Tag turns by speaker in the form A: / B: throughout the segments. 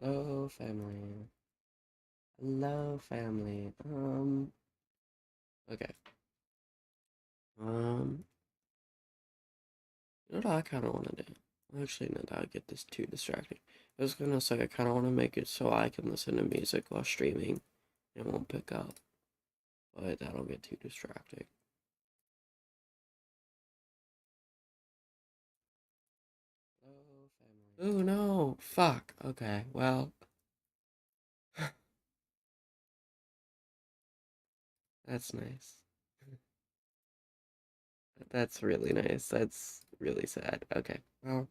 A: Hello, family. Hello, family. Okay. Um, you know what I kind of want to do? Actually, no, that'll get this too distracting. I was gonna say I kind of want to make it so I can listen to music while streaming. It won't pick up, but that'll get too distracting. Hello, family. Oh no! Fuck. Okay. Well, that's nice. That's really nice. That's really sad. Okay. Well,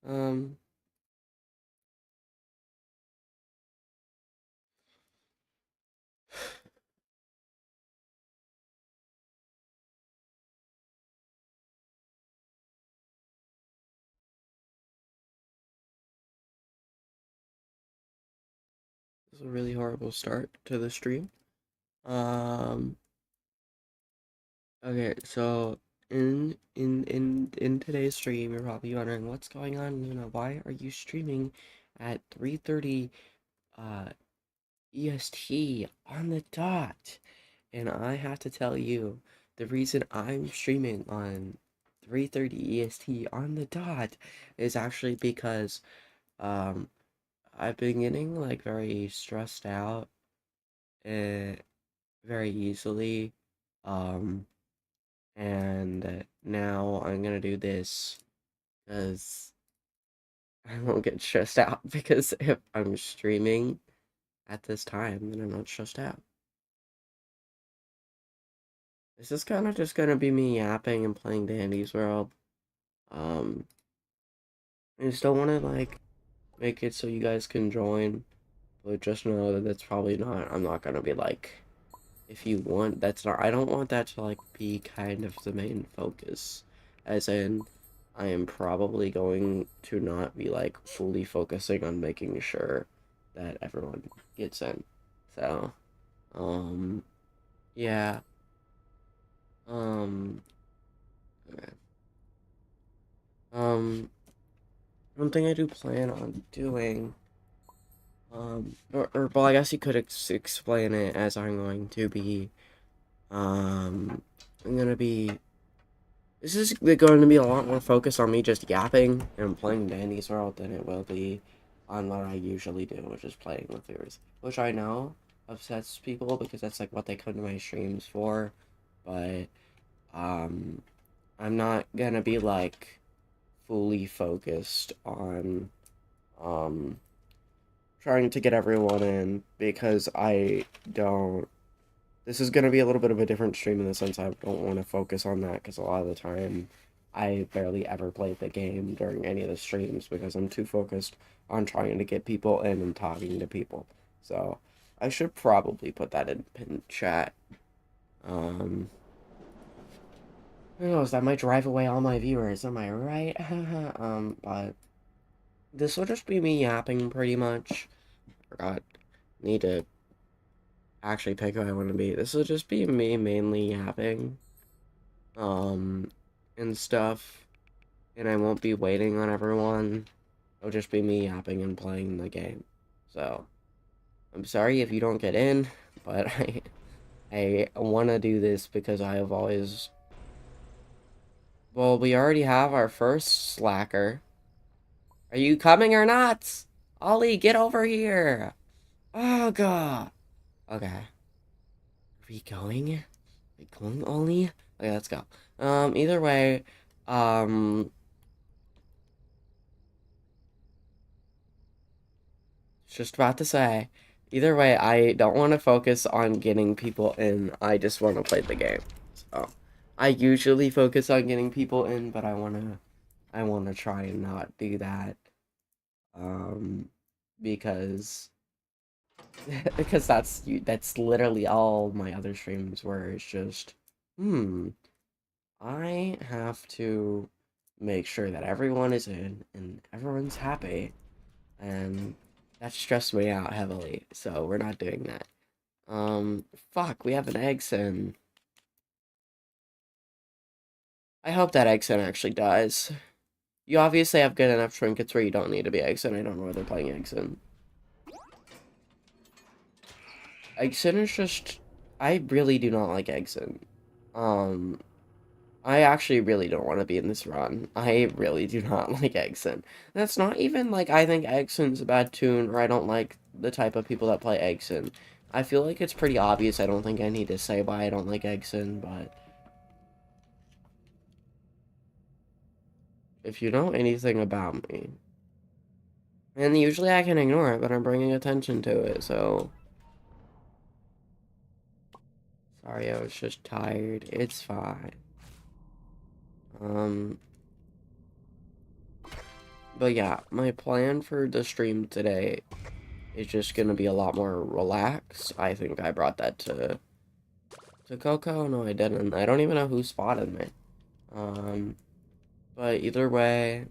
A: um. This is a really horrible start to the stream. Um, okay, so in today's stream, you're probably wondering what's going on, Luna. Why are you streaming at 3:30 uh EST on the dot? And I have to tell you, the reason I'm streaming on 3:30 EST on the dot is actually because um I've been getting like very stressed out uh, very easily. Um and now I'm gonna do this because I won't get stressed out because if I'm streaming at this time, then I'm not stressed out. This is kind of just gonna be me yapping and playing Dandy's World. Um, I just don't want to like make it so you guys can join, but just know that that's probably not. I'm not gonna be like, if you want, that's not. I don't want that to like be kind of the main focus, as in. I am probably going to not be like fully focusing on making sure that everyone gets in. So, um, yeah. Um, okay. Um, One thing I do plan on doing, well, I guess you could explain it as I'm going to be, I'm gonna be, this is going to be a lot more focus on me just yapping and playing Dandy's World than it will be on what I usually do, which is playing with viewers. Which I know upsets people because that's like what they come to my streams for, but, um, I'm not gonna be like fully focused on, um, trying to get everyone in because I don't. This is going to be a little bit of a different stream in the sense I don't want to focus on that because a lot of the time I barely ever play the game during any of the streams because I'm too focused on trying to get people in and talking to people. So I should probably put that in pin chat. Um, who knows? That might drive away all my viewers. Am I right? But this will just be me yapping pretty much. Forgot. Need to actually pick who I want to be. This will just be me mainly yapping, um, and stuff, and I won't be waiting on everyone. It'll just be me yapping and playing the game. So, I'm sorry if you don't get in, but I want to do this because I have always. Well, we already have our first slacker. Are you coming or not? Ollie, get over here! Oh, God. Okay. Are we going? Are we going, Ollie? Okay, let's go. Either way, um, just about to say, either way, I don't want to focus on getting people in. I just want to play the game. So, I usually focus on getting people in, but I want to try and not do that. Um, because, because that's literally all my other streams were. It's just, hmm. I have to make sure that everyone is in and everyone's happy, and that stressed me out heavily, so we're not doing that. Fuck, we have an egg sin. I hope that egg sin actually dies. You obviously have good enough trinkets where you don't need to be egg sin. I don't know why they're playing egg sin. Exen is just, I really do not like Exen. Um, I actually really don't want to be in this run. I really do not like Exen. That's not even like I think Exen's a bad tune or I don't like the type of people that play Exen. I feel like it's pretty obvious. I don't think I need to say why I don't like Exen, but if you know anything about me, and usually I can ignore it, but I'm bringing attention to it, so sorry, I was just tired. It's fine. Um, but yeah, my plan for the stream today is just gonna be a lot more relaxed. I think I brought that to Coco. No, I didn't. I don't even know who spotted me. Um, but either way,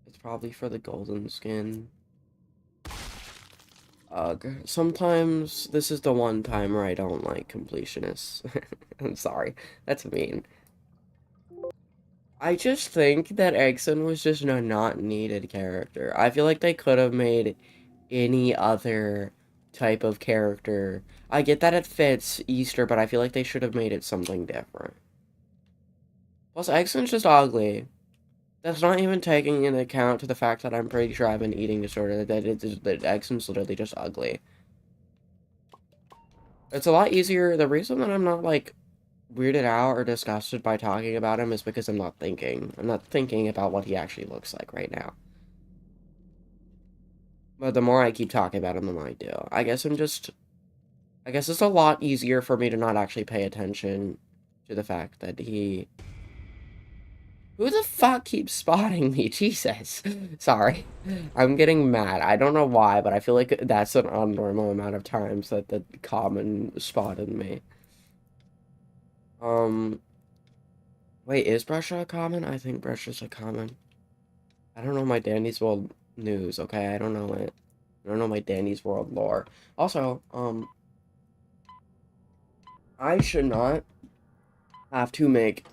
A: it's probably for the golden skin. Ugh. Sometimes this is the one time where I don't like completionists. I'm sorry. That's mean. I just think that Exon was just a not needed character. I feel like they could have made any other type of character. I get that it fits Easter, but I feel like they should have made it something different. Plus, Exon's just ugly. That's not even taking into account to the fact that I'm pretty sure I have an eating disorder, that Exon's literally just ugly. It's a lot easier. The reason that I'm not, like, weirded out or disgusted by talking about him is because I'm not thinking. I'm not thinking about what he actually looks like right now. But the more I keep talking about him, the more I do. I guess it's a lot easier for me to not actually pay attention to the fact that he... Who the fuck keeps spotting me? Jesus. Sorry. I'm getting mad. I don't know why, but I feel like that's an abnormal amount of times that the common spotted me. Wait, is Brescia a common? I think Brescia's a common. I don't know my Danny's World news, okay? I don't know it. I don't know my Danny's World lore. Also, I should not have to make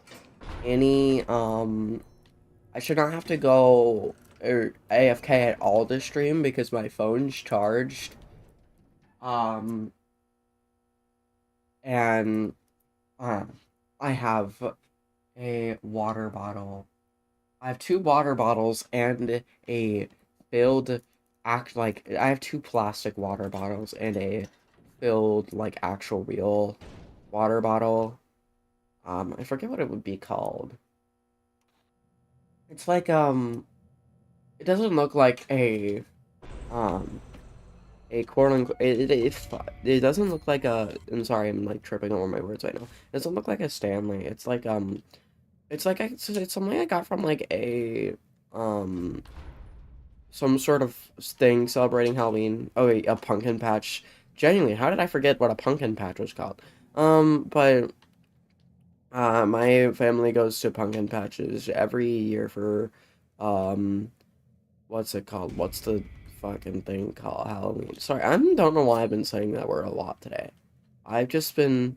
A: any, I should not have to go AFK at all this stream because my phone's charged. And, I have a water bottle. I have two water bottles and a filled I have two plastic water bottles and a filled like actual real water bottle. I forget what it would be called. It's like it doesn't look like um a quote unquote it doesn't look like a I'm sorry, I'm like tripping over my words right now. It doesn't look like a Stanley. It's like it's something I got from like a some sort of thing celebrating Halloween. Oh wait, a pumpkin patch. Genuinely, how did I forget what a pumpkin patch was called? But my family goes to pumpkin patches every year for what's it called? What's the fucking thing called? Halloween. Sorry, I don't know why I've been saying that word a lot today. I've just been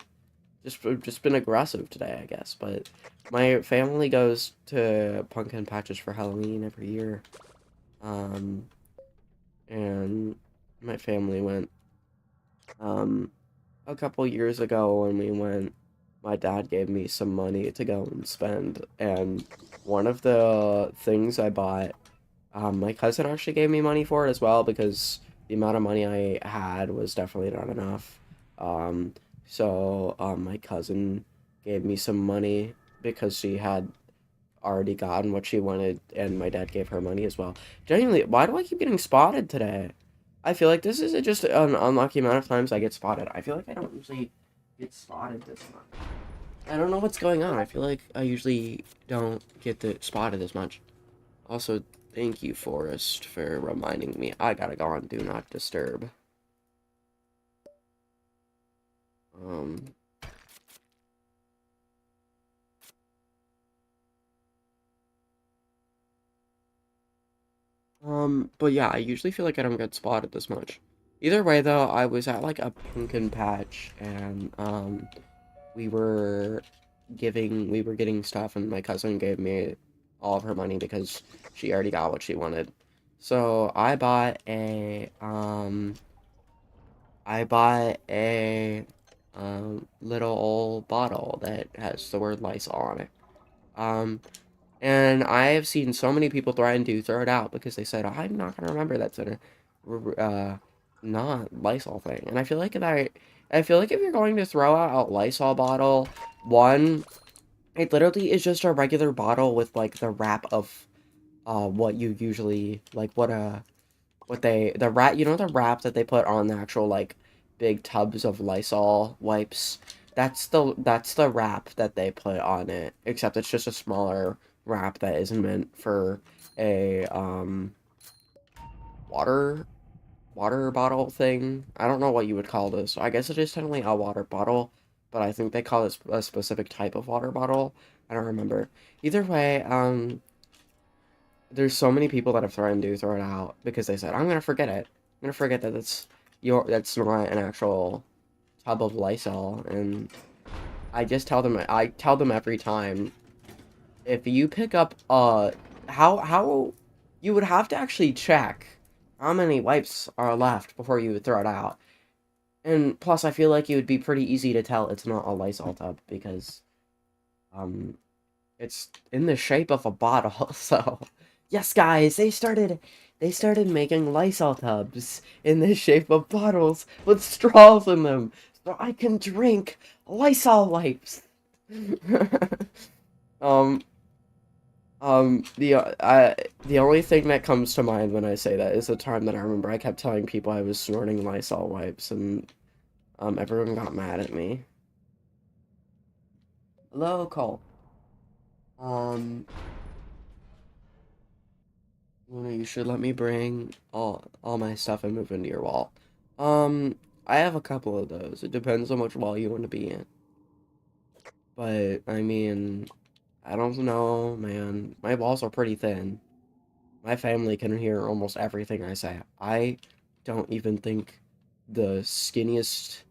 A: aggressive today, I guess. But my family goes to pumpkin patches for Halloween every year. And my family went, a couple years ago when we went, my dad gave me some money to go and spend, and one of the things I bought, my cousin actually gave me money for it as well, because the amount of money I had was definitely not enough. My cousin gave me some money because she had already gotten what she wanted, and my dad gave her money as well. Genuinely, why do I keep getting spotted today? I feel like this is just an unlucky amount of times I get spotted. I feel like I don't usually get spotted this much. I don't know what's going on. I feel like I usually don't get spotted as much. Also, thank you, Forrest, for reminding me. I gotta go on Do Not Disturb. But yeah, I usually feel like I don't get spotted this much. Either way, though, I was at, like, a pumpkin patch, and, we were getting stuff, and my cousin gave me all of her money because she already got what she wanted. So, I bought I bought a little old bottle that has the word Lysol on it. Um, and I have seen so many people threaten to throw it out because they said, I'm not gonna remember that's a not Lysol thing. And I feel like if you're going to throw out a Lysol bottle, one, it literally is just a regular bottle with like the wrap of what you usually like what they the wrap, you know, the wrap that they put on the actual like big tubs of Lysol wipes. That's the wrap that they put on it, except it's just a smaller wrap that is meant for a water water bottle thing. I don't know what you would call this. I guess it is technically a water bottle, but I think they call it a specific type of water bottle. I don't remember. Either way, there's so many people that have threatened to throw it out because they said, I'm gonna forget it. I'm gonna forget that that's not an actual tub of Lysol. And I tell them every time, if you pick up how you would have to actually check how many wipes are left before you would throw it out. And plus I feel like it would be pretty easy to tell it's not a Lysol tub because um it's in the shape of a bottle. So yes, guys, they started making Lysol tubs in the shape of bottles with straws in them, so I can drink Lysol wipes. um, the only thing that comes to mind when I say that is the time that I remember I kept telling people I was snorting Lysol wipes, and everyone got mad at me. Hello, Cole. Um, Luna, you should let me bring all my stuff and move into your wall. Um, I have a couple of those. It depends on which wall you want to be in. But I mean, I don't know, man. My walls are pretty thin. My family can hear almost everything I say. I don't even think the skinniest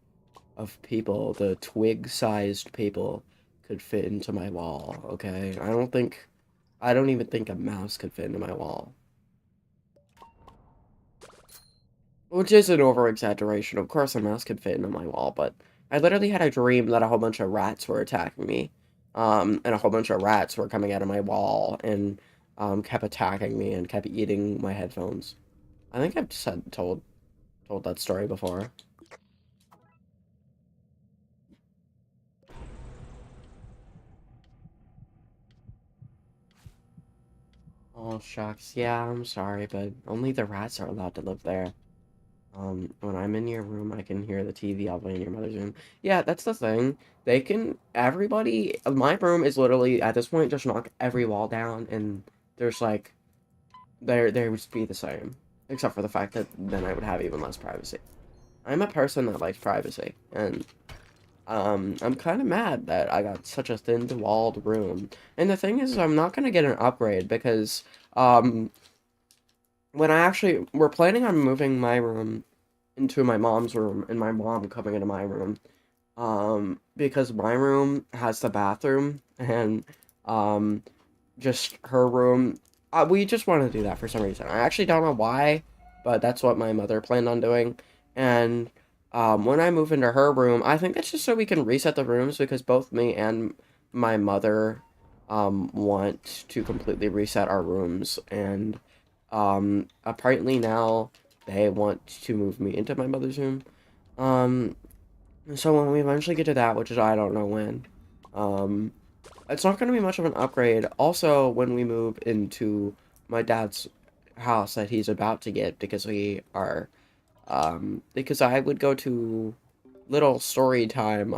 A: of people, the twig-sized people, could fit into my wall, okay? I don't even think a mouse could fit into my wall. Which is an over-exaggeration. Of course, a mouse could fit into my wall, but I literally had a dream that a whole bunch of rats were attacking me. And a whole bunch of rats were coming out of my wall and, kept attacking me and kept eating my headphones. I think I've told that story before. Oh, shucks. Yeah, I'm sorry, but only the rats are allowed to live there. When I'm in your room, I can hear the TV all the way in your mother's room. Yeah, that's the thing. Everybody, my room is literally, at this point, just knock every wall down, and there's like, they would be the same. Except for the fact that then I would have even less privacy. I'm a person that likes privacy, and, I'm kind of mad that I got such a thin-walled room. And the thing is, I'm not gonna get an upgrade, because, we're planning on moving my room into my mom's room and my mom coming into my room. Because my room has the bathroom and um just her room. We just want to do that for some reason. I actually don't know why, but that's what my mother planned on doing. And when I move into her room, I think that's just so we can reset the rooms because both me and my mother want to completely reset our rooms. And apparently now they want to move me into my mother's room. Um, so when we eventually get to that, which is I don't know when, um, it's not going to be much of an upgrade. Also, when we move into my dad's house that he's about to get, because I would go to little story time.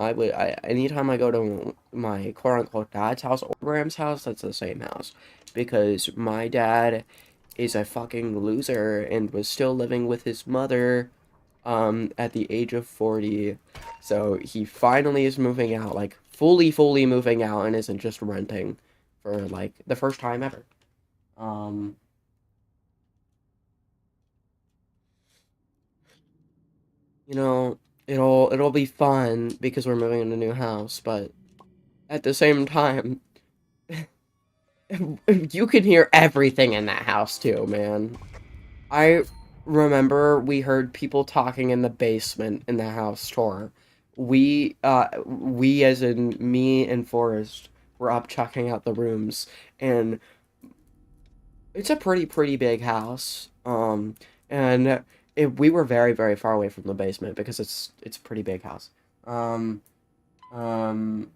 A: Anytime I go to my quote unquote dad's house or Graham's house, that's the same house, because my dad is a fucking loser and was still living with his mother at the age of 40. So he finally is moving out, like fully moving out, and isn't just renting for like the first time ever. Um, you know, it'll be fun because we're moving in a new house, but at the same time, you can hear everything in that house too, man. I remember we heard people talking in the basement in the house tour. We as in me and Forrest were up checking out the rooms, and it's a pretty big house. And we were very far away from the basement because it's a pretty big house. Um, um,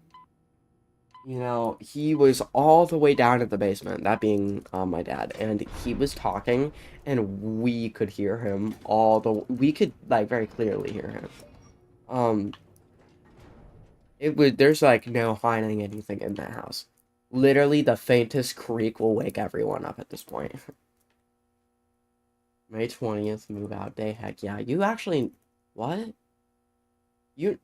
A: he was all the way down at the basement, that being my dad, and he was talking, and we could hear him we could like very clearly hear him. Um, there's like no hiding anything in that house. Literally, the faintest creak will wake everyone up at this point. May 20th, move out day. Heck yeah, you actually, what?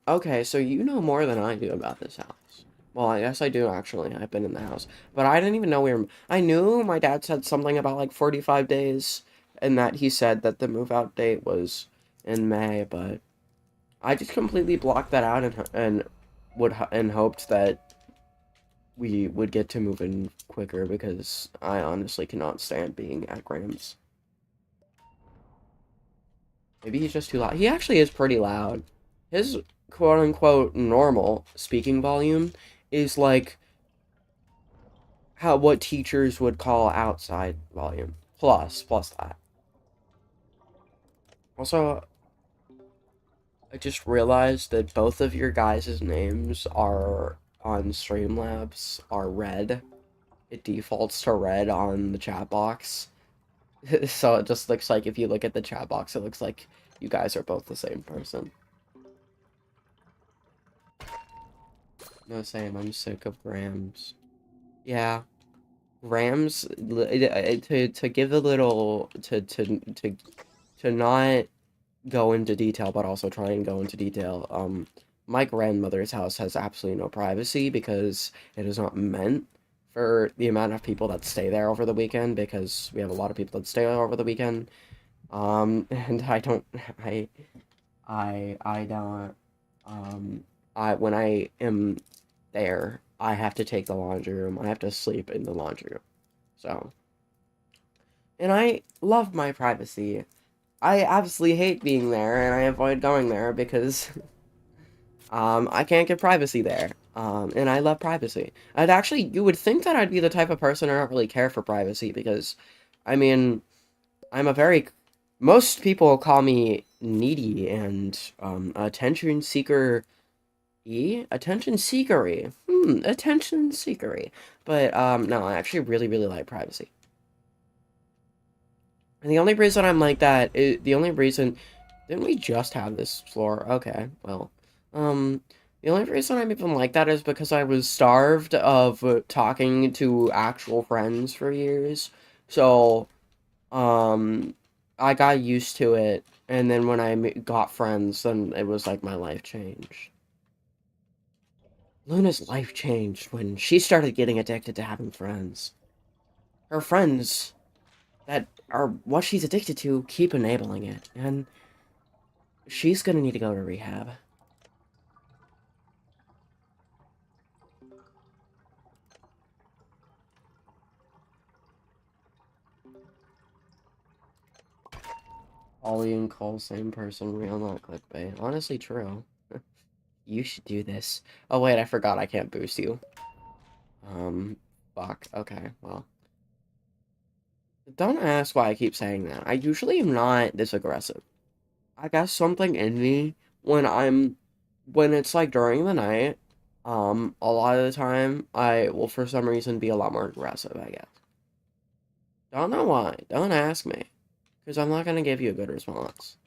A: Okay, so you know more than I do about this house. Well, I guess I do actually. I've been in the house. But I didn't even know I knew my dad said something about like 45 days and that he said that the move out date was in May, but I just completely blocked that out and hoped that we would get to move in quicker because I honestly cannot stand being at Graham's. Maybe he's just too loud. He actually is pretty loud. His quote unquote normal speaking volume is like what teachers would call outside volume. Plus that. Also, I just realized that both of your guys' names are on Streamlabs are red. It defaults to red on the chat box. So it just looks like if you look at the chat box, it looks like you guys are both the same person. No, same. I'm sick of Rams. Yeah, Rams. To give a little to not go into detail, but also try and go into detail. My grandmother's house has absolutely no privacy because it is not meant for the amount of people that stay there over the weekend. Because we have a lot of people that stay there over the weekend. And I don't. I don't. I when I am there, I have to take the laundry room. I have to sleep in the laundry room. So, and I love my privacy. I absolutely hate being there, and I avoid going there because I can't get privacy there. And I love privacy. You would think that I'd be the type of person who don't really care for privacy because, I mean, I'm a very, most people call me needy and attention seeker. Attention seekery. Attention seekery. But no, I actually really like privacy. And the only reason I'm like that is the only reason. Didn't we just have this floor? Okay, well, um, the only reason I'm even like that is because I was starved of talking to actual friends for years. So, um, I got used to it, and then when I got friends, then it was like my life changed. Luna's life changed when she started getting addicted to having friends. Her friends that are what she's addicted to keep enabling it, and she's gonna need to go to rehab. Ollie and Cole, same person, real, not clickbait. Honestly, true. You should do this. Oh, wait, I forgot I can't boost you. Um, fuck. Okay, well. Don't ask why I keep saying that. I usually am not this aggressive. I guess something in me when it's like during the night, a lot of the time, I will for some reason be a lot more aggressive, I guess. Don't know why. Don't ask me. Because I'm not gonna give you a good response.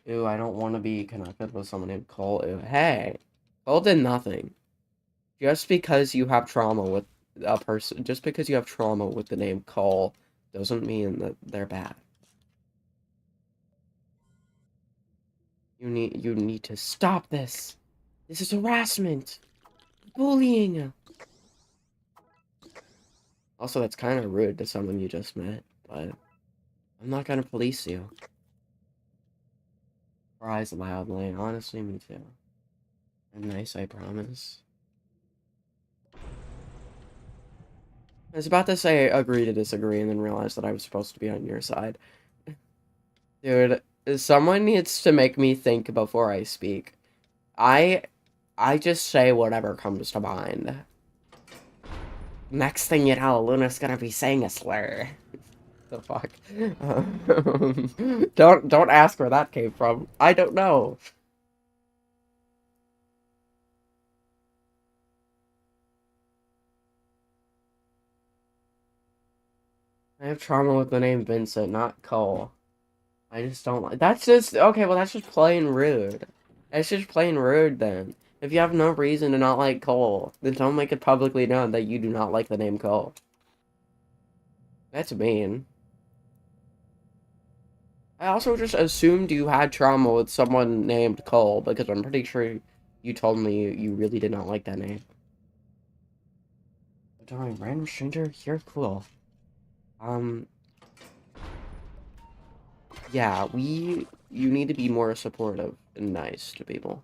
A: Ew, I don't want to be connected with someone named Cole. Ew, hey, Cole did nothing. Just because you have trauma with a person, just because you have trauma with the name Cole, doesn't mean that they're bad. You need to stop this. This is harassment, bullying. Also, that's kind of rude to someone you just met, but I'm not gonna police you. Cries loudly. Honestly, me too. I'm nice, I promise. I was about to say agree to disagree and then realized that I was supposed to be on your side. Dude, someone needs to make me think before I speak. I I just say whatever comes to mind. Next thing you know, Luna's gonna be saying a slur. The fuck? Don't ask where that came from. I don't know. I have trauma with the name Vincent, not Cole. I just don't like. That's just okay. Well, that's just plain rude. That's just plain rude. Then, if you have no reason to not like Cole, then don't make it publicly known that you do not like the name Cole. That's mean. I also just assumed you had trauma with someone named Cole because I'm pretty sure you told me you really did not like that name. Darn, random stranger, you're cool. Um, yeah, you need to be more supportive and nice to people.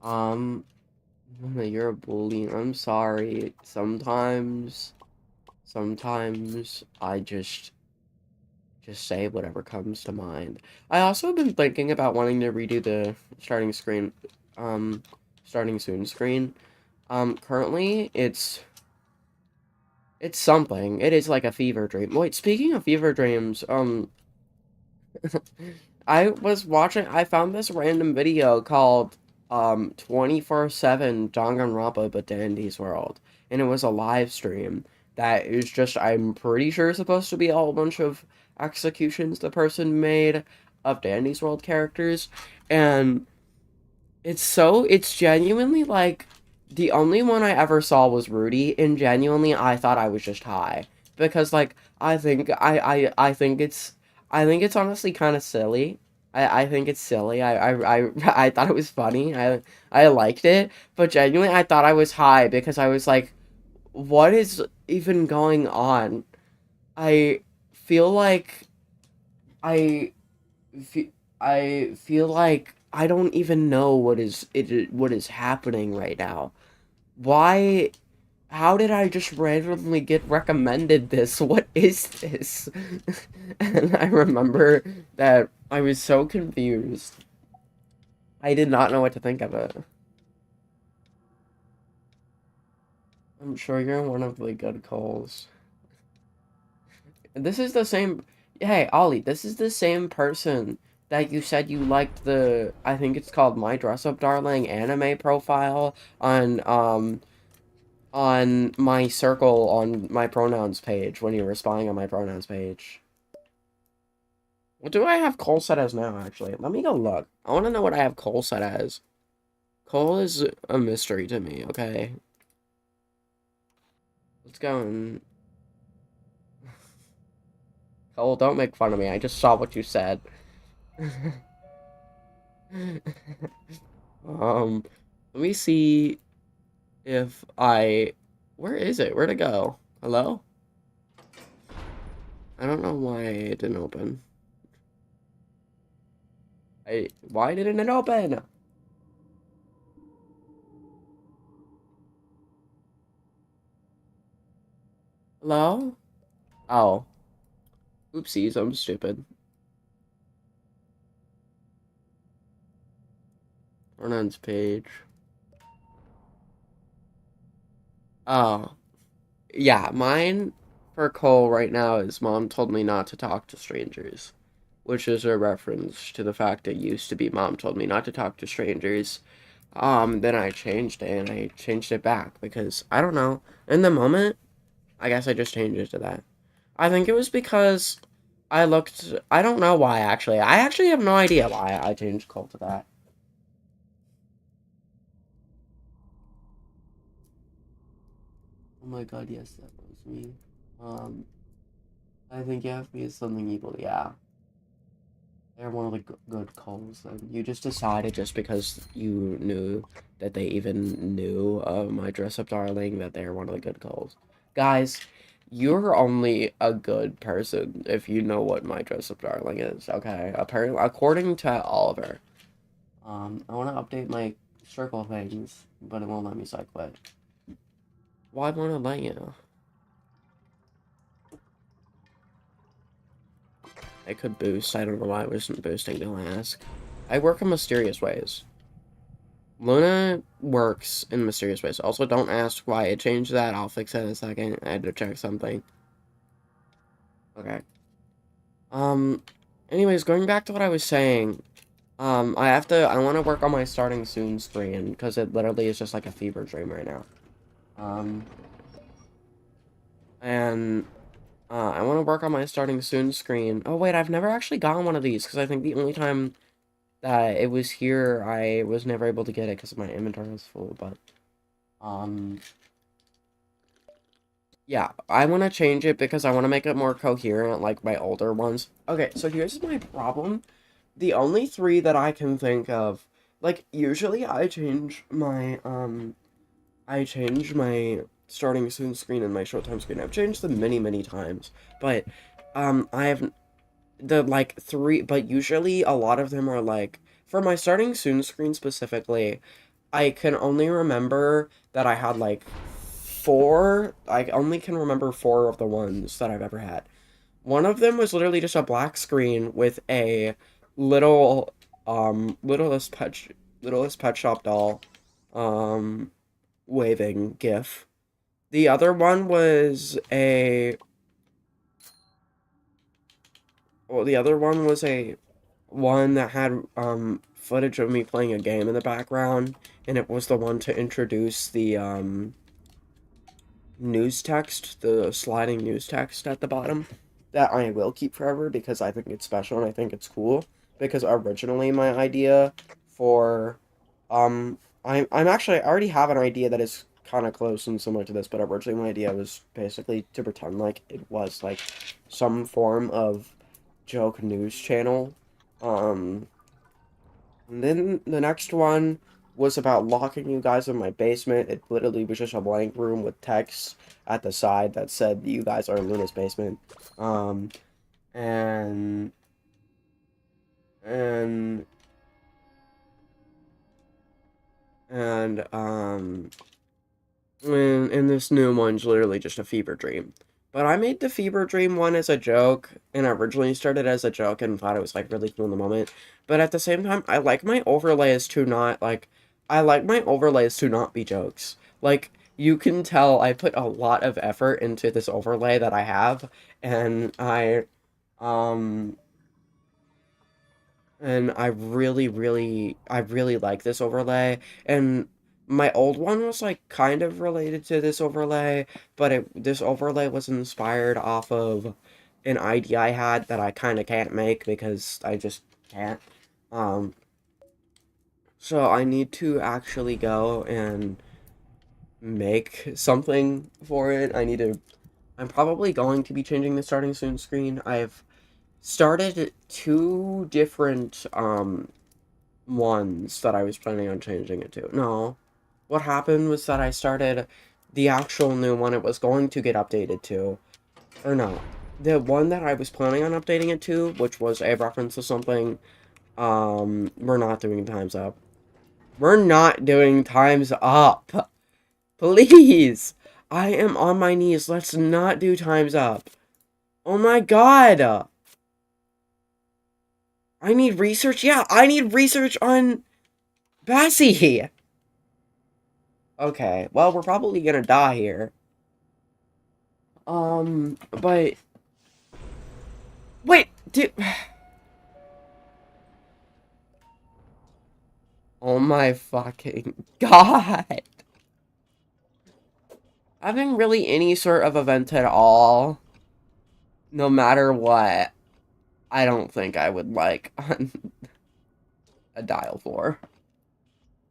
A: Um, you're a bully. I'm sorry. Sometimes I just say whatever comes to mind. I also have been thinking about wanting to redo the starting screen, um, starting soon screen. Currently it's something. It is like a fever dream. Wait, speaking of fever dreams, I found this random video called 24/7 Danganronpa but Dandy's World. And it was a live stream that is just I'm pretty sure supposed to be a whole bunch of executions the person made of Dandy's World characters. And it's genuinely like the only one I ever saw was Rudy, and genuinely I thought I was just high. Because like I think it's honestly kind of silly. I think it's silly. I thought it was funny. I liked it, but genuinely I thought I was high because I was like, what is even going on? I feel like I fe- I feel like I don't even know what is happening right now. Why? How did I just randomly get recommended this? What is this? And I remember that I was so confused. I did not know what to think of it. I'm sure you're one of the good calls. This is the same. Hey, Ollie, this is the same person that you said you liked the. I think it's called My Dress Up Darling anime profile on my circle on my pronouns page when you were spying on my pronouns page. What do I have Cole set as now, actually? Let me go look. I want to know what I have Cole set as. Cole is a mystery to me, okay? Let's go and... Cole, don't make fun of me. I just saw what you said. Let me see if I... Where is it? Where'd it go? Hello? I don't know why it didn't open. Why didn't it open? Hello? Oh. Oopsies, I'm stupid. Pronouns page. Oh. Yeah, mine for Cole right now is Mom told me not to talk to strangers, which is a reference to the fact that used to be Mom told me not to talk to strangers. Then I changed it and I changed it back because I don't know. In the moment, I guess I just changed it to that. I think it was because I don't know why actually. I actually have no idea why I changed Cole to that. Oh my god, yes, that was me. Um, I think you have to be something evil, yeah. They're one of the good calls. And you just decided just because you knew that they even knew my dress up darling that they're one of the good calls. Guys, you're only a good person if you know what my dress up darling is. Okay, apparently according to Oliver. I want to update my circle things, but it won't let me cycle it. Why won't it let you? It could boost. I don't know why it wasn't boosting, don't ask. I work in mysterious ways. Luna works in mysterious ways. Also, don't ask why it changed that. I'll fix it in a second. I had to check something. Okay. Anyways, going back to what I was saying. I want to work on my starting soon screen, because it literally is just like a fever dream right now. And I want to work on my starting soon screen. Oh, wait, I've never actually gotten one of these, because I think the only time that it was here, I was never able to get it because my inventory was full, but, yeah, I want to change it because I want to make it more coherent, like my older ones. Okay, so here's my problem. The only three that I can think of, like, usually I change my starting soon screen and my showtime screen. I've changed them many, many times, but, I have like, three, but usually a lot of them are, like, for my starting soon screen specifically, I can only remember that I had, like, I only can remember four of the ones that I've ever had. One of them was literally just a black screen with a little, littlest pet shop doll, waving GIF. The other one was the other one was a one that had, footage of me playing a game in the background, and it was the one to introduce the, news text, the sliding news text at the bottom, that I will keep forever because I think it's special and I think it's cool. Because originally my idea for, I'm actually, I already have an idea that is kind of close and similar to this, but originally my idea was basically to pretend like it was like some form of joke news channel. And then the next one was about locking you guys in my basement. It literally was just a blank room with text at the side that said you guys are in Luna's basement. Um, and and and this new one's literally just a fever dream. But I made the fever dream one as a joke, and I originally started as a joke and thought it was like really cool in the moment. But at the same time, I like my overlays to not be jokes. Like, you can tell I put a lot of effort into this overlay that I have, and um I really like this overlay. And my old one was like kind of related to this overlay, but this overlay was inspired off of an idea I had that I kind of can't make because I just can't. Um, so I need to actually go and make something for it. I'm probably going to be changing the starting soon screen. I've started two different, ones that I was planning on changing it to. No. What happened was that I started the actual new one it was going to get updated to. Or no. The one that I was planning on updating it to, which was a reference to something, we're not doing times up. We're not doing times up. Please. I am on my knees. Let's not do times up. Oh my god. I need research. Yeah, I need research on Bassie. Okay, well, we're probably gonna die here. But... Wait, dude... Oh my fucking god. Having really any sort of event at all, no matter what, I don't think I would like on a dial for.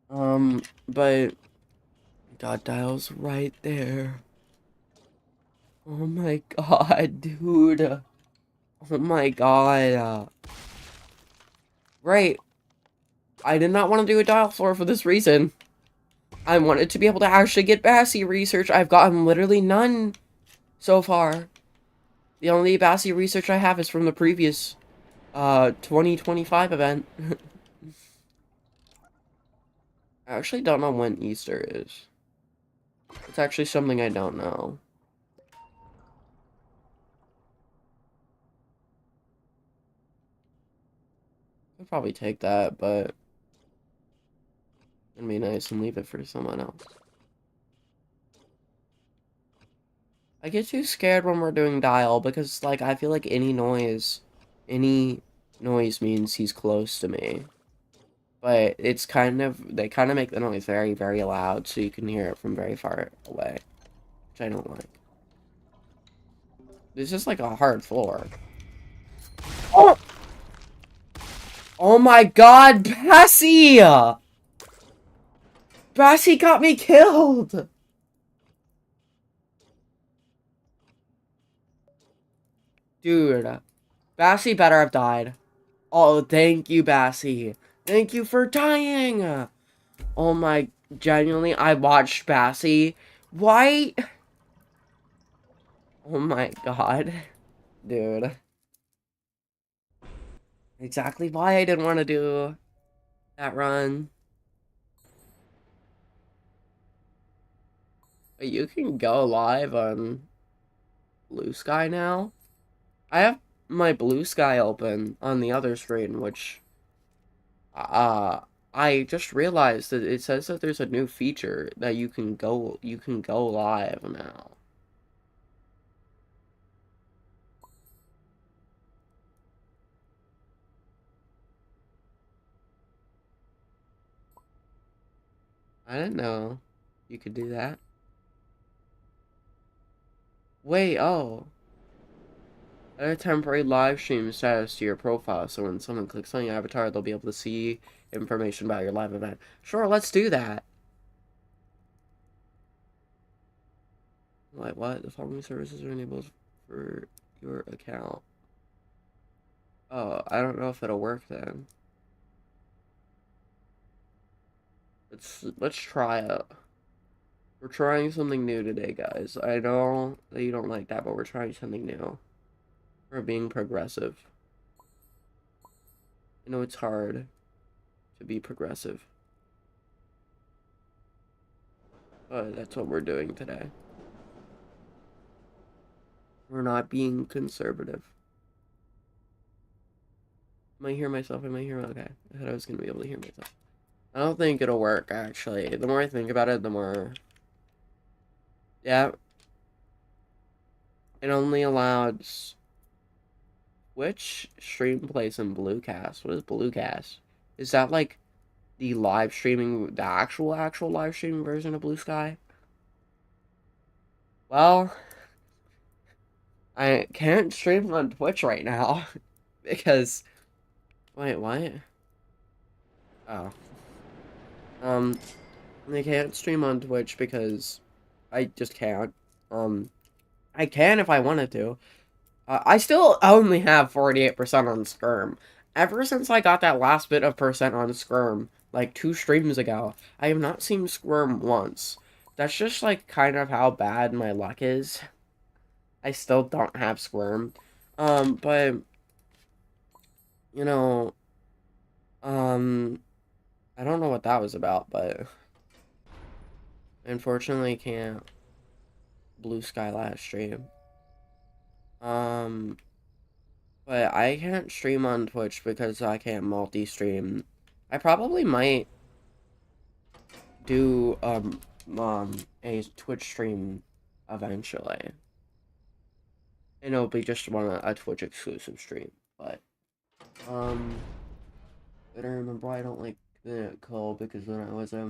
A: But... God, dial's right there. Oh my god, dude. Oh my god. Right. I did not want to do a dial floor for this reason. I wanted to be able to actually get Bassie research. I've gotten literally none so far. The only Bassie research I have is from the previous, 2025 event. I actually don't know when Easter is. It's actually something I don't know. I'd probably take that, but it'd be nice and leave it for someone else. I get too scared when we're doing dial because, like, I feel like any noise means he's close to me. But it's kind of, they kind of make the noise very, very loud so you can hear it from very far away, which I don't like. This is like a hard floor. Oh! Oh my god, Bassie! Bassie got me killed! Dude, Bassie better have died. Oh, thank you, Bassie. Thank you for dying! Oh my, genuinely, I watched Bassie. Why? Oh my god. Dude. Exactly why I didn't want to do that run. You can go live on Blue Sky now. I have my Blue Sky open on the other screen, which uh I just realized that it says that there's a new feature that you can go live now. I didn't know you could do that. Wait, oh. Add a temporary live stream status to your profile, so when someone clicks on your avatar, they'll be able to see information about your live event. Sure, let's do that. Like, what? The following services are enabled for your account. Oh, I don't know if it'll work then. Let's try it. We're trying something new today, guys. I know that you don't like that, but we're trying something new. We're being progressive. I know it's hard to be progressive, but that's what we're doing today. We're not being conservative. Am I hear myself? Am I hear? Okay. I thought I was gonna be able to hear myself. I don't think it'll work, actually. The more I think about it, the more... Yeah. It only allowed... Which stream plays in Bluecast? What is Bluecast? Is that, like, the live streaming... The actual live streaming version of Blue Sky? Well... I can't stream on Twitch right now. Because... Wait, what? Oh. I can't stream on Twitch because I just can't. I can if I wanted to. I still only have 48% on Skirm. Ever since I got that last bit of percent on Skirm, like 2 streams ago, I have not seen Skirm once. That's just, like, kind of how bad my luck is. I still don't have Squirm. But, you know, I don't know what that was about, but unfortunately can't Blue Sky last stream. But I can't stream on Twitch because I can't multi-stream. I probably might do, a Twitch stream eventually. And it'll be just a Twitch exclusive stream, but, I don't remember why I don't like the call because when I was a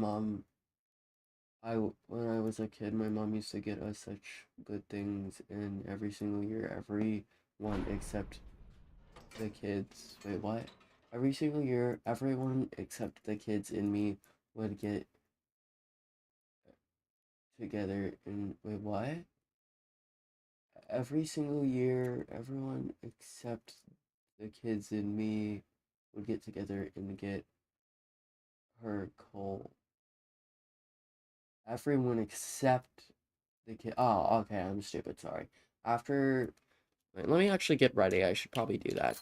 A: when I was a kid, my mom used to get us such good things, and every single year, everyone except the kids. Wait, what? Every single year, everyone except the kids and me would get together and wait, what? Every single year, everyone except the kids and me would get together and get her coal. Everyone except the kid. Oh, okay, I'm stupid. Sorry. After, wait, let me actually get ready. I should probably do that.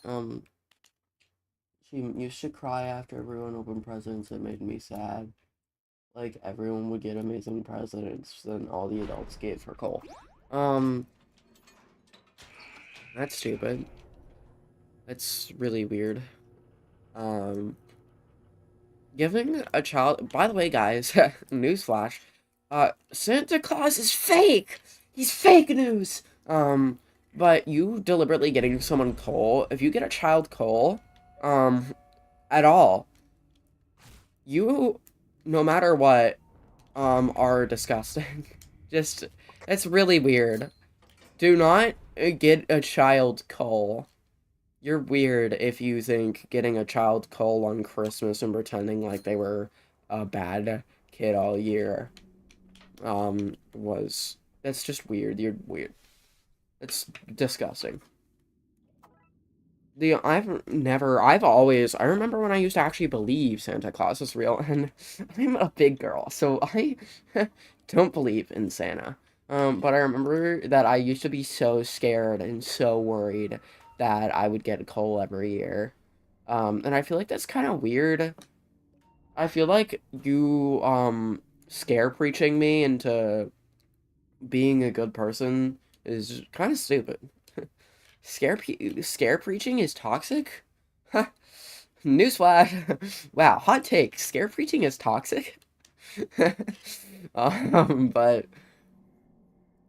A: She used to cry after everyone opened presents. It made me sad. like everyone would get amazing presents, then all the adults gave for coal. Um, that's stupid. That's really weird. Um, giving a child, by the way, guys, newsflash, Santa Claus is fake! He's fake news! But you deliberately getting someone coal, if you get a child coal, at all, you, no matter what, are disgusting. Just, it's really weird. Do not get a child coal. You're weird if you think getting a child coal on Christmas and pretending like they were a bad kid all year, was... That's just weird. You're weird. It's disgusting. I've always, I remember when I used to actually believe Santa Claus is real, and I'm a big girl, so I don't believe in Santa. But I remember that I used to be so scared and so worried that I would get a coal every year. And I feel like that's kind of weird. I feel like you, scare preaching me into being a good person is kind of stupid. Scare preaching is toxic? Huh. Newsflash. Wow, hot take. Scare preaching is toxic? But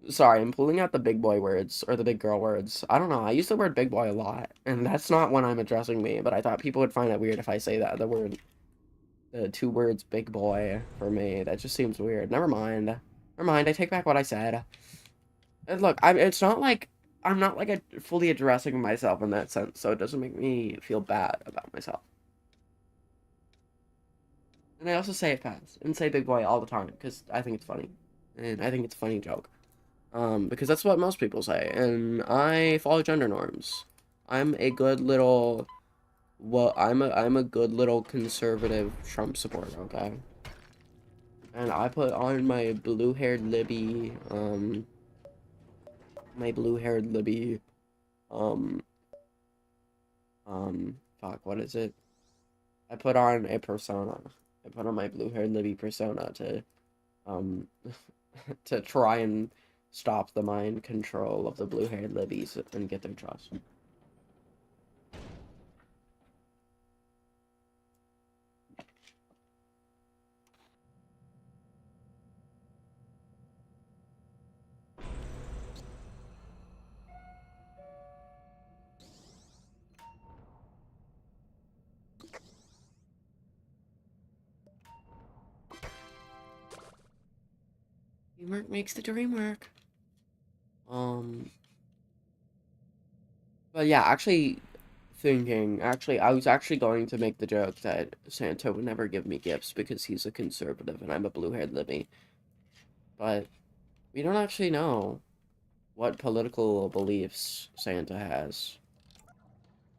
A: sorry, I'm pulling out the big boy words or the big girl words. I don't know. I use the word big boy a lot, and that's not when I'm addressing me, but I thought people would find it weird if I say that. The two words big boy for me. That just seems weird. Never mind. Never mind. I take back what I said. And look, it's not like I'm not like fully addressing myself in that sense, so it doesn't make me feel bad about myself. And I also say it fast and say big boy all the time because I think it's funny, and I think it's a funny joke. Because that's what most people say, and I follow gender norms. I'm a good little, well, I'm a good little conservative Trump supporter, okay? And I put on my blue-haired Libby, um, fuck, what is it? I put on a persona. I put on my blue-haired Libby persona to, um, to try and stop the mind control of the blue-haired Libbies and get their trust. Teamwork makes the dream work. Um, but yeah, I was actually going to make the joke that Santa would never give me gifts because he's a conservative and I'm a blue-haired Libby. But we don't actually know what political beliefs Santa has.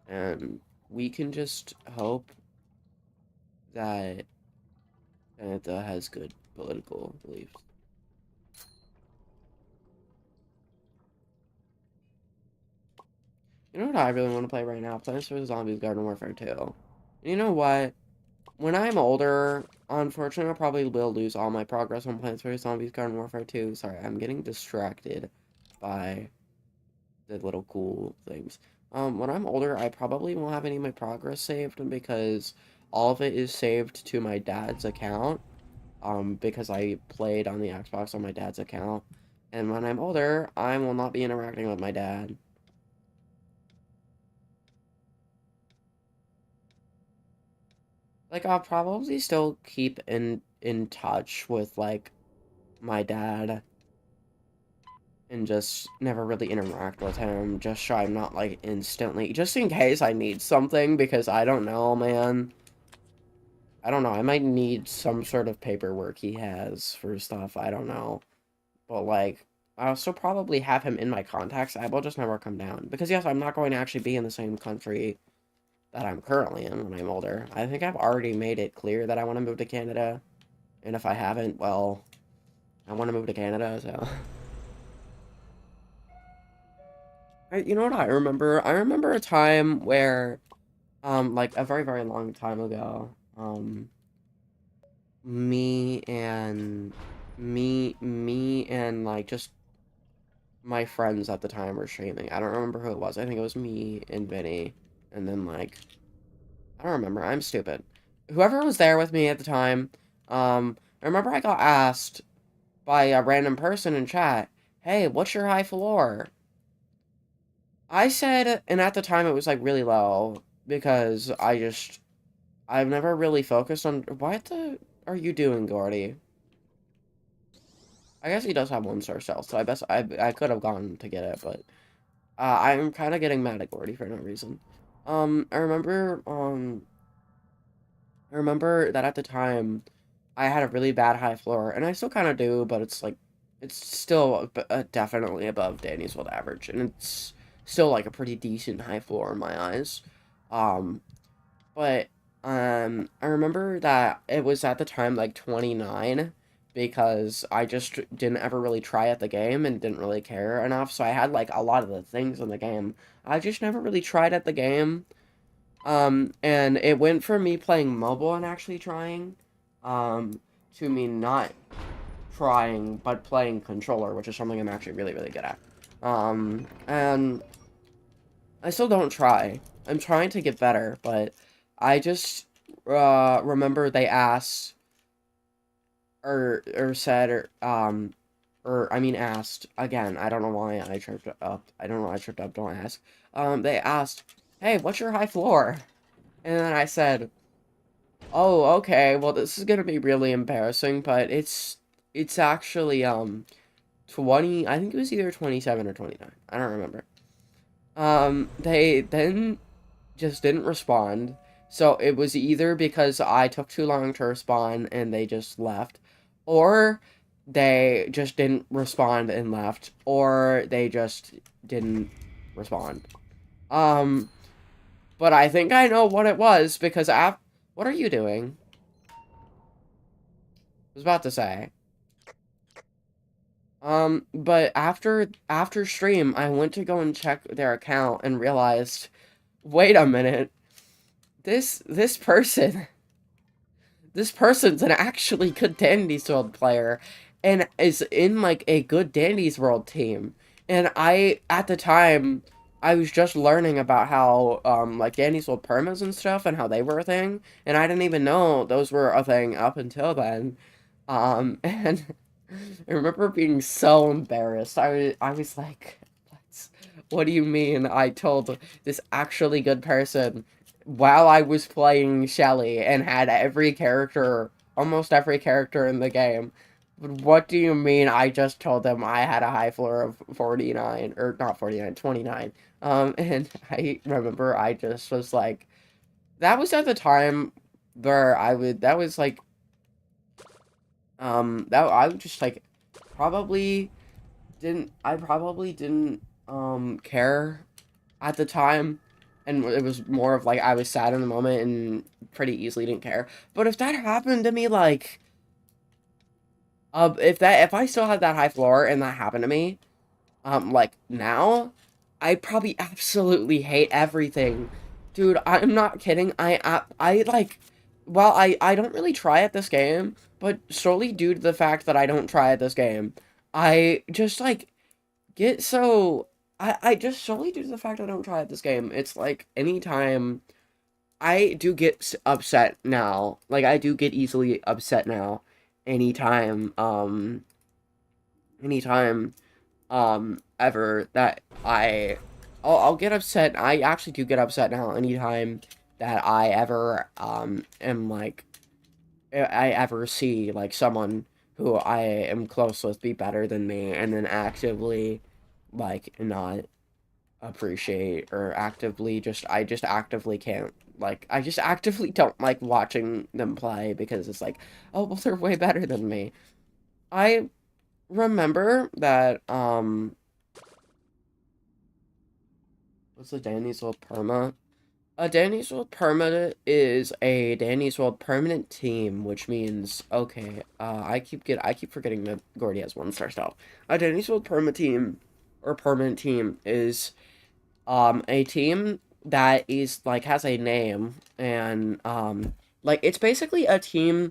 A: And we can just hope that Santa has good political beliefs. You know what I really want to play right now? Plants vs. Zombies Garden Warfare 2. You know what? When I'm older, unfortunately, I probably will lose all my progress on Plants vs. Zombies Garden Warfare 2. Sorry, I'm getting distracted by the little cool things. When I'm older, I probably won't have any of my progress saved because all of it is saved to my dad's account. Because I played on the Xbox on my dad's account. And when I'm older, I will not be interacting with my dad. Like, I'll probably still keep in touch with, like, my dad and just never really interact with him, just so I'm not, like, instantly, just in case I need something, because I don't know, man. I don't know, I might need some sort of paperwork he has for stuff, I don't know. But, like, I'll still probably have him in my contacts, I will just never come down. Because, yes, I'm not going to actually be in the same country that I'm currently in when I'm older. I think I've already made it clear that I want to move to Canada. And if I haven't, well, I want to move to Canada, so... You know what I remember? I remember a time where, like, a very, very long time ago, me and me and like just my friends at the time were streaming. I don't remember who it was. I think it was me and Vinny, and then like I don't remember. I'm stupid. Whoever was there with me at the time, I remember I got asked by a random person in chat, "Hey, what's your high floor?" I said, and at the time it was like really low because I've never really focused on what the are you doing, Gordy? I guess he does have 1-star stealth, so I could have gone to get it, but I'm kind of getting mad at Gordy for no reason. Um, I remember um I remember that at the time I had a really bad high floor, and I still kind of do, but it's like it's still definitely above Danny's world average, and it's still like a pretty decent high floor in my eyes. Um, but I remember that it was at the time like 29 because I just didn't ever really try at the game and didn't really care enough. So I had like a lot of the things in the game. I just never really tried at the game. And it went from me playing mobile and actually trying, um, to me not trying but playing controller, which is something I'm actually really, really good at. And I still don't try. I'm trying to get better, but I just remember they asked or said or I mean asked again. I don't know why I tripped up. I don't know why I tripped up. Don't ask. They asked, "Hey, what's your high floor?" And then I said, "Oh, okay. Well, this is gonna be really embarrassing, but it's actually 20. I think it was either 27 or 29. I don't remember." They then just didn't respond. So it was either because I took too long to respond and they just left, or they just didn't respond and left, or they just didn't respond. Um, but I think I know what it was because what are you doing? I was about to say. But after stream, I went to go and check their account and realized, wait a minute, this person this person's an actually good Dandy's World player and is in like a good Dandy's World team. And at the time, I was just learning about how like Dandy's World permas and stuff and how they were a thing, and I didn't even know those were a thing up until then. And I remember being so embarrassed. I was like, what do you mean I told this actually good person while I was playing Shelly and had almost every character in the game? What do you mean I just told them I had a high floor of 49, or not 49, 29? And I remember I just was like, that was at the time where that was like, that I would just like, probably I probably didn't, care at the time, and it was more of like I was sad in the moment and pretty easily didn't care. But if that happened to me, like, if I still had that high floor and that happened to me, like now, I probably absolutely hate everything, dude. I'm not kidding. I like, well, I don't really try at this game, but solely due to the fact that I don't try at this game, I just like get so I just solely due to the fact I don't try at this game. It's like anytime I do get upset now, like I do get easily upset now. Anytime, anytime, ever that I'll get upset. I actually do get upset now. Anytime that I ever am like I ever see like someone who I am close with be better than me, and then actively like not appreciate or actively I just actively can't like I just actively don't like watching them play because it's like, oh well, they're way better than me. I remember that what's the Danny's World Perma? A Danny's World Perma is a Danny's World permanent team, which means okay, I keep forgetting that Gordy has 1-star stuff. A Danny's World Perma team or permanent team is a team that is like has a name, and like it's basically a team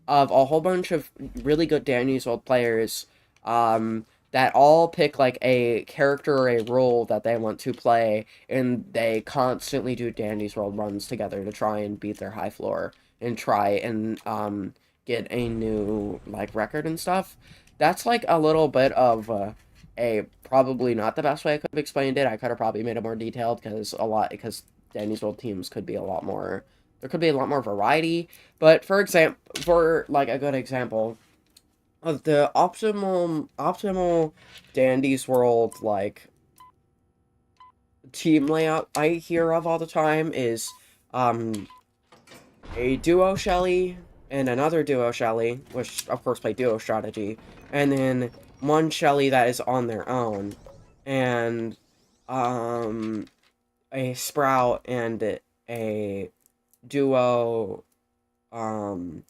A: of a whole bunch of really good Danny's World players, that all pick like a character or a role that they want to play, and they constantly do Danny's World runs together to try and beat their high floor and try and get a new like record and stuff. That's like a little bit of a probably not the best way I could have explained it. I could have probably made it more detailed because Danny's World teams could be a lot more. There could be a lot more variety. But for like a good example of the optimal Dandy's World like team layout I hear of all the time is um a duo Shelly and another duo Shelly, which of course play duo strategy, and then one Shelly that is on their own, and um a Sprout and a duo um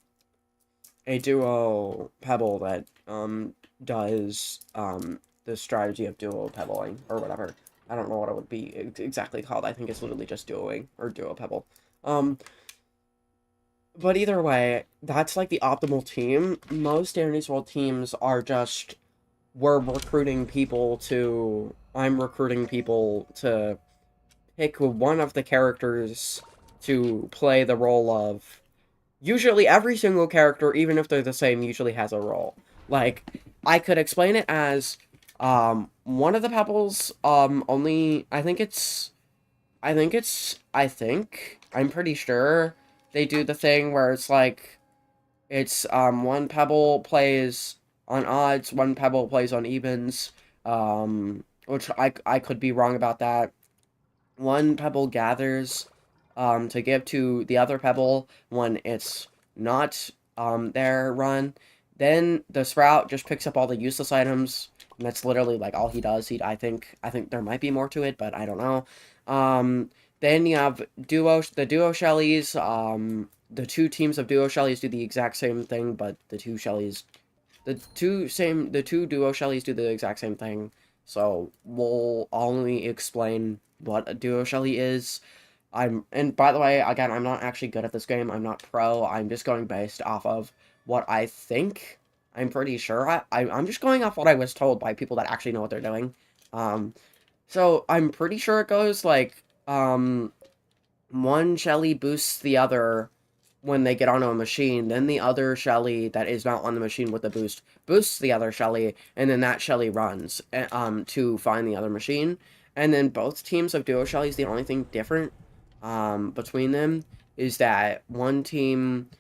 A: a duo Pebble that does the strategy of duo pebbling or whatever. I don't know what it would be exactly called. I think it's literally just duoing or duo pebble. Um, but either way, that's like the optimal team. Most Danny's World teams are just I'm recruiting people to pick one of the characters to play the role of. Usually every single character, even if they're the same, usually has a role. Like, I could explain it as, one of the pebbles, only, I'm pretty sure they do the thing where it's like, it's, one pebble plays on odds, one pebble plays on evens, which I could be wrong about that. One pebble gathers to give to the other pebble when it's not their run. Then the Sprout just picks up all the useless items. And that's literally like all he does. I think there might be more to it, but I don't know. Then you have the duo Shellys. The two teams of duo Shellys do the exact same thing, but the two duo Shellys do the exact same thing. So we'll only explain what a duo Shelly is. And by the way, again, I'm not actually good at this game. I'm not pro. I'm just going based off of what I think. I'm pretty sure. I'm just going off what I was told by people that actually know what they're doing. Um, so I'm pretty sure it goes like, one Shelly boosts the other when they get onto a machine, then the other Shelly that is not on the machine with the boost boosts the other Shelly, and then that Shelly runs to find the other machine. And then both teams of duo Shellys, the only thing different between them is that one team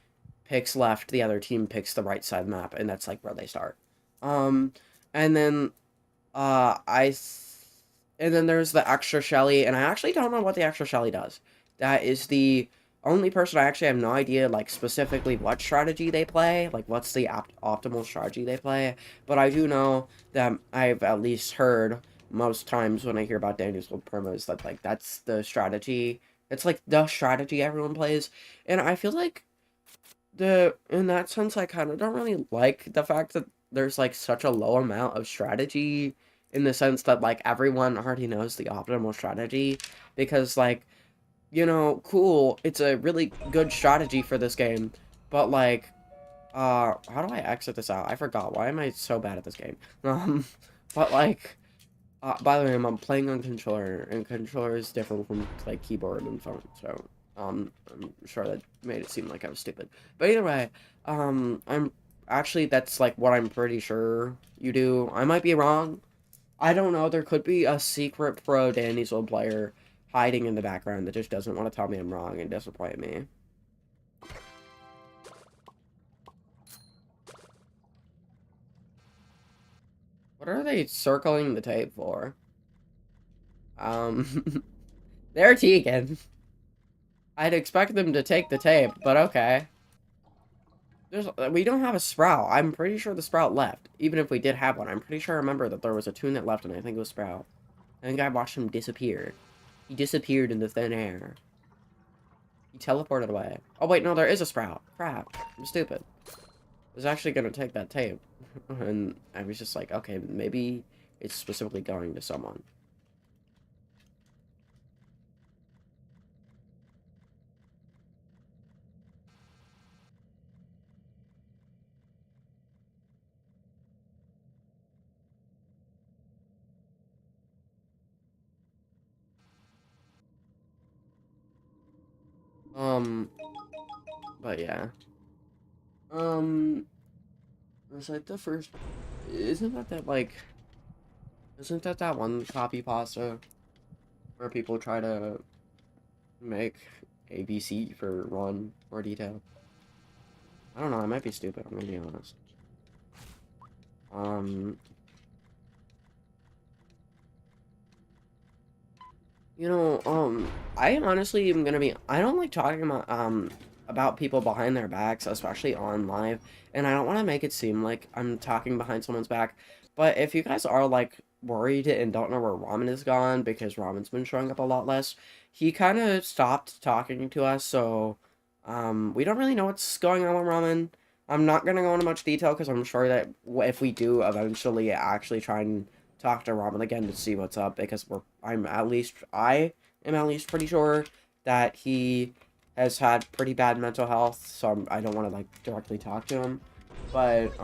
A: picks left, the other team picks the right side of the map, and that's like where they start. Um, and then uh, I, th- and then there's the extra Shelly, and I actually don't know what the extra Shelly does. That is the only person I actually have no idea, like, specifically what strategy they play, like, what's the optimal strategy they play, but I do know that I've at least heard most times when I hear about Daniel's World promos that, like, that's the strategy, it's, like, the strategy everyone plays, and I feel like in that sense, I kind of don't really like the fact that there's, like, such a low amount of strategy, in the sense that, like, everyone already knows the optimal strategy, because, like, cool, it's a really good strategy for this game, but, like, how do I exit this out? I forgot. Why am I so bad at this game? Um, but, like, by the way, I'm playing on controller, and controller is different from, like, keyboard and phone, so, I'm sure that made it seem like I was stupid. But either way, that's, like, what I'm pretty sure you do. I might be wrong. I don't know, there could be a secret pro Danny's old player hiding in the background that just doesn't want to tell me I'm wrong and disappoint me. What are they circling the tape for? They're Tegan. I'd expect them to take the tape, but okay. We don't have a Sprout. I'm pretty sure the Sprout left. Even if we did have one, I'm pretty sure I remember that there was a tune that left, and I think it was Sprout. I think I watched him disappear. He disappeared into thin air. He teleported away. Oh wait, no, there is a Sprout. Crap. I'm stupid. I was actually gonna take that tape. And I was just like, okay, maybe it's specifically going to someone. Um, but yeah. Um, was like the first. Isn't that like? Isn't that one copy pasta where people try to make ABC for one more detail? I don't know. I might be stupid. I'm gonna be honest. Um, I honestly am gonna be. I don't like talking about people behind their backs, especially on live, and I don't want to make it seem like I'm talking behind someone's back. But if you guys are like worried and don't know where Ramen is gone because Ramen's been showing up a lot less, he kind of stopped talking to us, so we don't really know what's going on with Ramen. I'm not gonna go into much detail because I'm sure that if we do eventually actually try and talk to Robin again to see what's up because I am at least pretty sure that he has had pretty bad mental health, so I don't want to like directly talk to him. But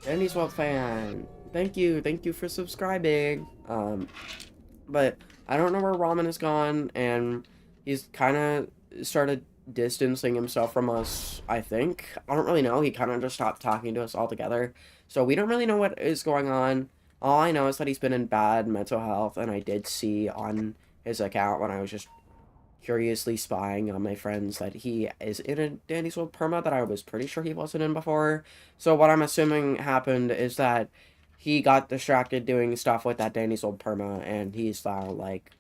A: Danny's World fan, thank you for subscribing. But I don't know where Ramen has gone, and he's kind of started distancing himself from us, I think. I don't really know. He kind of just stopped talking to us altogether. So we don't really know what is going on. All I know is that he's been in bad mental health, and I did see on his account when I was just curiously spying on my friends that he is in a Danny's World perma that I was pretty sure he wasn't in before. So what I'm assuming happened is that he got distracted doing stuff with that Danny's World perma, and he's now, like,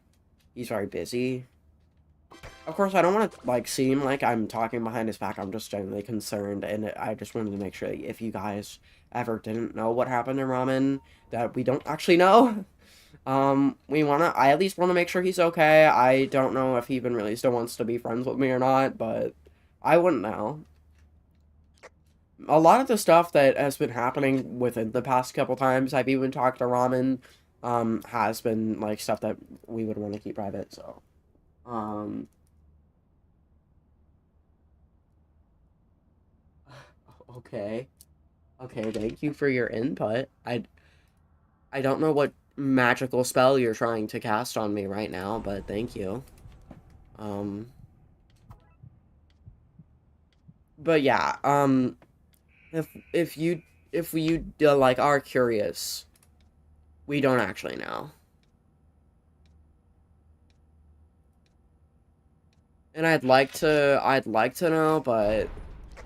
A: he's very busy. Of course, I don't want to, like, seem like I'm talking behind his back. I'm just genuinely concerned, and I just wanted to make sure that if you guys ever didn't know what happened to Ramen, that we don't actually know. I at least want to make sure he's okay. I don't know if he even really still wants to be friends with me or not, but I wouldn't know. A lot of the stuff that has been happening within the past couple times I've even talked to Ramen, has been, like, stuff that we would want to keep private, so, um, okay. Okay, thank you for your input. I don't know what magical spell you're trying to cast on me right now, but thank you. Um, but yeah, if you like are curious, we don't actually know. And I'd like to know, but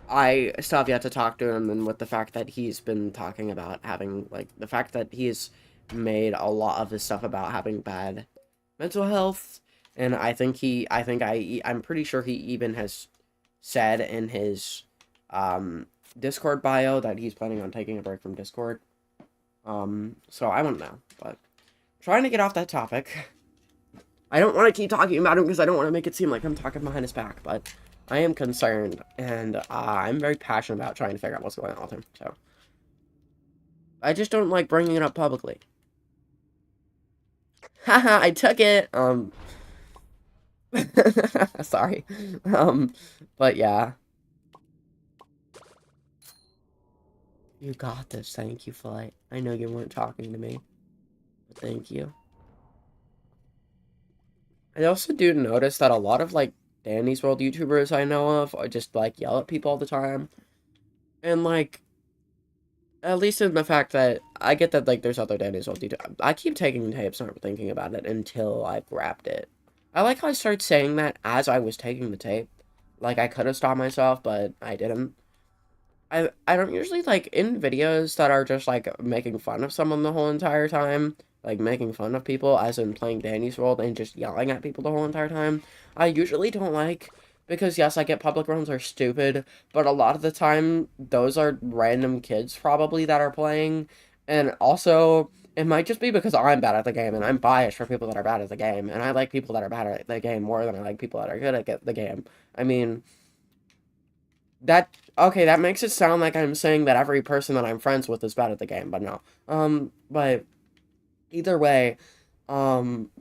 A: I still have yet to talk to him, and with the fact that he's been talking about having, like, the fact that he's made a lot of his stuff about having bad mental health, and I'm pretty sure he even has said in his, Discord bio that he's planning on taking a break from Discord. So I wouldn't know, but trying to get off that topic. I don't want to keep talking about him because I don't want to make it seem like I'm talking behind his back, but I am concerned, and I'm very passionate about trying to figure out what's going on with him, so. I just don't like bringing it up publicly. Haha, I took it, sorry. But yeah. You got this, thank you, Flight. I know you weren't talking to me, but thank you. I also do notice that a lot of, like, Danny's World YouTubers I know of are just, like, yell at people all the time. And, like, at least in the fact that I get that, like, there's other Danny's World YouTubers. I keep taking tapes, not thinking about it until I've wrapped it. I like how I started saying that as I was taking the tape. Like, I could have stopped myself, but I didn't. I don't usually, like, in videos that are just, like, making fun of someone the whole entire time, like, making fun of people, as in playing Danny's World and just yelling at people the whole entire time, I usually don't like, because yes, I get public runs are stupid, but a lot of the time, those are random kids, probably, that are playing, and also, it might just be because I'm bad at the game, and I'm biased for people that are bad at the game, and I like people that are bad at the game more than I like people that are good at the game. I mean, okay, that makes it sound like I'm saying that every person that I'm friends with is bad at the game, but no. But either way, um,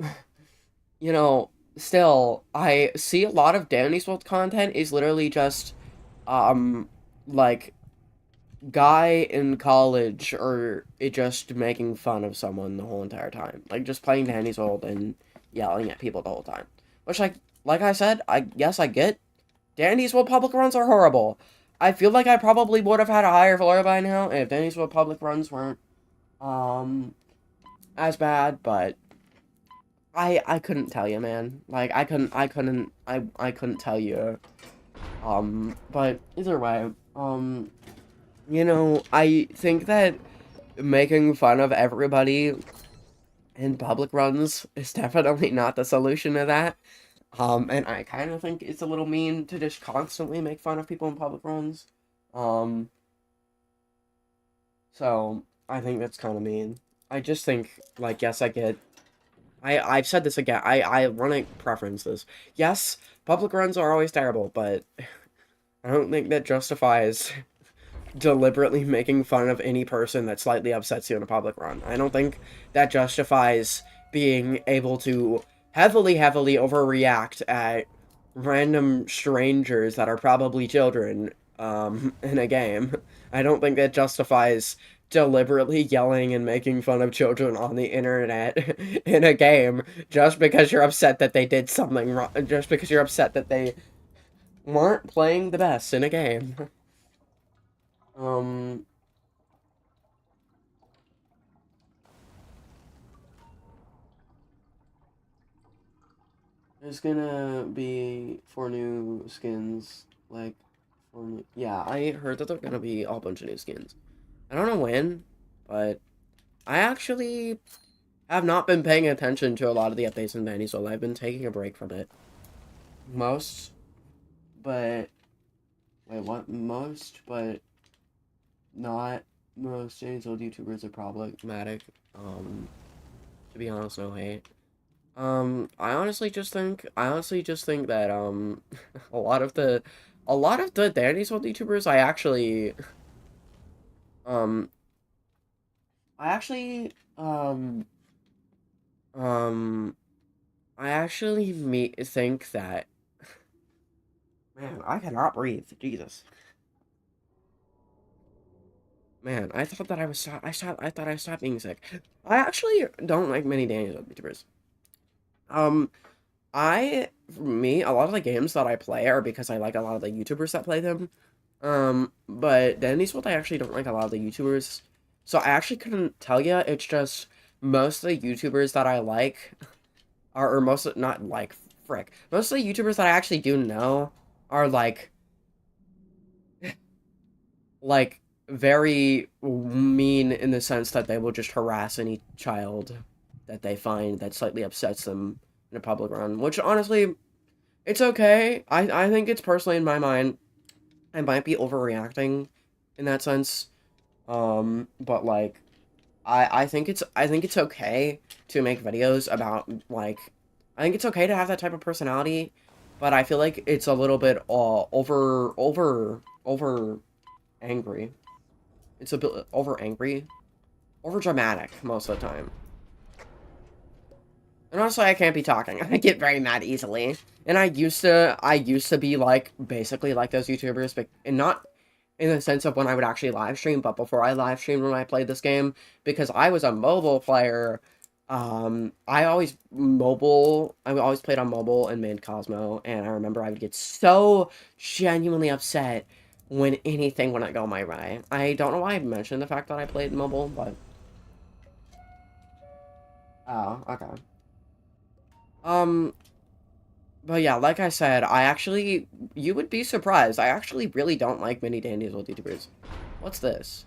A: still, I see a lot of Danny's World content is literally just, like, guy in college or it just making fun of someone the whole entire time. Like, just playing Danny's World and yelling at people the whole time. Which, like, like I said, yes, I get Danny's Will public runs are horrible. I feel like I probably would have had a higher floor by now if Danny's Will public runs weren't um as bad, but I couldn't tell you, man. Like I couldn't tell you. But either way, you know, I think that making fun of everybody in public runs is definitely not the solution to that. And I kind of think it's a little mean to just constantly make fun of people in public runs. Um, so I think that's kind of mean. I just think, like, yes, I get. I've said this again. I want to preference this. Yes, public runs are always terrible, but I don't think that justifies deliberately making fun of any person that slightly upsets you in a public run. I don't think that justifies being able to heavily overreact at random strangers that are probably children in a game. I don't think that justifies deliberately yelling and making fun of children on the internet in a game just because you're upset that they did something wrong, just because you're upset that they weren't playing the best in a game. Um, There's gonna be 4 new skins, like, yeah, I heard that there's gonna be a bunch of new skins. I don't know when, but I actually have not been paying attention to a lot of the updates in Danny, so I've been taking a break from it. Most, but, wait, what? Most, but not most Danny's old YouTubers are problematic. To be honest, no hate. I honestly just think that, a lot of the Danny's World YouTubers, um, I actually, um, I actually think that, man, I cannot breathe, Jesus. Man, I thought that I thought I stopped being sick. I actually don't like many Danny's World YouTubers. Um, for me, a lot of the games that I play are because I like a lot of the YouTubers that play them. But Danny's what I actually don't like a lot of the YouTubers. So I actually couldn't tell you. It's just most of the YouTubers that I like are, or most of, not like, frick. Most of the YouTubers that I actually do know are like very mean in the sense that they will just harass any child that they find that slightly upsets them in a public run, which honestly, it's okay. I think it's personally in my mind, I might be overreacting in that sense. But like, I think it's okay to make videos about like, I think it's okay to have that type of personality, but I feel like it's a little bit over angry. It's a bit over angry, over dramatic most of the time. And honestly, I can't be talking. I get very mad easily. And I used to be like, basically like those YouTubers, but, and not in the sense of when I would actually live stream, but before I live streamed when I played this game, because I was a mobile player, I always played on mobile and made Cosmo, and I remember I would get so genuinely upset when anything wouldn't go my way. I don't know why I mentioned the fact that I played mobile, but, oh, okay. Um, but yeah, like I said, you would be surprised, I actually really don't like many Dandy's old YouTubers. What's this?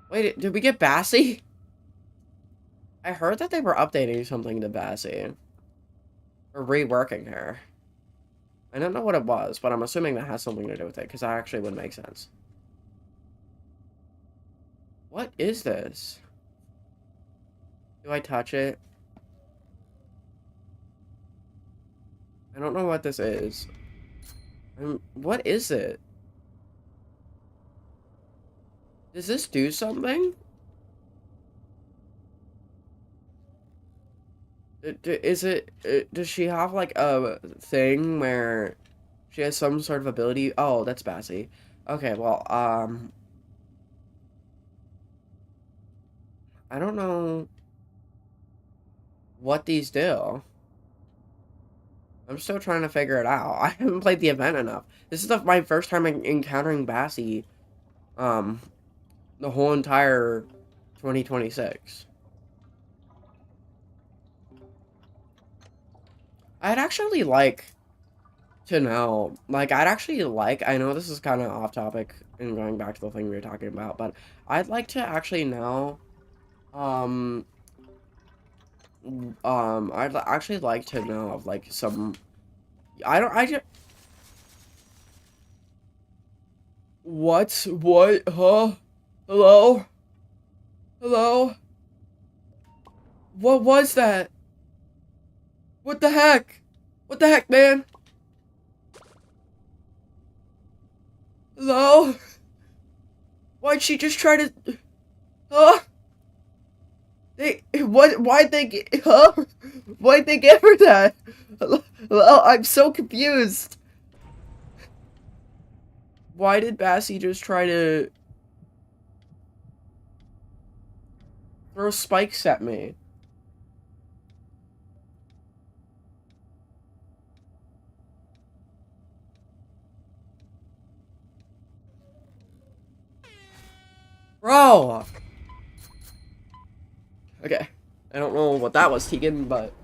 A: Wait, did we get Bassy? I heard that they were updating something to Bassy. Or reworking her. I don't know what it was, but I'm assuming that has something to do with it, because that actually would make sense. What is this? Do I touch it? I don't know what this is. What is it? Does this do something? Does she have like a thing where she has some sort of ability? Oh, that's Bassy. Okay, well, I don't know what these do. I'm still trying to figure it out. I haven't played the event enough. This is my first time encountering Bassie, um, the whole entire 2026. I'd actually like to know, like, I know this is kind of off topic and going back to the thing we were talking about, but I'd like to actually know, um, actually like to know of, like, some, I just, what, huh? Hello? Hello? What was that? What the heck? What the heck, man? Hello? Why'd she just try to, huh? Why'd they huh? Why'd they give her that? Hello? I'm so confused. Why did Bassie just try to throw spikes at me? Bro! Okay. I don't know what that was, Tegan, but...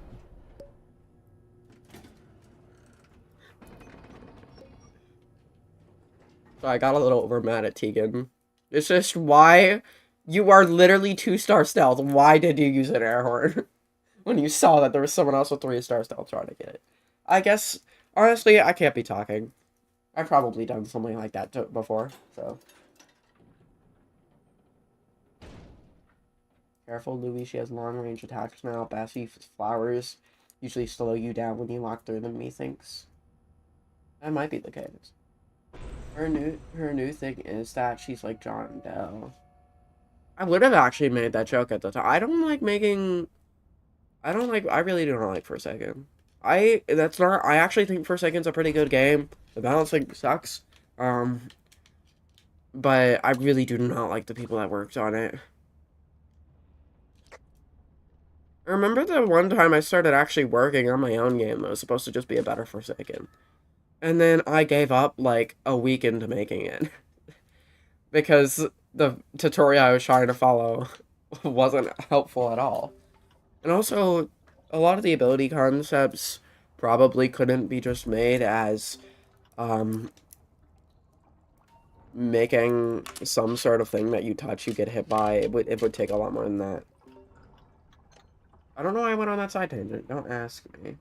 A: So I got a little over mad at Tegan. It's just, why? You are literally 2-star stealth. Why did you use an air horn? When you saw that there was someone else with 3-star stealth trying to get it. I guess, honestly, I can't be talking. I've probably done something like that before, so... Careful, Louis, she has long-range attacks now. Bassie's flowers usually slow you down when you walk through them, methinks. That might be the case. Her new thing is that she's like John Doe. I would have actually made that joke at the time. I really don't like Forsaken. I actually think Forsaken's a pretty good game. The balancing sucks. But I really do not like the people that worked on it. I remember the one time I started actually working on my own game that was supposed to just be a better Forsaken. And then I gave up like a week into making it. Because the tutorial I was trying to follow wasn't helpful at all. And also, a lot of the ability concepts probably couldn't be just made as, making some sort of thing that you touch you get hit by. It would take a lot more than that. I don't know why I went on that side tangent. Don't ask me.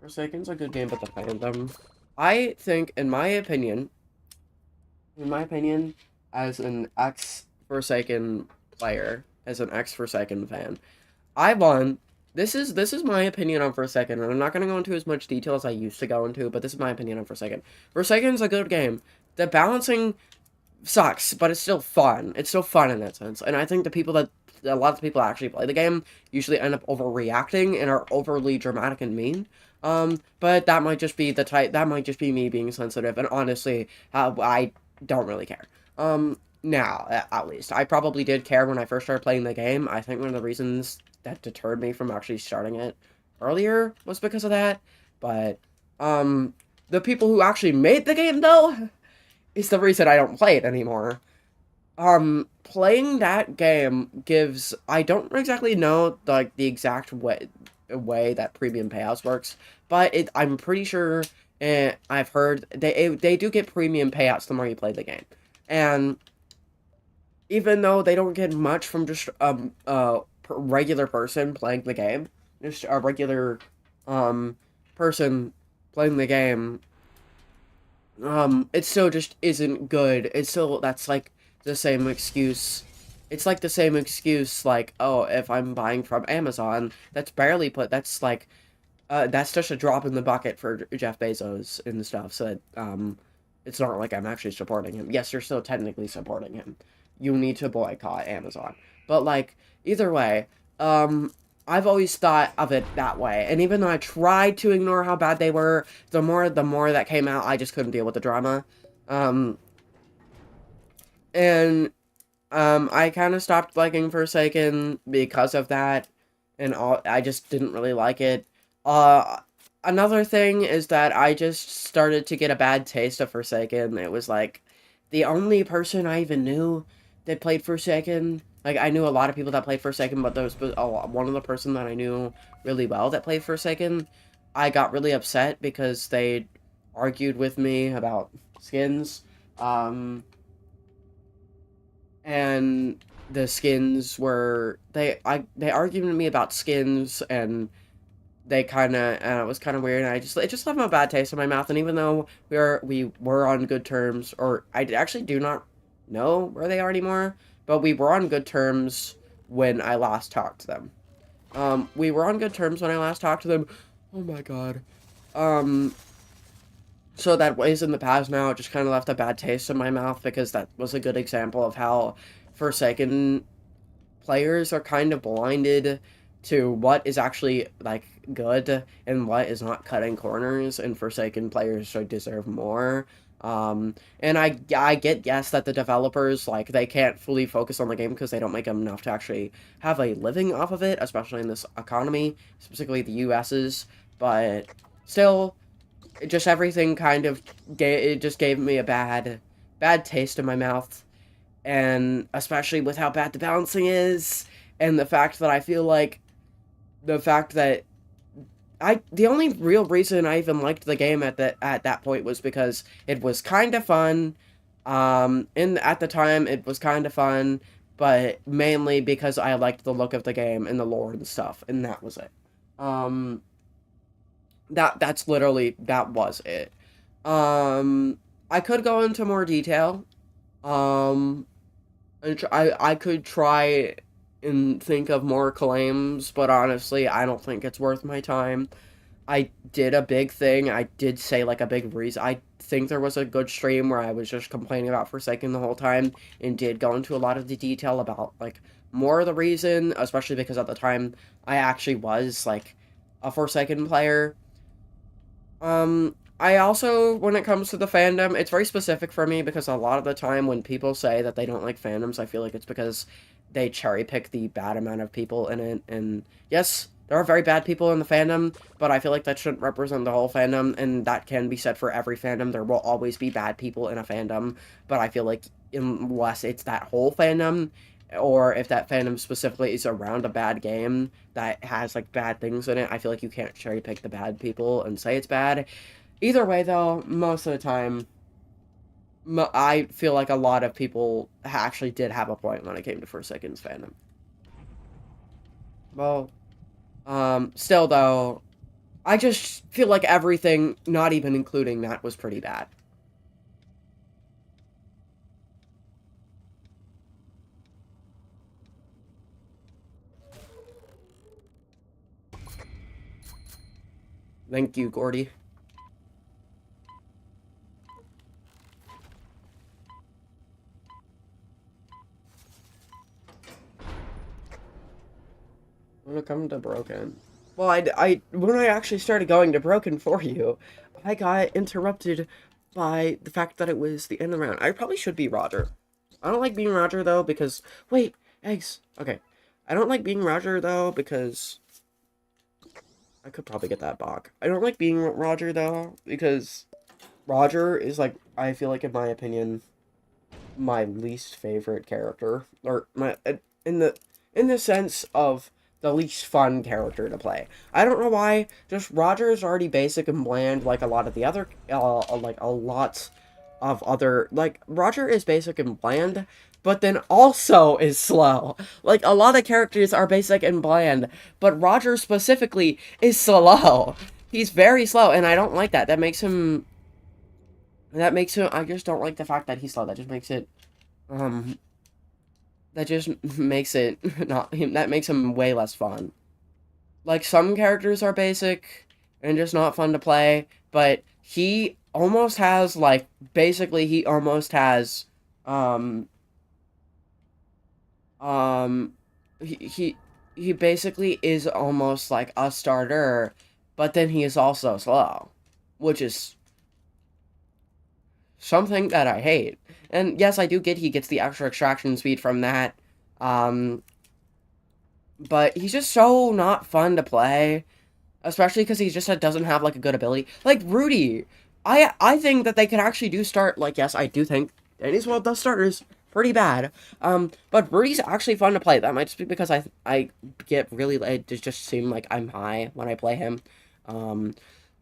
A: Forsaken's a good game, but the fandom... I think, in my opinion, as an ex-Forsaken player, as an ex-Forsaken fan, I won. This is my opinion on Forsaken, and I'm not going to go into as much detail as I used to go into, but this is my opinion on Forsaken. Forsaken's a good game. The balancing sucks, but it's still fun. It's still fun in that sense, and I think a lot of people actually play the game usually end up overreacting and are overly dramatic and mean. But that might just be that might just be me being sensitive, and honestly, I don't really care. Now, at least. I probably did care when I first started playing the game. I think one of the reasons that deterred me from actually starting it earlier was because of that. But, the people who actually made the game, though, is the reason I don't play it anymore. Playing that game gives... I don't exactly know, like, the exact way that premium payouts works, but I'm pretty sure, I've heard, they do get premium payouts the more you play the game. And even though they don't get much from just a regular person playing the game, just a regular, person playing the game, it still just isn't good. It's still, that's like the same excuse. It's like the same excuse, like, oh, if I'm buying from Amazon, that's just a drop in the bucket for Jeff Bezos and stuff, so that, it's not like I'm actually supporting him. Yes, you're still technically supporting him. You need to boycott Amazon. But, like, either way, I've always thought of it that way, and even though I tried to ignore how bad they were, the more that came out, I just couldn't deal with the drama. I kind of stopped liking Forsaken because of that, and I just didn't really like it. Uh, Another thing is that I just started to get a bad taste of Forsaken. It was like the only person I even knew that played Forsaken. Like I knew a lot of people that played Forsaken, but there was one of the person that I knew really well that played Forsaken. I got really upset because they argued with me about skins. Um, and the skins were they argued with me about skins and they kind of it was kind of weird and it just left a bad taste in my mouth. And even though we were on good terms, or I actually do not know where they are anymore, but we were on good terms when I last talked to them. We were on good terms when I last talked to them. Oh my god. um so that ways in the past now. It just kind of left a bad taste in my mouth because that was a good example of how Forsaken players are kind of blinded to what is actually like good and what is not cutting corners, and Forsaken players should deserve more. And I get, yes, that the developers, like, they can't fully focus on the game because they don't make enough to actually have a living off of it, especially in this economy, specifically the US's. But still, just everything kind of it just gave me a bad taste in my mouth, and especially with how bad the balancing is, and the fact that I feel like the fact that the only real reason I even liked the game at that point was because it was kind of fun. In at the time it was kind of fun, but mainly because I liked the look of the game and the lore and stuff, and that was it. Um, that was it. I could go into more detail. Um, I could try and think of more claims, but honestly, I don't think it's worth my time. I did a big thing. I did say like a big reason. I think there was a good stream where I was just complaining about Forsaken the whole time and did go into a lot of the detail about like more of the reason, especially because at the time I actually was like a Forsaken player. I also, when it comes to the fandom, it's very specific for me because a lot of the time when people say that they don't like fandoms, I feel like it's because they cherry pick the bad amount of people in it. And yes, there are very bad people in the fandom, but I feel like that shouldn't represent the whole fandom, and that can be said for every fandom. There will always be bad people in a fandom, but I feel like unless it's that whole fandom, or if that fandom specifically is around a bad game that has like bad things in it, I feel like you can't cherry pick the bad people and say it's bad. Either way, though, most of the time, I feel like a lot of people actually did have a point when it came to Forsakens fandom. Well, still though, I just feel like everything, not even including that, was pretty bad. Thank you, Gordy. When it comes to Broken, well, when I actually started going to Broken for you, I got interrupted by the fact that it was the end of the round. I probably should be Roger. I don't like being Roger though because wait, eggs. Okay, I don't like being Roger though because I could probably get that bog. I don't like being Roger though because Roger is like, I feel like in my opinion, my least favorite character, or my in the sense of the least fun character to play. I don't know why. Just Roger is already basic and bland, like a lot of the other, like a lot of other, like Roger is basic and bland, but then also is slow. Like a lot of characters are basic and bland, but Roger specifically is slow. He's very slow, and I don't like that. That makes him. That makes him. I just don't like the fact that he's slow. That just makes it. Um, that just makes it not him. That makes him way less fun. Like some characters are basic and just not fun to play, but he almost has like basically he almost has um um he he, he basically is almost like a starter, but then he is also slow, which is something that I hate. And yes, I do get he gets the extra extraction speed from that. Um but he's just so not fun to play, especially because he just doesn't have like a good ability. Like Rudy, I think that they could actually do start like yes, I do think Danny's World does starters pretty bad. But Rudy's actually fun to play. That might just be because I get really it just seem like I'm high when I play him. Um,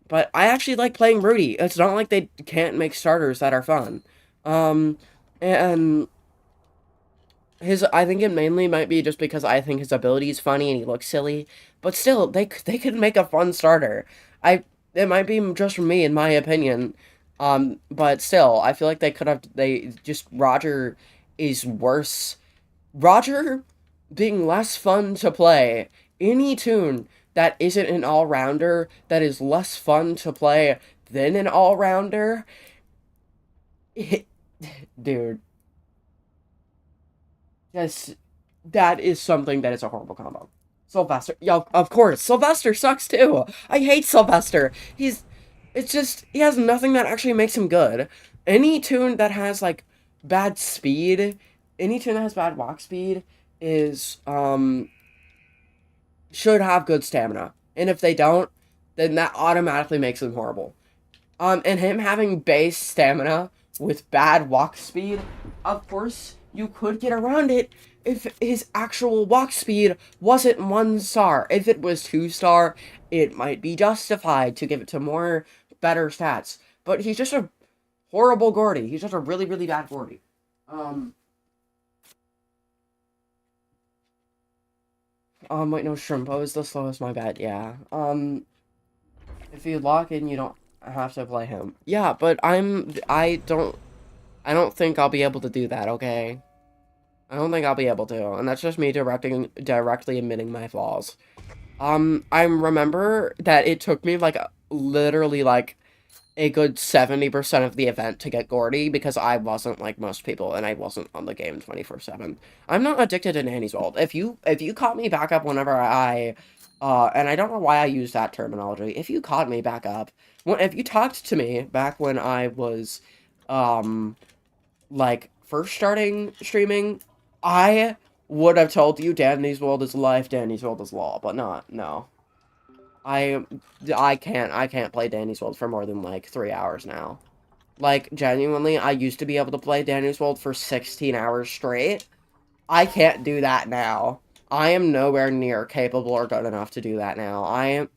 A: but I actually like playing Rudy. It's not like they can't make starters that are fun. Um, and his I think it mainly might be just because I think his ability is funny and he looks silly, but still they could make a fun starter. I it might be just me in my opinion, but still I feel like they just Roger is worse. Roger being less fun to play. Any tune that isn't an all rounder that is less fun to play than an all rounder, dude. Yes, that is something that is a horrible combo. Sylvester, yo, of course, Sylvester sucks too. I hate Sylvester. It's just, he has nothing that actually makes him good. Any tune that has, like, bad speed, any tune that has bad walk speed is, should have good stamina. And if they don't, then that automatically makes them horrible. And him having base stamina with bad walk speed, of course, you could get around it if his actual walk speed wasn't 1 star. If it was 2 star, it might be justified to give it to more better stats. But he's just a horrible Gordy. He's just a really, really bad Gordy. Wait, no, Shrimpo is the slowest, my bad, yeah. If you lock in, you don't have to play him. Yeah, but I don't think I'll be able to do that, okay? I don't think I'll be able to, and that's just me directly admitting my flaws. I remember that it took me, like, literally, like, a good 70% of the event to get Gordy, because I wasn't like most people, and I wasn't on the game 24/7. I'm not addicted to Nanny's World. If you caught me back up whenever and I don't know why I use that terminology, if you caught me back up, if you talked to me back when I was, like, first starting streaming, I would have told you Danny's World is life, Danny's World is law, but not, no. I I can't play Danny's World for more than, like, 3 hours now. Like, genuinely, I used to be able to play Danny's World for 16 hours straight. I can't do that now. I am nowhere near capable or good enough to do that now. I am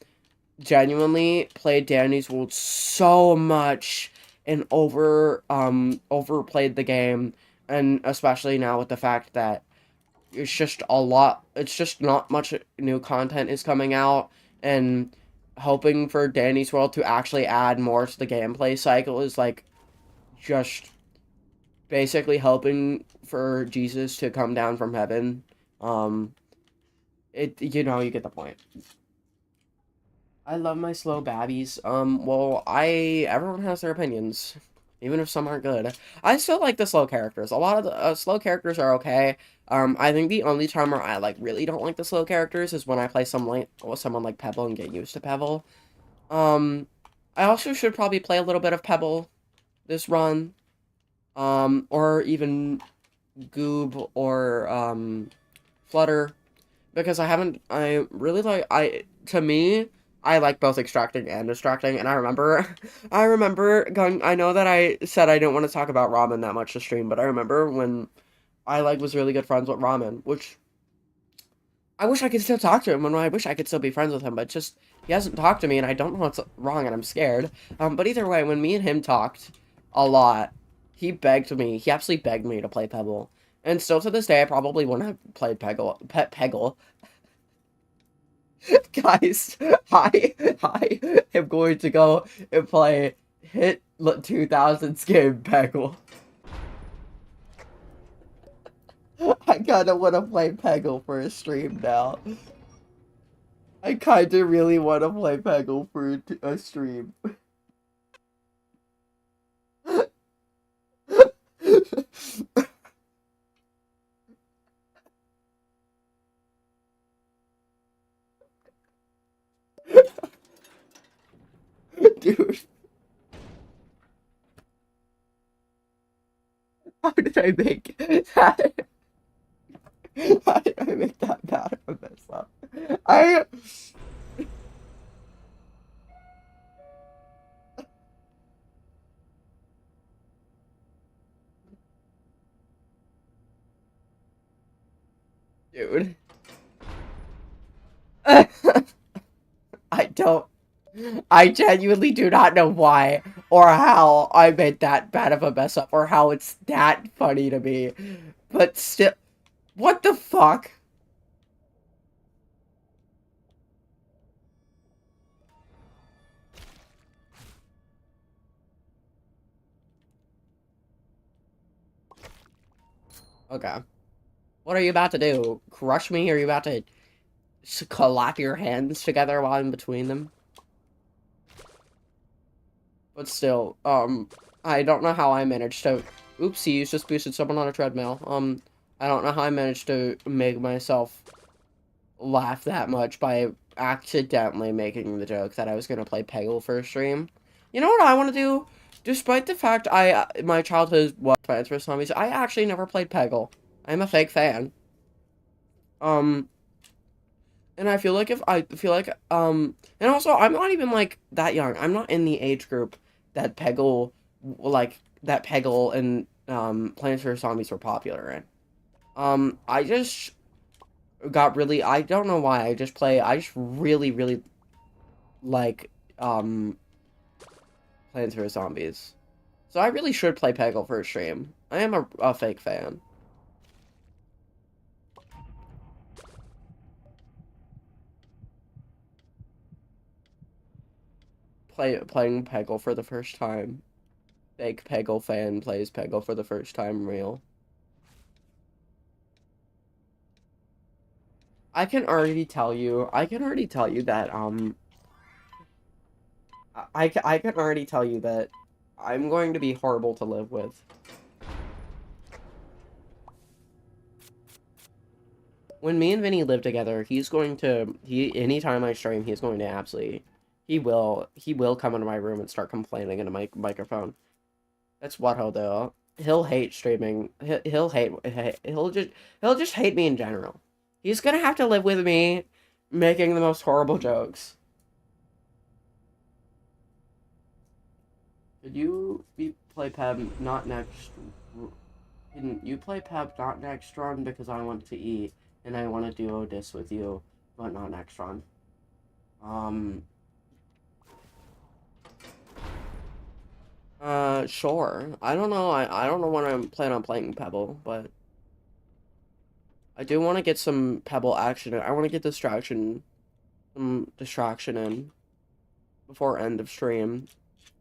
A: genuinely played Danny's World so much and overplayed the game, and especially now with the fact that it's just not much new content is coming out, and hoping for Danny's World to actually add more to the gameplay cycle is like just basically hoping for Jesus to come down from heaven. You know, you get the point. I love my slow babbies. Well, everyone has their opinions, even if some aren't good. I still like the slow characters. A lot of the slow characters are okay. I think the only time where I, like, really don't like the slow characters is when I play someone like Pebble and get used to Pebble. I also should probably play a little bit of Pebble this run. Or even Goob or, Flutter. Because to me, I like both extracting and distracting, and I remember I know that I said I didn't want to talk about Ramen that much to stream, but I remember when I, like, was really good friends with Ramen, which I wish I could still talk to him, and I wish I could still be friends with him, but just, he hasn't talked to me, and I don't know what's wrong, and I'm scared. But either way, when me and him talked a lot, he absolutely begged me to play Pebble. And still to this day, I probably wouldn't have played Peggle. Guys, I am going to go and play Hit 2000's game Peggle. I kinda wanna play Peggle for a stream now. I kinda really wanna play Peggle for a stream. Dude, how did I make that? How did I make that bad of myself? I Dude. I genuinely do not know why or how I made that bad of a mess up or how it's that funny to me. But still, what the fuck? Okay. What are you about to do? Crush me? Are you about to clap your hands together while I'm between them? But still, I don't know how I managed to... Oopsies, just boosted someone on a treadmill. I don't know how I managed to make myself laugh that much by accidentally making the joke that I was gonna play Peggle for a stream. You know what I want to do? Despite the fact my childhood was Plants vs. Zombies, I actually never played Peggle. I'm a fake fan. Um, and I feel like and also I'm not even like that young. I'm not in the age group that Peggle, that Peggle and Plants vs. Zombies were popular in. I just got really, I don't know why, I just really, really like, Plants vs. Zombies. So I really should play Peggle for a stream. I am a fake fan. Playing Peggle for the first time. Fake Peggle fan plays Peggle for the first time, real. I can already tell you that, I can already tell you that I'm going to be horrible to live with. When me and Vinny live together, anytime I stream, he's going to absolutely, he will come into my room and start complaining into my microphone. That's what he'll do. He'll hate streaming. He'll just hate me in general. He's gonna have to live with me making the most horrible jokes. Could you play Peb not next? Can you play Peb not next run because I want to eat and I want to duo this with you, but not next run. Sure. I don't know. I don't know when I'm planning on playing Pebble, but I do want to get some Pebble action. I want to get some distraction in before end of stream,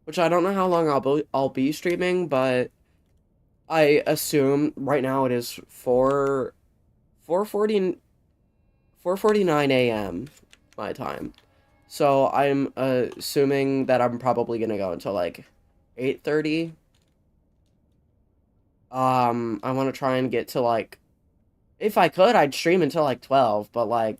A: which I don't know how long I'll be streaming, but I assume right now it is 4:49 a.m. my time. So I'm assuming that I'm probably gonna go until like 8:30. I want to try and get to like, if I could, I'd stream until like 12, but like,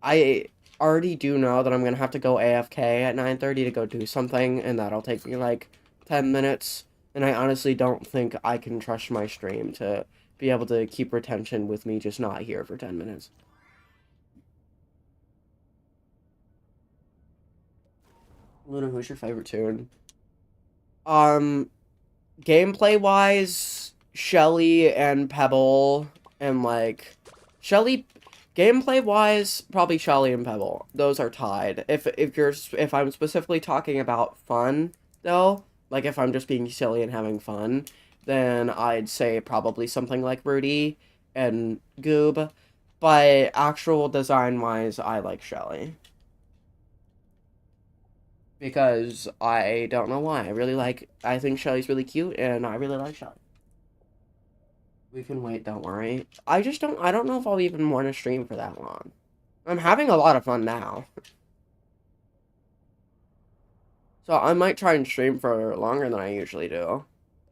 A: I already do know that I'm gonna have to go AFK at 9:30 to go do something, and that'll take me like 10 minutes, and I honestly don't think I can trust my stream to be able to keep retention with me just not here for 10 minutes. Luna, who's your favorite tune? Gameplay wise, Shelly and Pebble, and like gameplay wise, probably Shelly and Pebble. Those are tied. If I'm specifically talking about fun though, like if I'm just being silly and having fun, then I'd say probably something like Rudy and Goob. But actual design wise, I like Shelly. Because I don't know why. I think Shelly's really cute, and I really like Shelly. We can wait, don't worry. I don't know if I'll even want to stream for that long. I'm having a lot of fun now. So I might try and stream for longer than I usually do.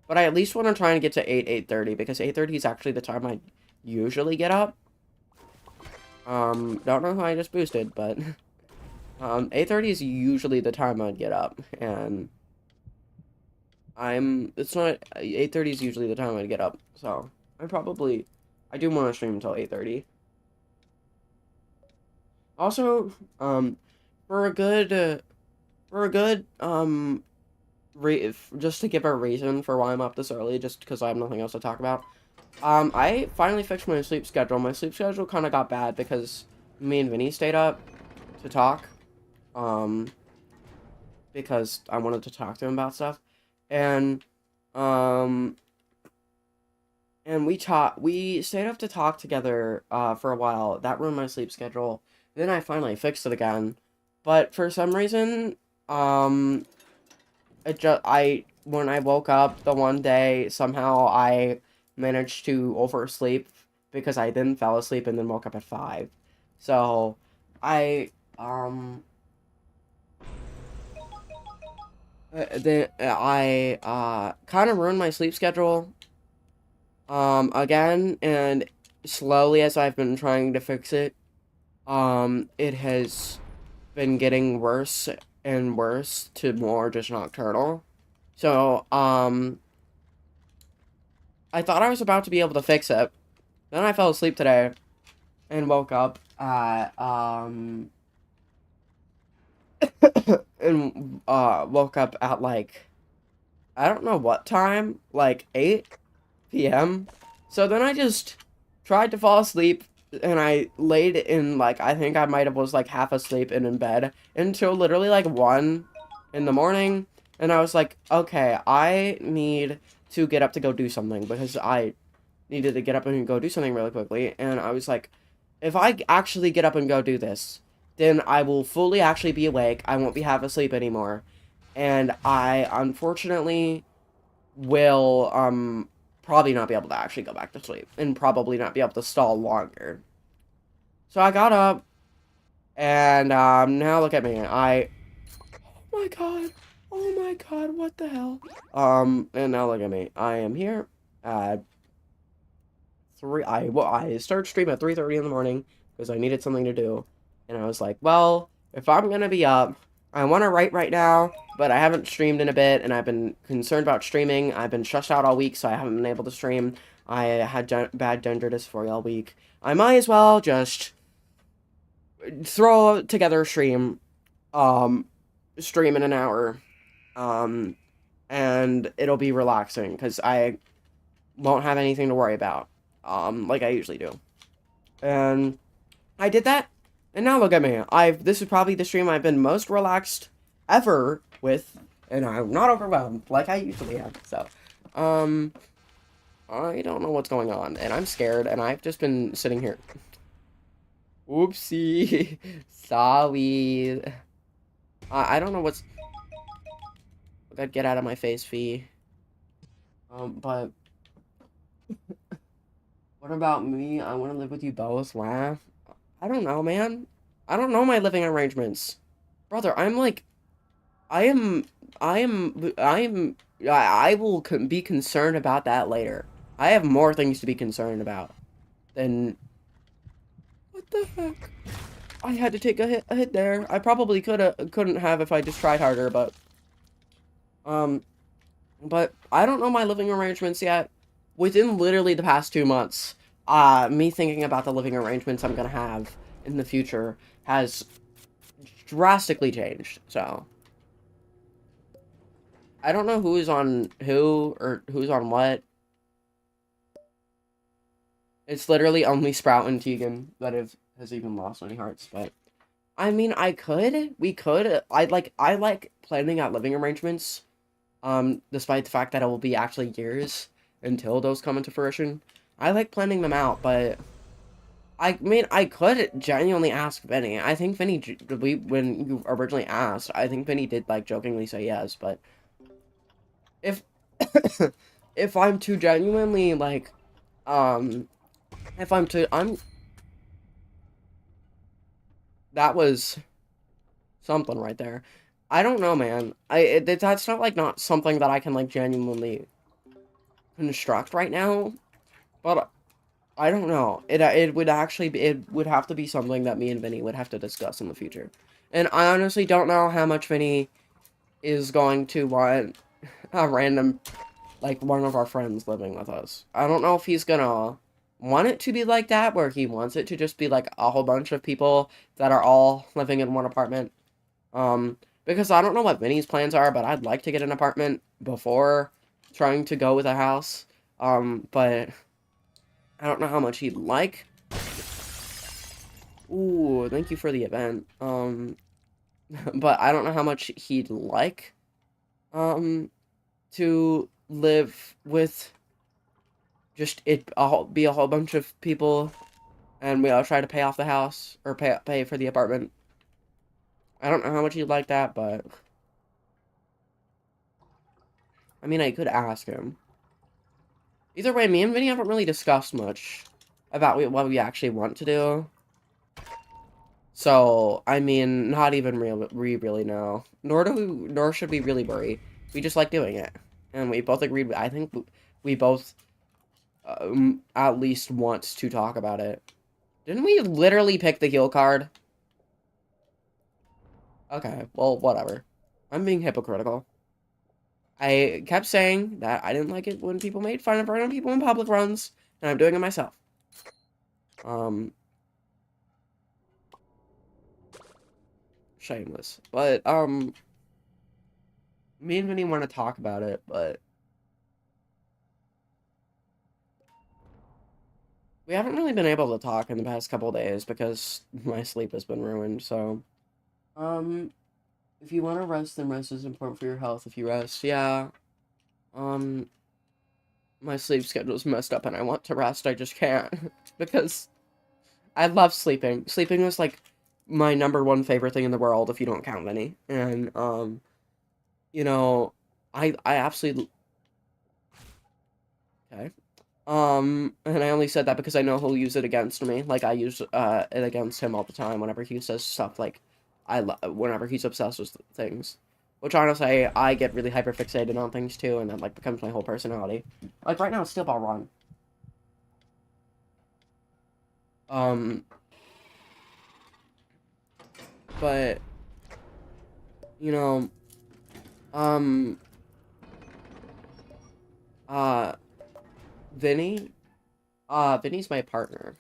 A: But I at least want to try and get to 8:30, because 8:30 is actually the time I usually get up. Don't know who I just boosted, but... 8:30 is usually the time I'd get up, and it's not, 8:30 is usually the time I'd get up, so I do want to stream until 8:30. Also, for a good, just to give a reason for why I'm up this early, just because I have nothing else to talk about, I finally fixed my sleep schedule. My sleep schedule kind of got bad because me and Vinny stayed up to talk. Um, because I wanted to talk to him about stuff, and um, we stayed up to talk together for a while. That ruined my sleep schedule. Then I finally fixed it again, but for some reason, um, I when I woke up the one day, somehow I managed to oversleep because I then fell asleep and then woke up at 5. So I I kind of ruined my sleep schedule again, and slowly as I've been trying to fix it, it has been getting worse and worse to more just nocturnal. So I thought I was about to be able to fix it. Then I fell asleep today and woke up at and woke up at like I don't know what time, like 8 p.m. So then I just tried to fall asleep and I laid in like I think I might have was like half asleep and in bed until literally like 1 in the morning, and I was like, okay, I need to get up to go do something because I needed to get up and go do something really quickly, and I was like, if I actually get up and go do this, then I will fully actually be awake. I won't be half asleep anymore, and I unfortunately will probably not be able to actually go back to sleep and probably not be able to stall longer. So I got up and now look at me. Oh my god. Oh my god, what the hell? And now look at me. I am here at 3 I started streaming at 3:30 in the morning because I needed something to do. And I was like, well, if I'm going to be up, I want to write right now, but I haven't streamed in a bit, and I've been concerned about streaming. I've been stressed out all week, so I haven't been able to stream. I had bad gender dysphoria all week. I might as well just throw together a stream in an hour, um, and it'll be relaxing, because I won't have anything to worry about, like I usually do. And I did that, and now look at me. This is probably the stream I've been most relaxed ever with, and I'm not overwhelmed like I usually am. So, I don't know what's going on, and I'm scared, and I've just been sitting here. Oopsie. Sorry. I don't know what's... God, get out of my face, Fee. But... What about me? I want to live with you both. Laugh. I don't know, man. I don't know my living arrangements. Brother, I'm like... I will be concerned about that later. I have more things to be concerned about than... What the heck? I had to take a hit there. I probably couldn't have if I just tried harder, but I don't know my living arrangements yet. Within literally the past 2 months, me thinking about the living arrangements I'm gonna have in the future has drastically changed. So I don't know who's on who or who's on what. It's literally only Sprout and Tegan that has even lost any hearts, but I mean, we could, I like planning out living arrangements, despite the fact that it will be actually years until those come into fruition. I like planning them out, but I mean, I could genuinely ask Vinny. I think Vinny, when you originally asked, I think Vinny did, like, jokingly say yes, but if, if I'm too genuinely, like, if I'm too, that was something right there. I don't know, man. That's not, like, not something that I can, like, genuinely construct right now, but I don't know. It would actually be, it would have to be something that me and Vinny would have to discuss in the future. And I honestly don't know how much Vinny is going to want a random, like, one of our friends living with us. I don't know if he's gonna want it to be like that, where he wants it to just be, like, a whole bunch of people that are all living in one apartment. Because I don't know what Vinny's plans are, but I'd like to get an apartment before trying to go with a house. But I don't know how much he'd like. Ooh, thank you for the event. But I don't know how much he'd like, to live with just be a whole bunch of people, and we all try to pay off the house, or pay for the apartment. I don't know how much he'd like that, but I mean, I could ask him. Either way, me and Vinny haven't really discussed much about what we actually want to do. So, I mean, not even we really know. Nor should we really worry. We just like doing it. And we both agreed, I think we both at least want to talk about it. Didn't we literally pick the heal card? Okay, well, whatever. I'm being hypocritical. I kept saying that I didn't like it when people made fun of random people in public runs, and I'm doing it myself. Shameless. But, me and Vinny want to talk about it, but we haven't really been able to talk in the past couple days because my sleep has been ruined, so, if you want to rest, then rest is important for your health. If you rest, yeah, my sleep schedule's messed up and I want to rest, I just can't, because I love sleeping. Sleeping was, like, my #1 favorite thing in the world, if you don't count Vinny, and, you know, I absolutely... Okay. And I only said that because I know he'll use it against me. Like, I use, it against him all the time whenever he says stuff like, whenever he's obsessed with things. Which, honestly, I get really hyperfixated on things, too, and that, like, becomes my whole personality. Like, right now, it's Steel Ball Run. But, you know, Vinny? Vinny's my partner.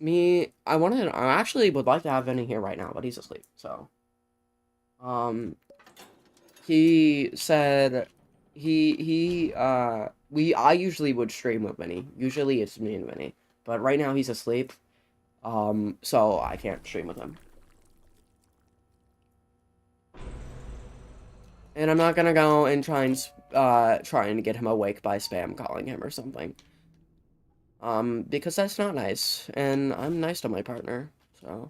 A: I actually would like to have Vinny here right now, but he's asleep, so. He said, I usually would stream with Vinny. Usually it's me and Vinny. But right now he's asleep, so I can't stream with him. And I'm not gonna go and trying to get him awake by spam calling him or something. Because that's not nice, and I'm nice to my partner, so.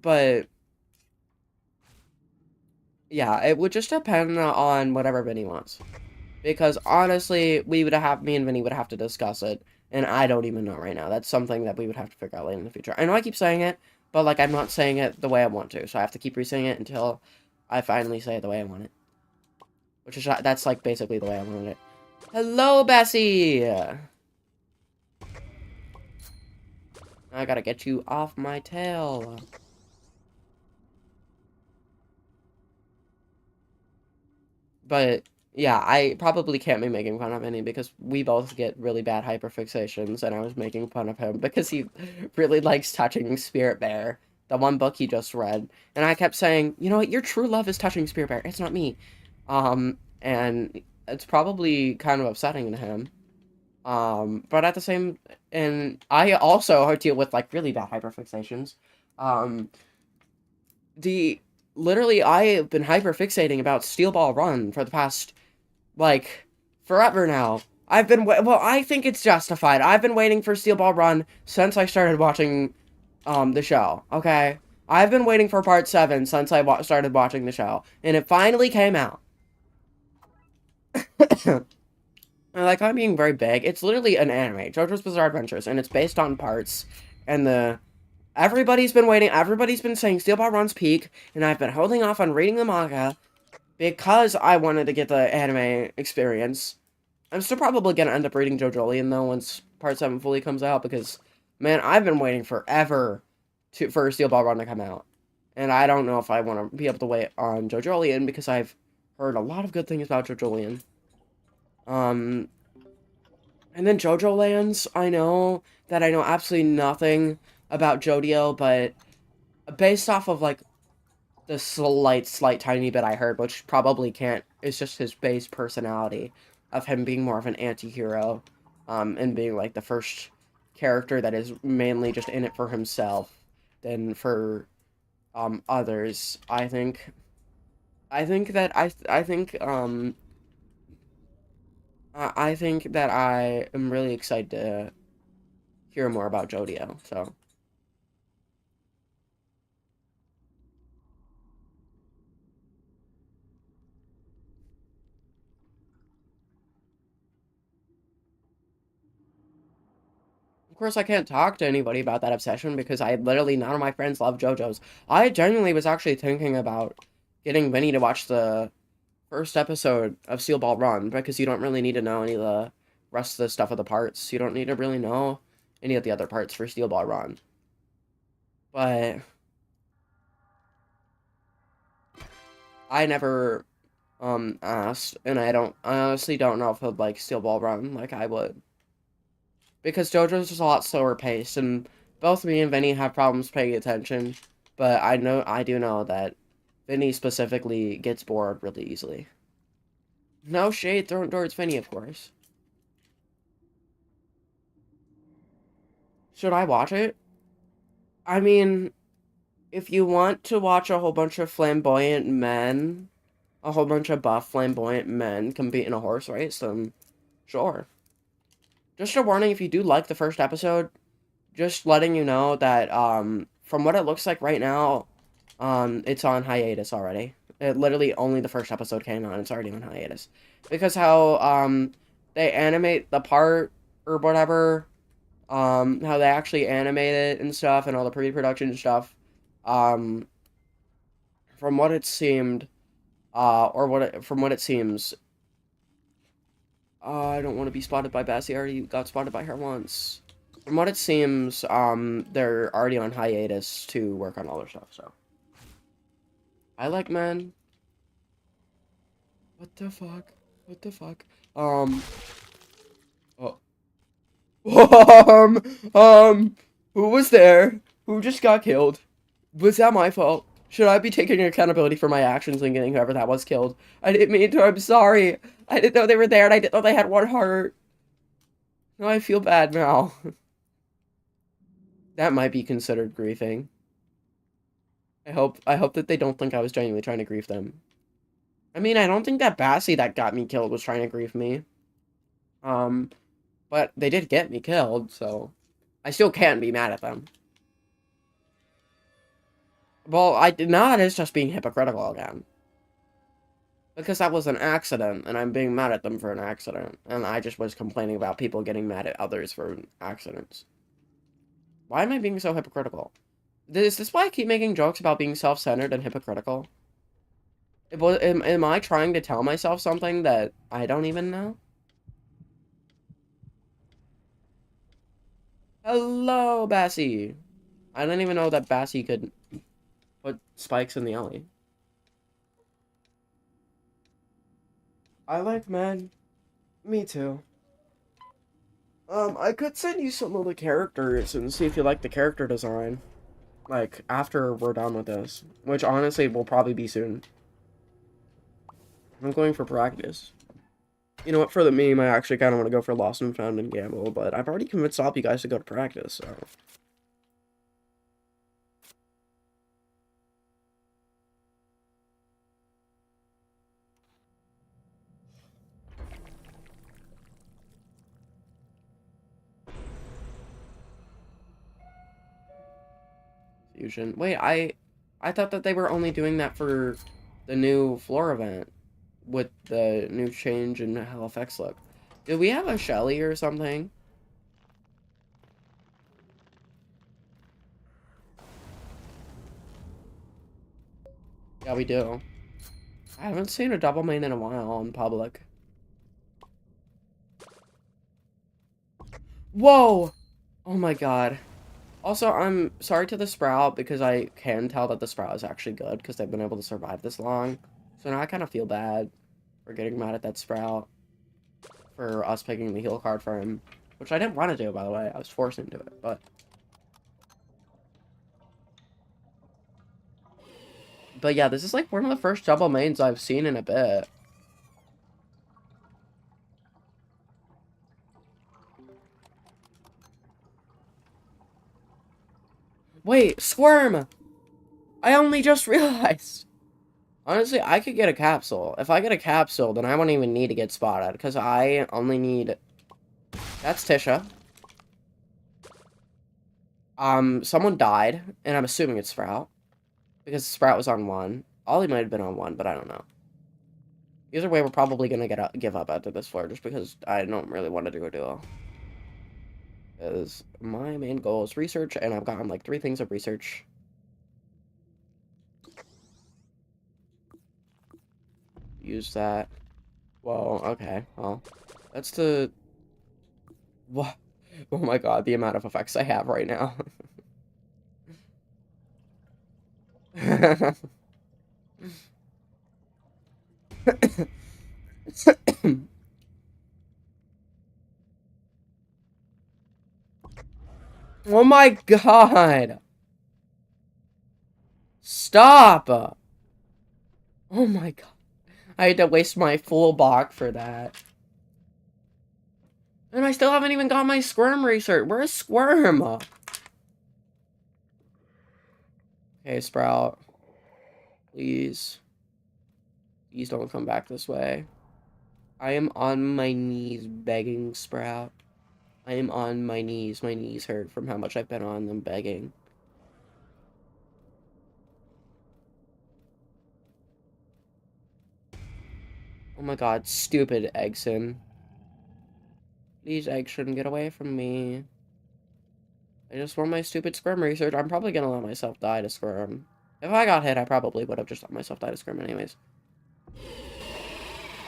A: But yeah, it would just depend on whatever Vinny wants. Because honestly, me and Vinny would have to discuss it, and I don't even know right now. That's something that we would have to figure out later in the future. I know I keep saying it, but, like, I'm not saying it the way I want to, so I have to keep re-saying it until I finally say it the way I want it. That's, like, basically the way I wanted it. Hello, Bessie! I gotta get you off my tail. But, yeah, I probably can't be making fun of any because we both get really bad hyperfixations, and I was making fun of him because he really likes touching Spirit Bear, the one book he just read. And I kept saying, you know what, your true love is touching Spirit Bear, it's not me. And it's probably kind of upsetting to him. But at the same, and I also deal with, like, really bad hyperfixations. Literally, I have been hyperfixating about Steel Ball Run for the past, like, forever now. Well, I think it's justified. I've been waiting for Steel Ball Run since I started watching, the show, okay? I've been waiting for Part 7 since I started watching the show, and it finally came out. Like, I'm being very big. It's literally an anime, JoJo's Bizarre Adventures, and it's based on parts, and everybody's been waiting, everybody's been saying Steel Ball Run's peak, and I've been holding off on reading the manga because I wanted to get the anime experience. I'm still probably gonna end up reading JoJolion, though, once Part 7 fully comes out, because, man, I've been waiting forever for Steel Ball Run to come out. And I don't know if I want to be able to wait on JoJolion, because I've heard a lot of good things about JoJolion. And then JoJo Lands, I know absolutely nothing about Jodio, but based off of, like, the slight tiny bit I heard, which probably can't, it's just his base personality of him being more of an anti-hero, and being like the first character that is mainly just in it for himself than for others. I think that I am really excited to hear more about Jodio. So of course I can't talk to anybody about that obsession because I literally none of my friends love JoJo's. I genuinely was actually thinking about getting Vinny to watch the first episode of Steel Ball Run because you don't really need to know any of the rest of the stuff of the parts. You don't need to really know any of the other parts for Steel Ball Run. But I never asked, and I honestly don't know if he'd like Steel Ball Run like I would. Because JoJo's just a lot slower paced, and both me and Vinny have problems paying attention, but I do know that Vinny specifically gets bored really easily. No shade thrown towards Vinny, of course. Should I watch it? I mean, if you want to watch a whole bunch of flamboyant men, a whole bunch of buff flamboyant men compete in a horse race, then sure. Just a warning, if you do like the first episode, just letting you know that from what it looks like right now, it's on hiatus already. It literally only the first episode came out and it's already on hiatus. Because how they animate the part or whatever, how they actually animate it and stuff and all the pre-production stuff, um from what it seemed, from what it seems, I don't want to be spotted by Bassie. I already got spotted by her once. From what it seems, they're already on hiatus to work on all their stuff, so. I like men. What the fuck? What the fuck? Oh. Who was there? Who just got killed? Was that my fault? Should I be taking accountability for my actions and getting whoever that was killed? I didn't mean to, I'm sorry. I didn't know they were there and I didn't know they had one heart. No, I feel bad now. That might be considered griefing. I hope that they don't think I was genuinely trying to grief them. I mean, I don't think that Bassie that got me killed was trying to grief me. But they did get me killed, so I still can't be mad at them. Well, now that is just being hypocritical again. Because that was an accident, and I'm being mad at them for an accident. And I just was complaining about people getting mad at others for accidents. Why am I being so hypocritical? Is this why I keep making jokes about being self-centered and hypocritical? Am I trying to tell myself something that I don't even know? Hello, Bassie! I didn't even know that Bassie could put spikes in the alley. I like men. Me too. I could send you some of the characters and see if you like the character design. Like, after we're done with this. Which, honestly, will probably be soon. I'm going for practice. You know what, for the meme, I actually kind of want to go for Lost and Found and Gamble, but I've already convinced all of you guys to go to practice, so... Fusion. Wait, I thought that they were only doing that for the new floor event with the new change in how effects look. Do we have a Shelly or something? Yeah, we do. I haven't seen a double main in a while in public. Whoa! Oh my god. Also, I'm sorry to the Sprout because I can tell that the Sprout is actually good because they've been able to survive this long. So now I kind of feel bad for getting mad at that Sprout for us picking the heal card for him. Which I didn't want to do, by the way. I was forced into it, but... But yeah, this is like one of the first double mains I've seen in a bit. Wait, Squirm! I only just realized! Honestly, I could get a capsule. If I get a capsule, then I won't even need to get spotted, because I only need... That's Tisha. Someone died, and I'm assuming it's Sprout. Because Sprout was on 1. Ollie might have been on 1, but I don't know. Either way, we're probably gonna give up after this floor, just because I don't really want to do a duo. Because my main goal is research, and I've gotten like 3 things of research. Use that. Well, okay, well, that's the... What? Oh my god, the amount of effects I have right now. Oh my god! Stop! Oh my god. I had to waste my full block for that. And I still haven't even got my Squirm research. Where's Squirm? Okay, Sprout. Please. Please don't come back this way. I am on my knees begging, Sprout. I am on my knees. My knees hurt from how much I've been on them begging. Oh my god, stupid Eggson. These eggs shouldn't get away from me. I just want my stupid Squirm research. I'm probably gonna let myself die to Squirm. If I got hit, I probably would have just let myself die to Squirm anyways.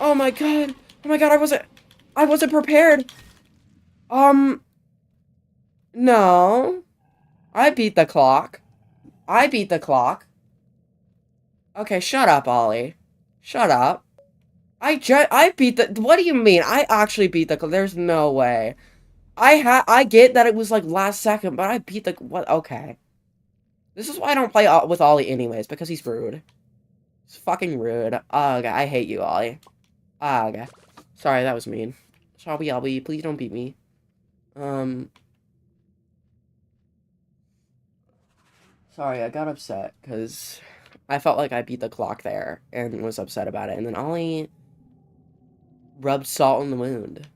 A: Oh my god! Oh my god, I wasn't prepared! No. I beat the clock. I beat the clock. Okay, shut up, Ollie. Shut up. I beat the... What do you mean? I actually beat the clock. There's no way. I get that it was, like, last second, but I beat the... What? Okay. This is why I don't play with Ollie anyways, because he's rude. He's fucking rude. Ugh, I hate you, Ollie. Ugh. Sorry, that was mean. Sorry, Ollie, please don't beat me. Sorry, I got upset, because I felt like I beat the clock there, and was upset about it, and then Ollie rubbed salt in the wound.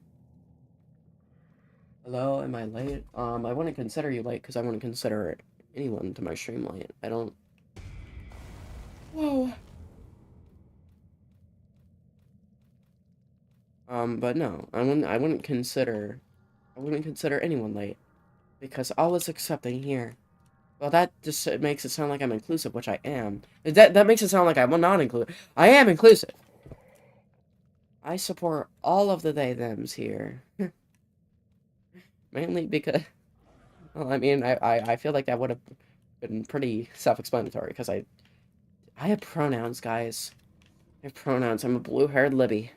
A: Hello, am I late? I wouldn't consider you late, because I wouldn't consider anyone to my stream late. I don't... Whoa. But no, I wouldn't consider anyone late, because all is accepting here. Well, that just makes it sound like I'm inclusive, which I am. That makes it sound like I'm not inclusive. I am inclusive. I support all of the they-thems here. Mainly because... Well, I mean, I feel like that would have been pretty self-explanatory, because I have pronouns, guys. I have pronouns. I'm a blue-haired Libby.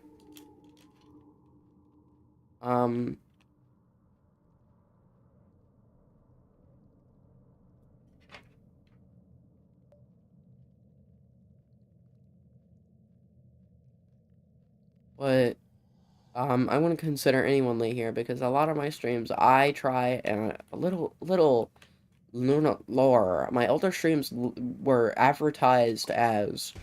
A: But... I wouldn't consider anyone late here, because a lot of my streams, I try, and a little Luna lore. My older streams were advertised as,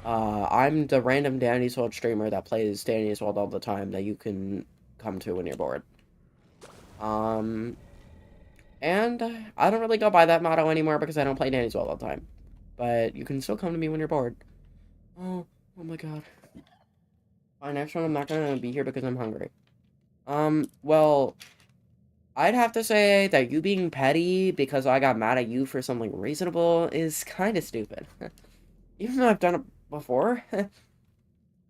A: I'm the random Danny's World streamer that plays Danny's World all the time that you can come to when you're bored. And I don't really go by that motto anymore because I don't play Danny's World all the time. But you can still come to me when you're bored. Oh my god. Fine, next one I'm not gonna be here because I'm hungry. Well, I'd have to say that you being petty because I got mad at you for something reasonable is kind of stupid. Even though I've done it before.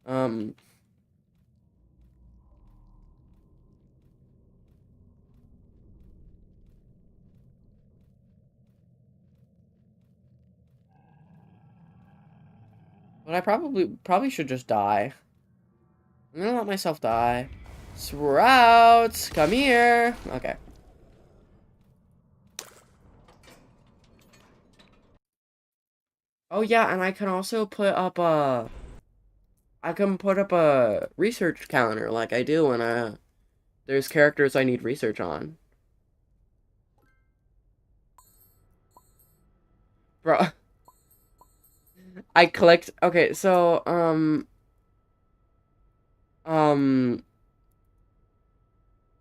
A: But I probably should just die. I'm gonna let myself die. Sprouts, come here. Okay. Oh yeah, and I can also put up a I can put up a research calendar like I do when there's characters I need research on. Bro, I collect okay, so um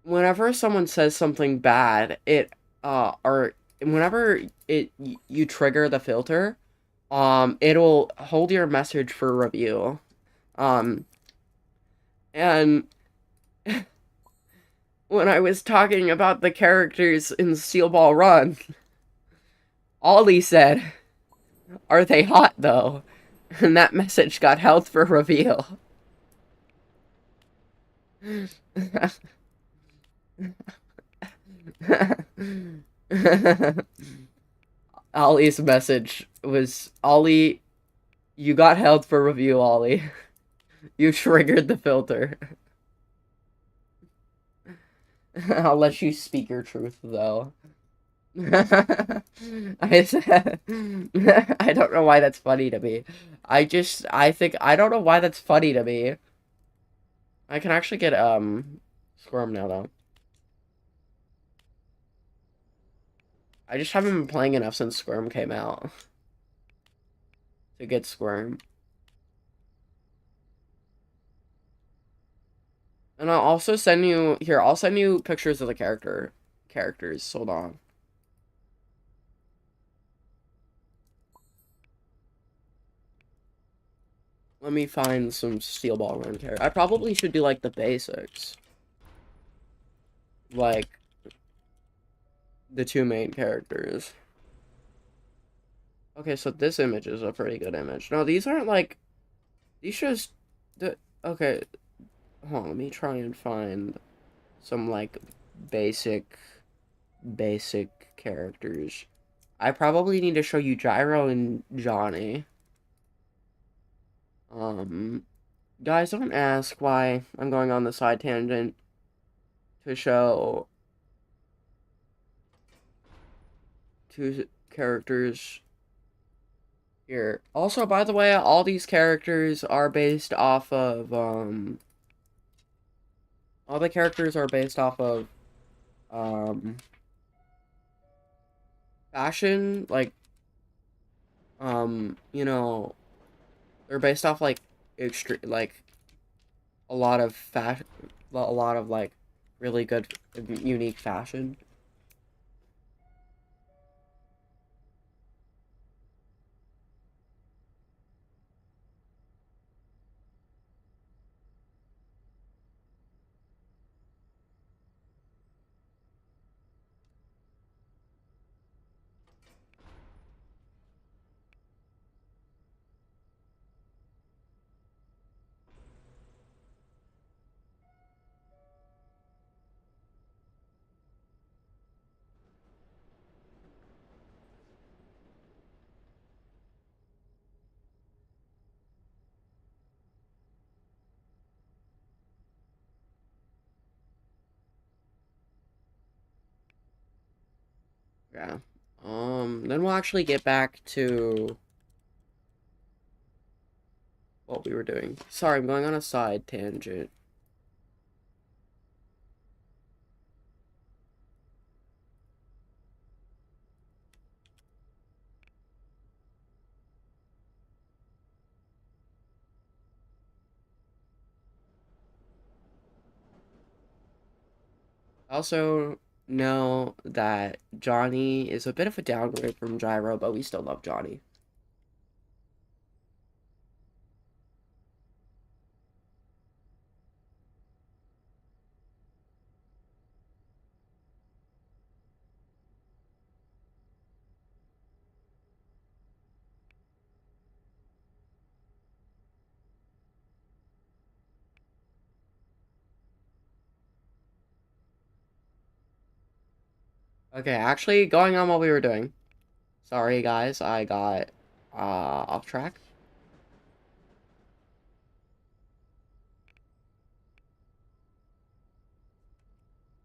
A: whenever someone says something bad, or whenever you trigger the filter, it'll hold your message for review. Um and when I was talking about the characters in Steel Ball Run, Ollie said, "Are they hot though?" And that message got held for reveal. Ollie's message was, "Ollie, you got held for review, Ollie. You triggered the filter." I'll let you speak your truth, though. I said, I don't know why that's funny to me. I don't know why that's funny to me. I can actually get, Squirm now, though. I just haven't been playing enough since Squirm came out to get Squirm. And I'll also send you, here, I'll send you pictures of the characters. Hold on. Let me find some Steel Ball Run character. I probably should do, like, the basics. Like, the two main characters. Okay, so this image is a pretty good image. No, these aren't, like, these just, okay, hold on, let me try and find some, like, basic, basic characters. I probably need to show you Gyro and Johnny. Guys, don't ask why I'm going on the side tangent to show two characters here. Also, by the way, all these characters are based off of, all the characters are based off of, um, fashion, like, you know, they're based off, like, extreme, like, a lot of fashion, a lot of, like, really good, unique fashion. Yeah. Then we'll actually get back to what we were doing. Sorry, I'm going on a side tangent. Also, know that Johnny is a bit of a downgrade from Gyro, but we still love Johnny. Okay, actually, going on what we were doing. Sorry, guys, I got, off track.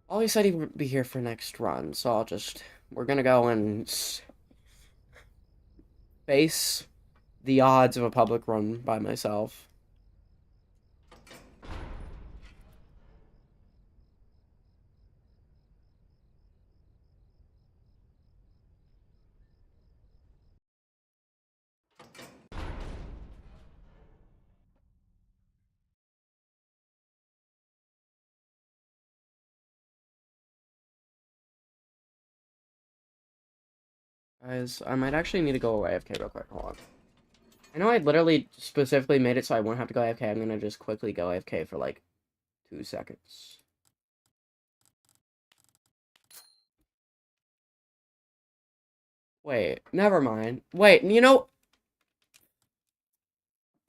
A: Ollie said he would be here for next run, so we're gonna go and face the odds of a public run by myself. Guys, I might actually need to go AFK real quick. Hold on. I know I literally specifically made it so I won't have to go AFK. I'm gonna just quickly go AFK for like 2 seconds. Wait, never mind. Wait, you know...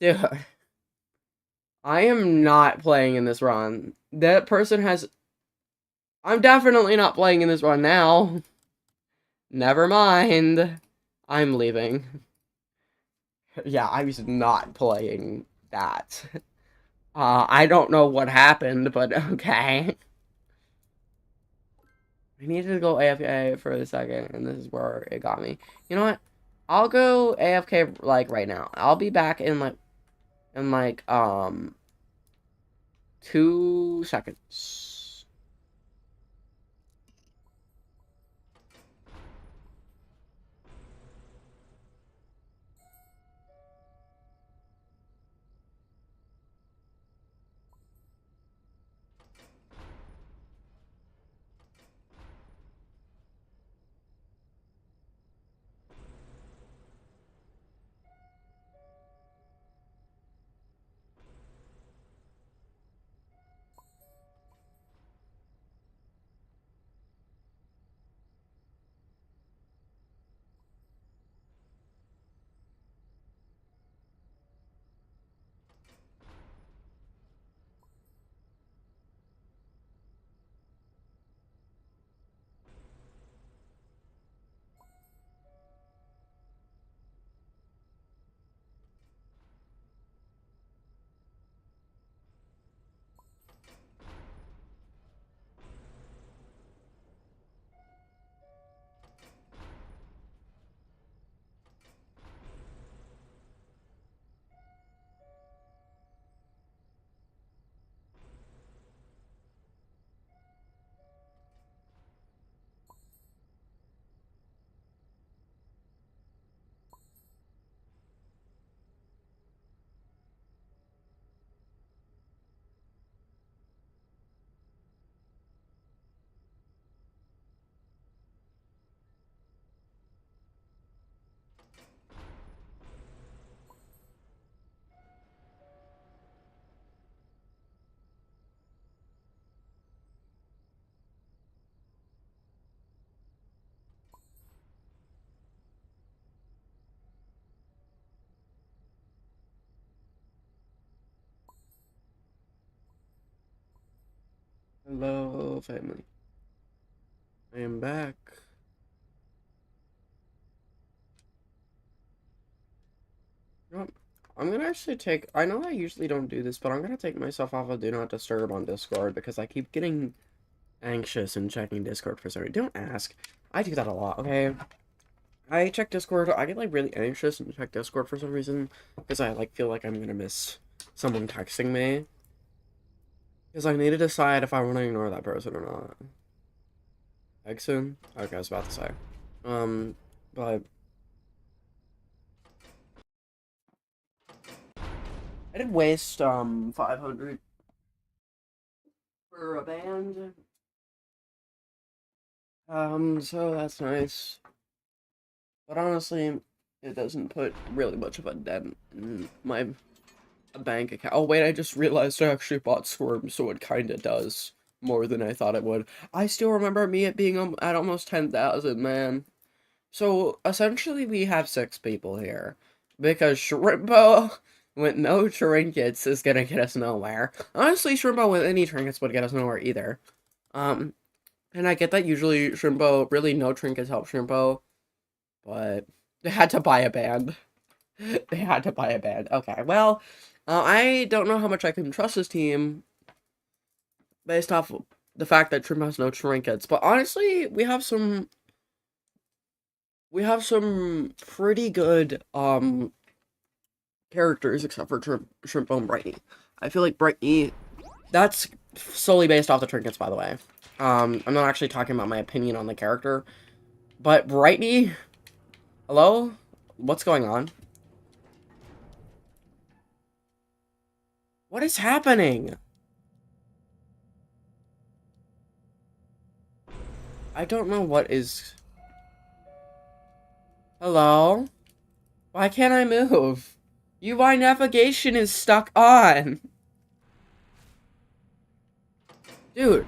A: Dude, I am not playing in this run. That person has... I'm definitely not playing in this run now. Never mind. I'm leaving. Yeah, I was not playing that. I don't know what happened, but okay. I needed to go AFK for a second, and this is where it got me. You know what? I'll go AFK, like, right now. I'll be back in 2 seconds. Hello, family. I am back. You know what? I'm gonna actually take... I know I usually don't do this, but I'm gonna take myself off of Do Not Disturb on Discord because I keep getting anxious and checking Discord for some reason. Don't ask. I do that a lot, okay? I check Discord. I get, like, really anxious and check Discord for some reason because I, like, feel like I'm gonna miss someone texting me. Because I need to decide if I want to ignore that person or not. Egg soon? Okay, I was about to say. But I did waste 500 for a band. So that's nice. But honestly, it doesn't put really much of a dent in my bank account. Oh wait, I just realized I actually bought Squirm, so it kinda does more than I thought it would. I still remember me it being at almost 10,000, man. So essentially, we have 6 people here because Shrimpo with no trinkets is gonna get us nowhere. Honestly, Shrimpo with any trinkets would get us nowhere either. Um, and I get that usually Shrimpo, really no trinkets help Shrimpo, but they had to buy a band. They had to buy a band. Okay, well, I don't know how much I can trust this team based off the fact that Shrimpo has no trinkets, but honestly, we have some pretty good, characters except for Shrimp Bone Brighty. I feel like Brighty, that's solely based off the trinkets, by the way. I'm not actually talking about my opinion on the character, but Brighty, hello? What's going on? What is happening? I don't know what is... Hello? Why can't I move? UI navigation is stuck on. Dude.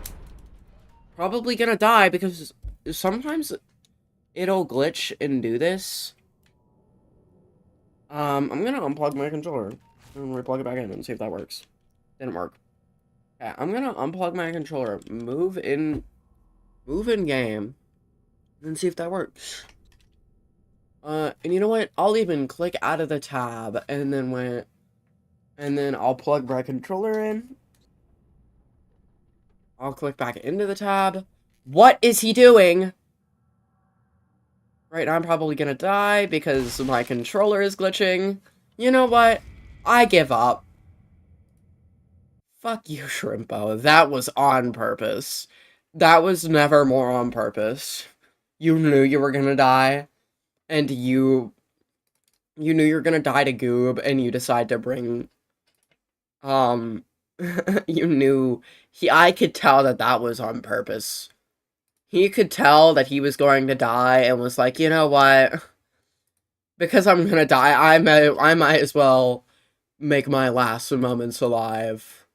A: Probably gonna die because sometimes it'll glitch and do this. I'm gonna unplug my controller and replug it back in and see if that works. Didn't work. Yeah, I'm gonna unplug my controller, move in game, and see if that works. And you know what? I'll even click out of the tab and then I'll plug my controller in. I'll click back into the tab. What is he doing? Right now I'm probably gonna die because my controller is glitching. You know what? I give up. Fuck you, Shrimpo. That was on purpose. That was never more on purpose. You knew you were gonna die. And you knew you were gonna die to Goob, and you decide to bring... you knew... I could tell that that was on purpose. He could tell that he was going to die and was like, you know what? Because I'm gonna die, I might as well make my last moments alive.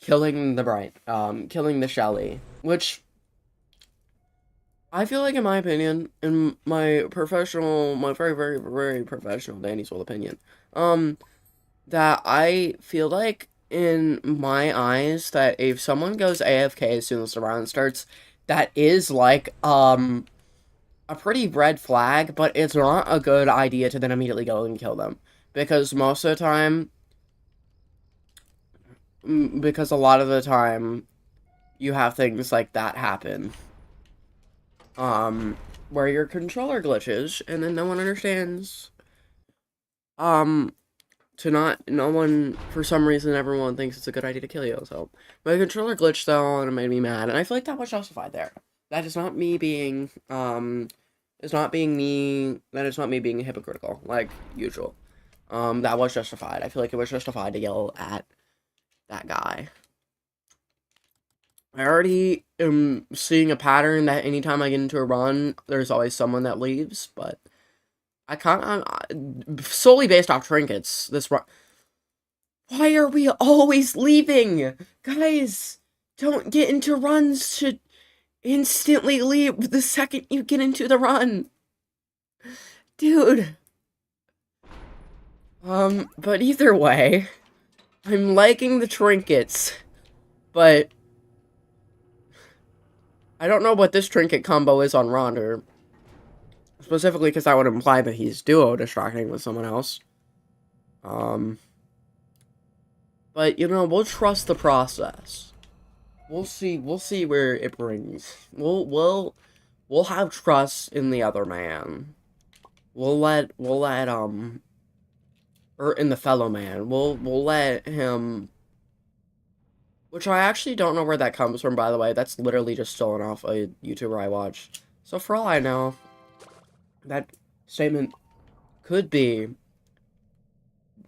A: Killing the Shelly. Which, I feel like, in my opinion, in my very, very, very professional Danny Soul opinion, that I feel like, in my eyes, that if someone goes AFK as soon as the round starts, that is, like, a pretty red flag, but it's not a good idea to then immediately go and kill them. Because most of the time, because a lot of the time, you have things like that happen. Where your controller glitches, and then no one understands. For some reason, everyone thinks it's a good idea to kill you, so. My controller glitched, though, and it made me mad, and I feel like that was justified there. That is not me being, that is not me being hypocritical, like usual. That was justified. I feel like it was justified to yell at that guy. I already am seeing a pattern that anytime I get into a run, there's always someone that leaves, but I solely based off trinkets, this run... Why are we always leaving? Guys, don't get into runs to instantly leave the second you get into the run. Dude. But either way, I'm liking the trinkets, but I don't know what this trinket combo is on Ronder. Specifically because that would imply that he's duo distracting with someone else. But, you know, we'll trust the process. We'll see where it brings. We'll have trust in the other man. Or in the fellow man. We'll let him... Which I actually don't know where that comes from, by the way. That's literally just stolen off a YouTuber I watch. So for all I know, that statement could be...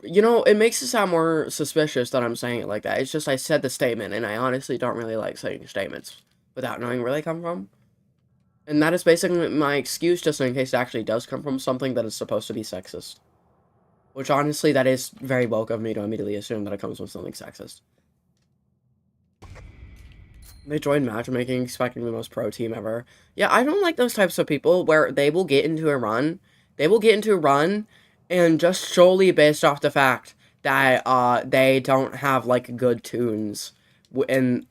A: You know, it makes it sound more suspicious that I'm saying it like that. It's just I said the statement, and I honestly don't really like saying statements without knowing where they come from. And that is basically my excuse, just in case it actually does come from something that is supposed to be sexist. Which, honestly, that is very woke of me to immediately assume that it comes from something sexist. They joined matchmaking expecting the most pro team ever. Yeah, I don't like those types of people where they will get into a run. And just solely based off the fact that they don't have, like, good tunes. And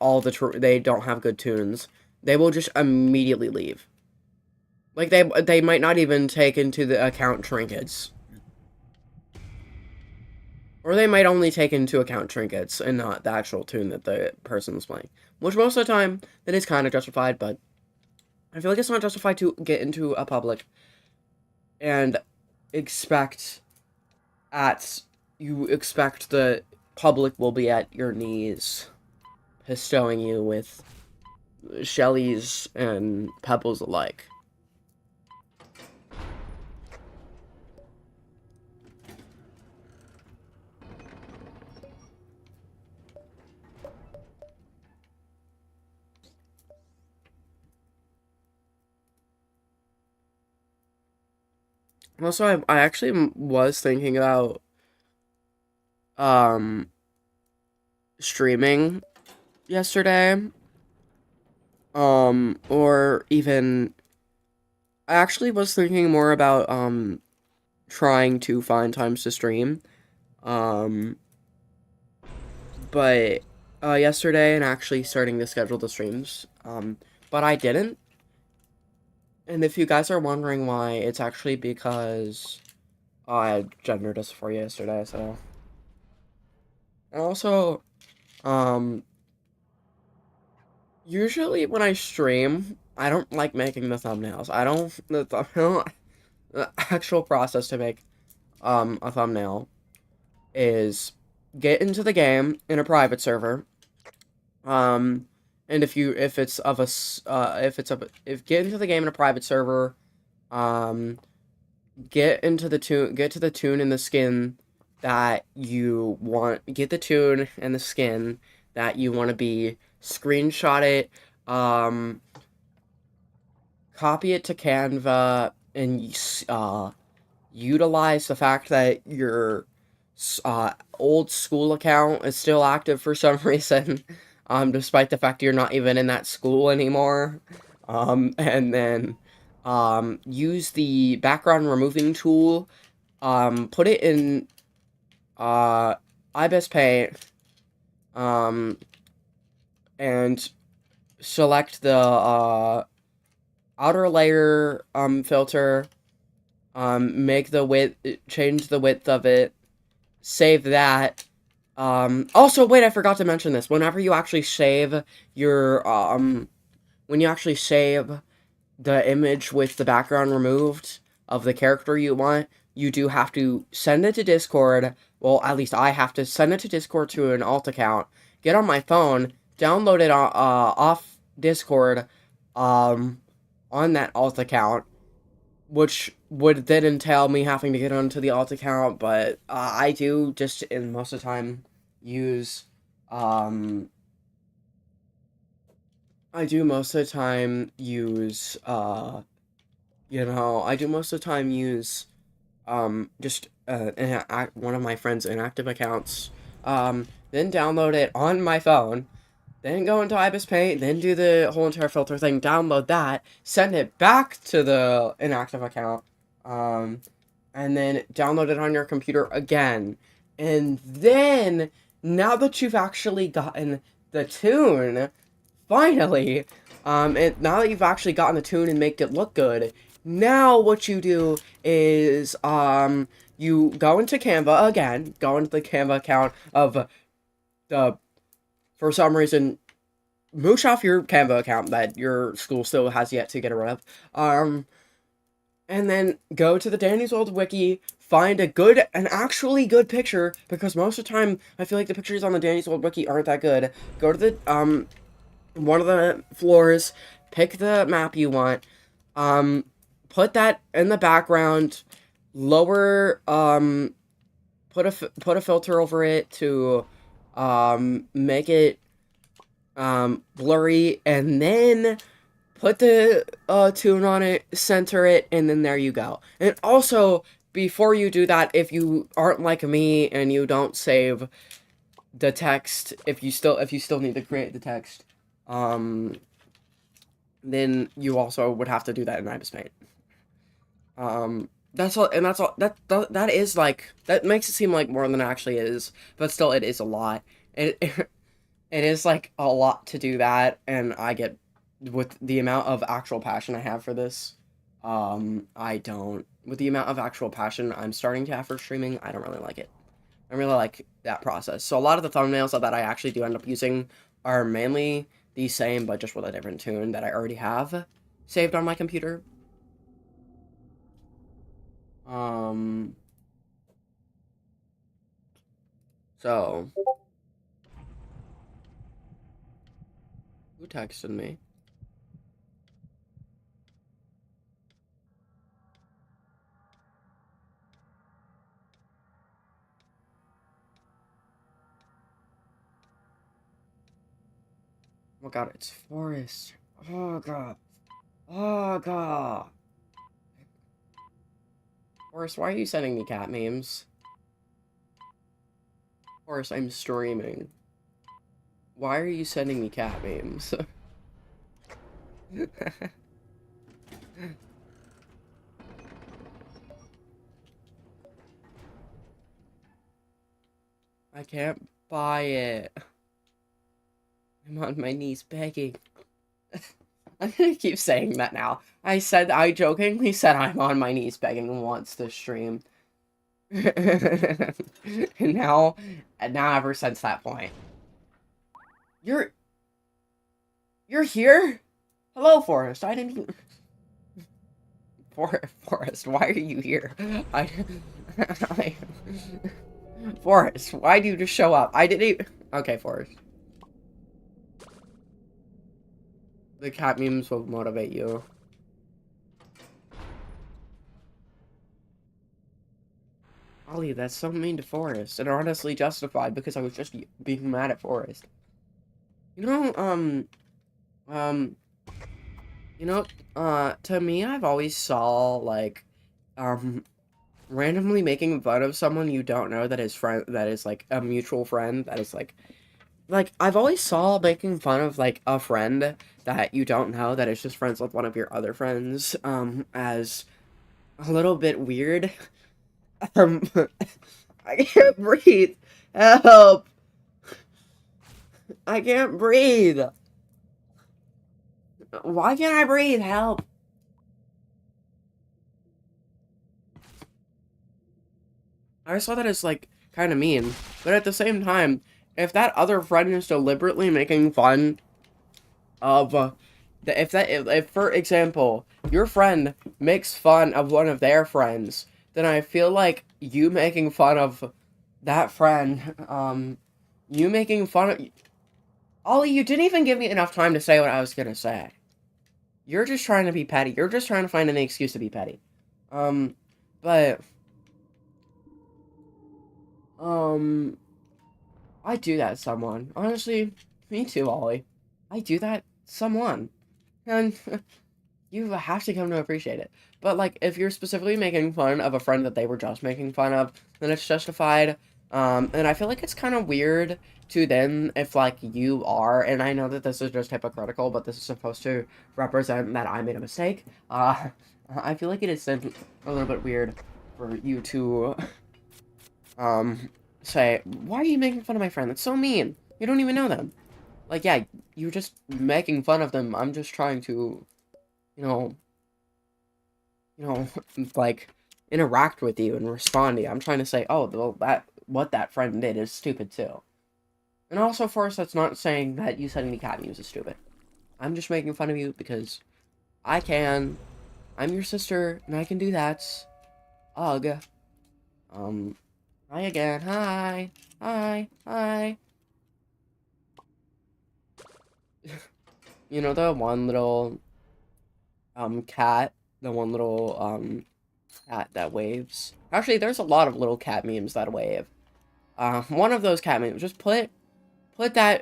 A: they don't have good tunes. They will just immediately leave. Like, they might not even take into the account trinkets. Or they might only take into account trinkets and not the actual tune that the person is playing. Which most of the time, that is kind of justified, but I feel like it's not justified to get into a public and expect you expect the public will be at your knees, bestowing you with Shellies and pebbles alike. Also, I actually was thinking about um streaming yesterday, or even I actually was thinking more about trying to find times to stream. Um, but yesterday and actually starting to schedule the streams. But I didn't. And if you guys are wondering why, it's actually because I gender dysphoria yesterday. So, and also, um, usually when I stream, I don't like making the thumbnails. I don't the actual process to make a thumbnail is get into the game in a private server. And if it's of a if it's of if get into the game in a private server, um, get to the tune and the skin that you want. Get the tune and the skin that you want to be. Screenshot it. Um, Copy it to Canva and utilize the fact that your old school account is still active for some reason, despite the fact you're not even in that school anymore. And then use the background removing tool. Put it in IBIS Paint. And select the outer layer filter. Make the width, change the width of it, save that. Also, wait, I forgot to mention this. Whenever you actually save your, when you actually save the image with the background removed of the character you want, you do have to send it to Discord. Well, at least I have to send it to Discord to an alt account, get on my phone, download it off Discord, on that alt account, which would then entail me having to get onto the alt account, but I do just in most of the time use I do most of the time use I do most of the time use just one of my friend's inactive accounts, then download it on my phone, then go into IBIS Paint, then do the whole entire filter thing, download that, send it back to the inactive account, and then download it on your computer again. And then, now that you've actually gotten the tune, finally, and now that you've actually gotten the tune and make it look good, now what you do is, you go into Canva again, go into the Canva account of the, for some reason, moosh off your Canva account that your school still has yet to get rid of. And then go to the Danny's Old Wiki, find an actually good picture, because most of the time, I feel like the pictures on the Danny's Old Wiki aren't that good. Go to the, one of the floors, pick the map you want, put that in the background, lower, put a filter over it to, make it, blurry, and then put the tune on it, center it, and then there you go. And also, before you do that, if you aren't like me and you don't save the text, if you still need to create the text, then you also would have to do that in IBIS Paint. That's all, and that's all. That is like, that makes it seem like more than it actually is, but still, it is a lot. It is like a lot to do that, and I get, with the amount of actual passion I have for this, with the amount of actual passion I'm starting to have for streaming, I don't really like it. I really like that process. So a lot of the thumbnails that I actually do end up using are mainly the same, but just with a different tune that I already have saved on my computer. Um, So, who texted me? Oh my god, it's Forrest. Oh god. Oh god. Forrest, why are you sending me cat memes? Forrest, I'm streaming. Why are you sending me cat memes? I can't buy it. I'm on my knees begging. I'm gonna keep saying that now. I jokingly said I'm on my knees begging once this stream. and now, ever since that point. You're here? Hello, Forrest. I didn't even... Forrest, why are you here? I... Forrest, why do you just show up? I didn't even... Okay, Forrest. The cat memes will motivate you. Ollie, that's so mean to Forrest, and honestly justified because I was just being mad at Forrest. You know, to me, I've always saw, like, randomly making fun of someone you don't know that is, like, a mutual friend, that is, like, I've always saw making fun of, like, a friend that you don't know that is just friends with one of your other friends, as a little bit weird. I can't breathe. Help! I can't breathe. Why can't I breathe? Help! I saw that as, like, kind of mean. But at the same time, if that other friend is deliberately making fun of, if, for example, your friend makes fun of one of their friends, then I feel like you making fun of that friend, you making fun of... Ollie, you didn't even give me enough time to say what I was gonna say. You're just trying to be petty. You're just trying to find an excuse to be petty. But... I do that to someone. Honestly, me too, Ollie. I do that to someone. And you have to come to appreciate it. But, like, if you're specifically making fun of a friend that they were just making fun of, then it's justified. And I feel like it's kind of weird to then, if, like, you are, and I know that this is just hypocritical, but this is supposed to represent that I made a mistake. I feel like it is a little bit weird for you to, say, why are you making fun of my friend? That's so mean. You don't even know them. Like, yeah, you're just making fun of them. I'm just trying to, you know, like, interact with you and respond to you. I'm trying to say, oh, well, what that friend did is stupid, too. And also, first, that's not saying that you sending me cat memes is stupid. I'm just making fun of you because I can. I'm your sister, and I can do that. Ugh. Hi again. Hi. Hi. Hi. You know the one little, cat? The one little, cat that waves? Actually, there's a lot of little cat memes that wave. One of those cat memes, just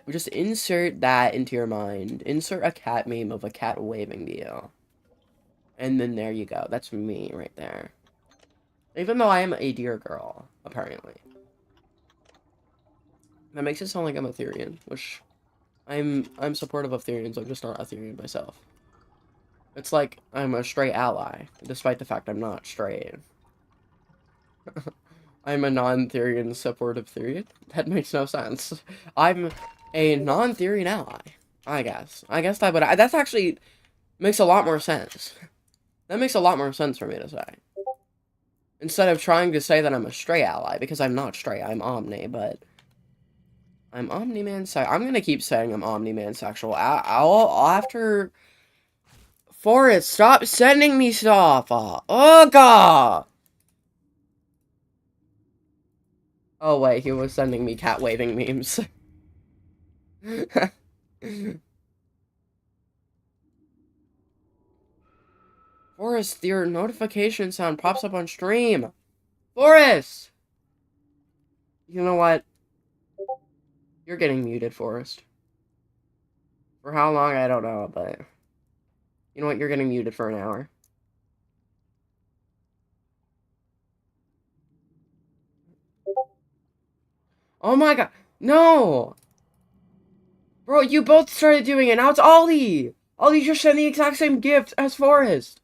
A: just insert that into your mind. Insert a cat meme of a cat waving to you. And then there you go. That's me right there. Even though I am a deer girl, apparently. That makes it sound like I'm a Therian, which I'm supportive of Therians, I'm just not a Therian myself. It's like I'm a straight ally, despite the fact I'm not straight. I'm a non-Therian supportive Therian? That makes no sense. I'm a non-Therian ally, I guess. I guess that would... That's actually makes a lot more sense. That makes a lot more sense for me to say. Instead of trying to say that I'm a stray ally, because I'm not stray, I'm omni, but... I'm omni-man-sexual. I'm gonna keep saying I'm omni-man-sexual. I'll after... Forrest, stop sending me stuff! Oh, God! Oh wait, he was sending me cat waving memes. Forrest, your notification sound pops up on stream. Forrest! You know what? You're getting muted, Forrest. For how long, I don't know, but... You know what? You're getting muted for an hour. Oh my god! No! Bro, you both started doing it, now it's Ollie! Ollie just sent the exact same gift as Forrest!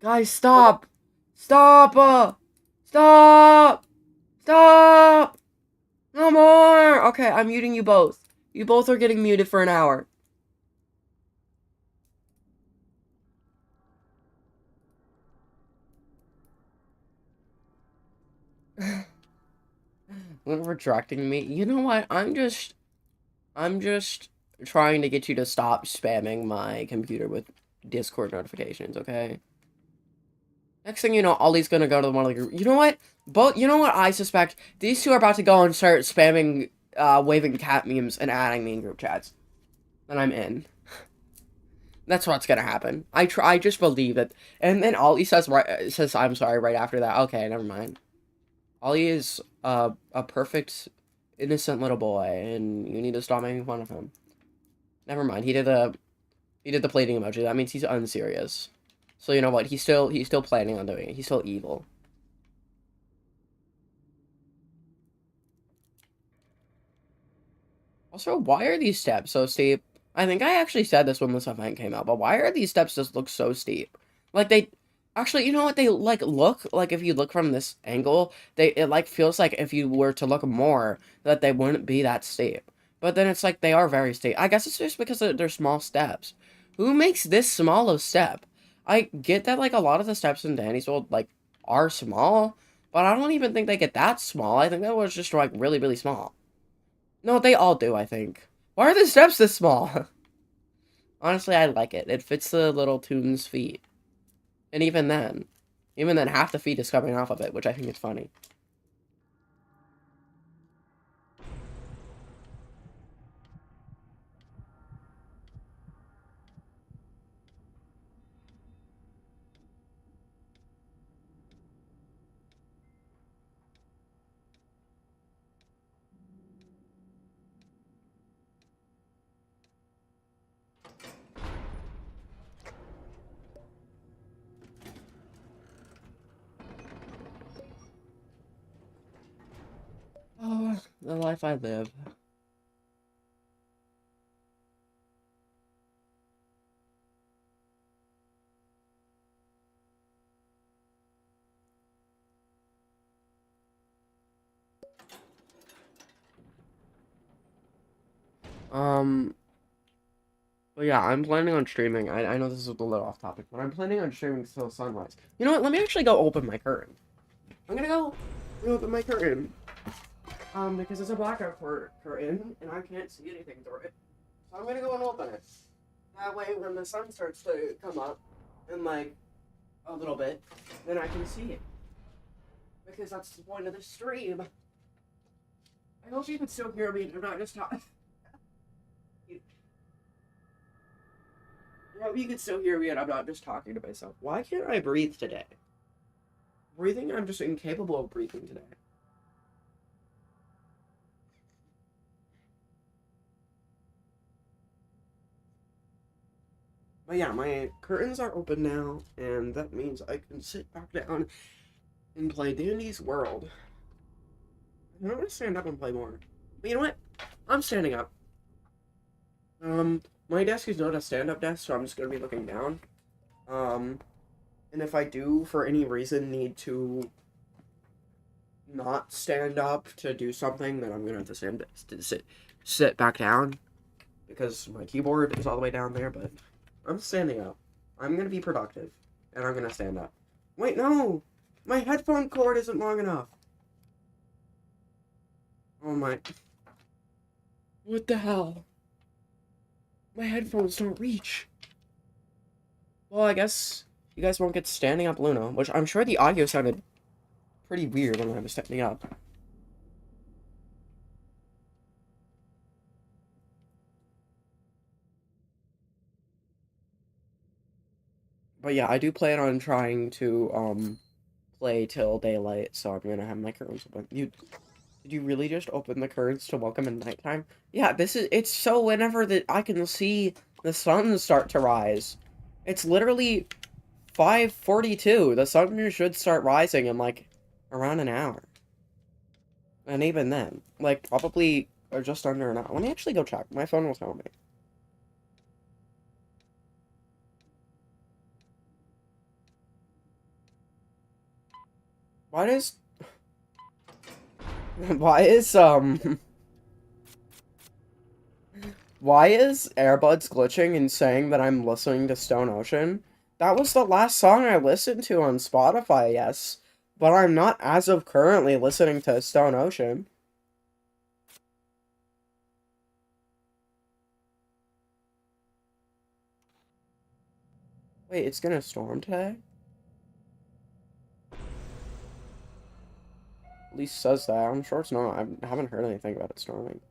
A: Guys, stop! Stop! Stop! Stop! No more! Okay, I'm muting you both. You both are getting muted for an hour. When retracting me, you know what? I'm just trying to get you to stop spamming my computer with Discord notifications, okay? Next thing you know, Ollie's gonna go to one of the group. You know what? You know what I suspect? These two are about to go and start spamming, waving cat memes and adding me in group chats. And I'm in. That's what's gonna happen. I just believe it. And then Ollie says I'm sorry right after that. Okay, never mind. Ollie is a perfect, innocent little boy, and you need to stop making fun of him. Never mind. He did the plating emoji. That means he's unserious. So you know what? He's still planning on doing it. He's still evil. Also, why are these steps so steep? I think I actually said this when this event came out, but why are these steps just look so steep? Like they actually, you know what, they look like if you look from this angle, it feels like if you were to look more that they wouldn't be that steep. But then it's like they are very steep. I guess it's just because they're small steps. Who makes this small a step? I get that like a lot of the steps in Danny's World like are small, but I don't even think they get that small. I think that was just like really small. No, they all do, I think. Why are the steps this small? Honestly, I like it. It fits the little Toon's feet. And even then, half the feet is coming off of it, which I think is funny. Oh, the life I live. Um, but yeah, I'm planning on streaming. I know this is a little off topic, but I'm planning on streaming till sunrise. You know what? Let me actually go open my curtain. I'm gonna go open my curtain. Because it's a blackout curtain, and I can't see anything through it. So I'm gonna go and open it. That way, when the sun starts to come up, in like a little bit, then I can see it. Because that's the point of the stream. I hope you can still hear me and I'm not just talking. I hope you can still hear me and I'm not just talking to myself. Why can't I breathe today? Breathing, I'm just incapable of breathing today. But yeah, my curtains are open now, and that means I can sit back down and play Dandy's World. I don't want to stand up and play more. But you know what? I'm standing up. My desk is not a stand-up desk, so I'm just gonna be looking down. And if I do, for any reason, need to not stand up to do something, then I'm gonna have to sit back down because my keyboard is all the way down there. But I'm standing up. I'm gonna be productive, and I'm gonna stand up. Wait, no, my headphone cord isn't long enough. Oh my! What the hell? My headphones don't reach. Well, I guess you guys won't get standing up Luna, which I'm sure the audio sounded pretty weird when I was standing up. But yeah, I do plan on trying to, play till daylight, so I'm gonna have my curtains open. Did you really just open the curtains to welcome in nighttime? Yeah, it's so whenever that I can see the sun start to rise. It's literally 5:42. The sun should start rising in, like, around an hour. And even then, like, probably, or just under an hour. Let me actually go check. My phone will tell me. Why does... Why is, Why is Airbuds glitching and saying that I'm listening to Stone Ocean? That was the last song I listened to on Spotify, yes. But I'm not, as of currently, listening to Stone Ocean. Wait, it's gonna storm today? At least says that. I'm sure it's not. I haven't heard anything about it storming.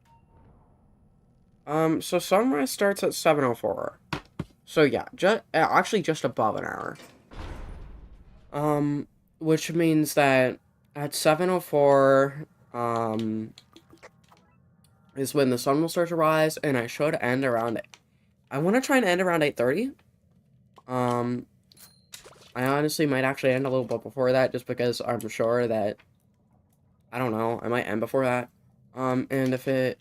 A: So sunrise starts at 7:04. So yeah, actually just above an hour. Which means that at 7:04, is when the sun will start to rise, and I should end around... I want to try and end around 8:30. I honestly might actually end a little bit before that, just because I'm sure that... I don't know, I might end before that. And if it...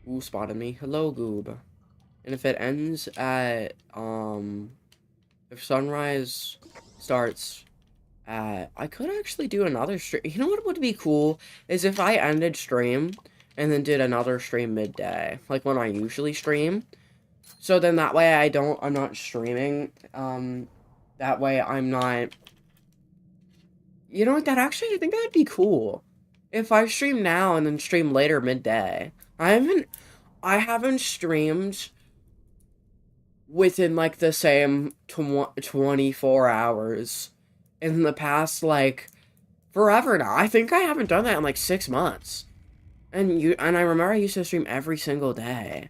A: Ooh, spotted me. Hello, Goob. And if it ends at, if sunrise starts at... I could actually do another stream. You know what would be cool? Is if I ended stream and then did another stream midday. Like when I usually stream. So then that way I'm not streaming. That way I'm not... You know what, I think that'd be cool. If I stream now and then stream later midday. I haven't streamed within, like, the same 24 hours in the past, like, forever now. I think I haven't done that in, like, 6 months. And I remember I used to stream every single day.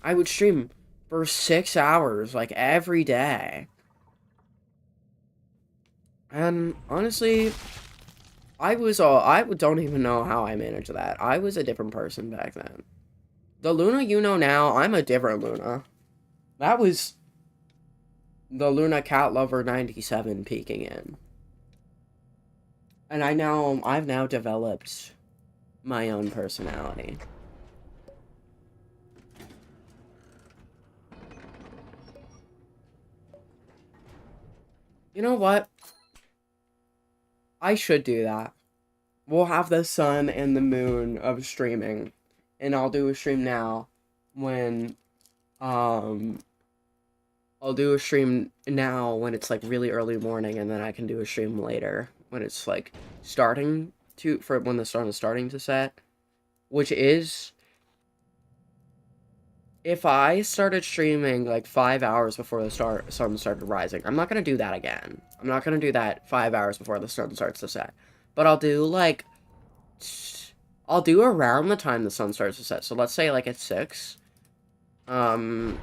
A: I would stream for 6 hours, like, every day. And honestly, I don't even know how I managed that. I was a different person back then. The Luna you know now, I'm a different Luna. That was the Luna Cat Lover 97 peeking in. And I've now developed my own personality. You know what? I should do that. We'll have the sun and the moon of streaming. And I'll do a stream now when, I'll do a stream now when it's, like, really early morning, and then I can do a stream later when it's, like, when the sun is starting to set. Which is, if I started streaming, like, 5 hours before the sun started rising, I'm not gonna do that again. I'm not gonna do that 5 hours before the sun starts to set. But I'll do, like, I'll do around the time the sun starts to set. So let's say, like, at 6. So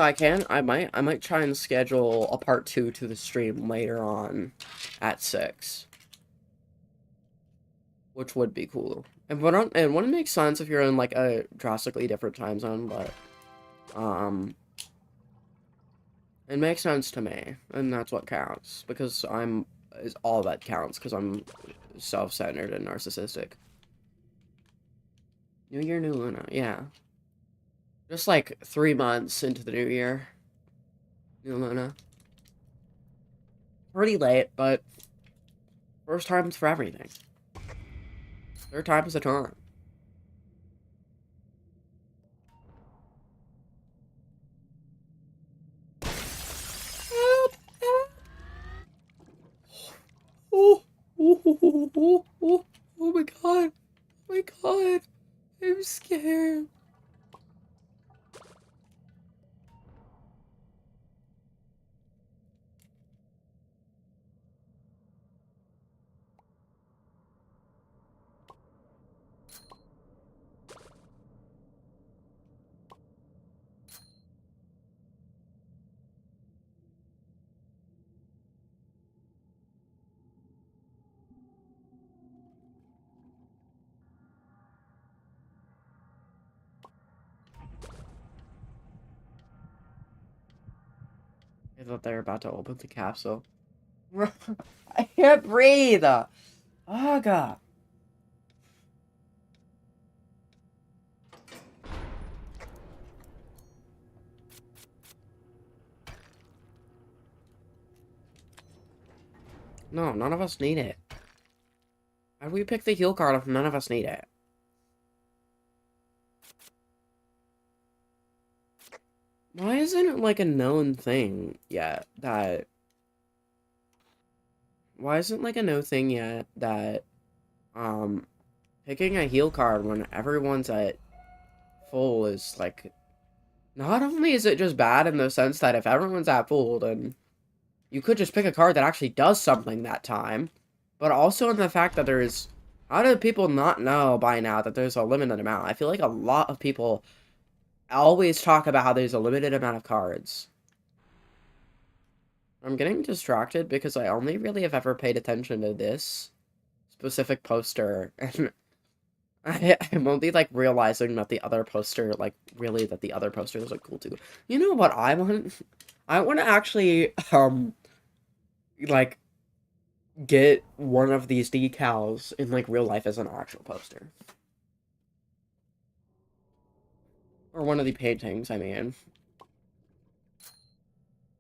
A: I might try and schedule a part 2 to the stream later on at 6. Which would be cool. And wouldn't make sense if you're in, like, a drastically different time zone, but, it makes sense to me, and that's what counts, because is all that counts, because I'm self-centered and narcissistic. New Year, New Luna, yeah. Just, like, 3 months into the new year. New Luna. Pretty late, but first time's for everything. Third time is a charm. Oh, oh, oh, oh, oh, oh, oh my god. Oh my god. I'm scared. thought they were about to open the capsule. I can't breathe! Oh, God. No, none of us need it. Why do we pick the heal card if none of us need it? Why isn't it like a known thing yet that... Why isn't like a known thing yet that, picking a heal card when everyone's at full is like... Not only is it just bad in the sense that if everyone's at full, then you could just pick a card that actually does something that time, but also in the fact that there's... How do people not know by now that there's a limited amount? I feel like a lot of people always talk about how there's a limited amount of cards. I'm getting distracted because I only really have ever paid attention to this specific poster, and I'm only, like, realizing that the other poster, like, really, that the other posters look cool, too. You know what I want? I want to actually, like, get one of these decals in, like, real life as an actual poster. Or one of the paintings, I mean.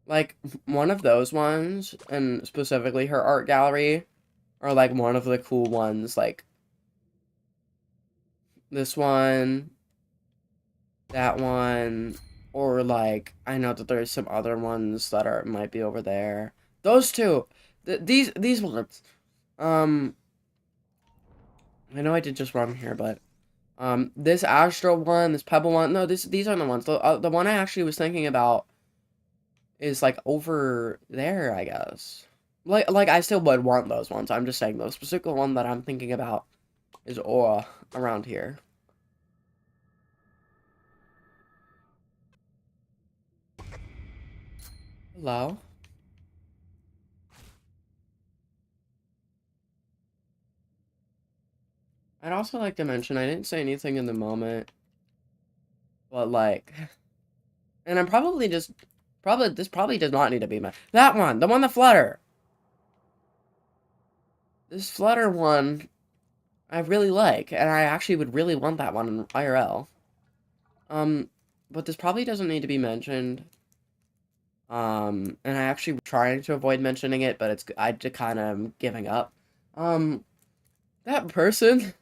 A: Like, one of those ones, and specifically her art gallery, or, like, one of the cool ones, like, this one, that one, or, like, I know that there's some other ones that might be over there. Those two! These ones. I know I did just run here, but, this Astro one, this Pebble one, no, these aren't the ones. The one I actually was thinking about is, like, over there, I guess. Like, I still would want those ones. I'm just saying, the specific one that I'm thinking about is around here. Hello? I'd also like to mention, I didn't say anything in the moment, but, like, and I'm probably just, this probably does not need to be my, that one, the one that flutter. This flutter one, I really like, and I actually would really want that one in IRL. But this probably doesn't need to be mentioned. And I actually trying to avoid mentioning it, but I just kind of giving up. That person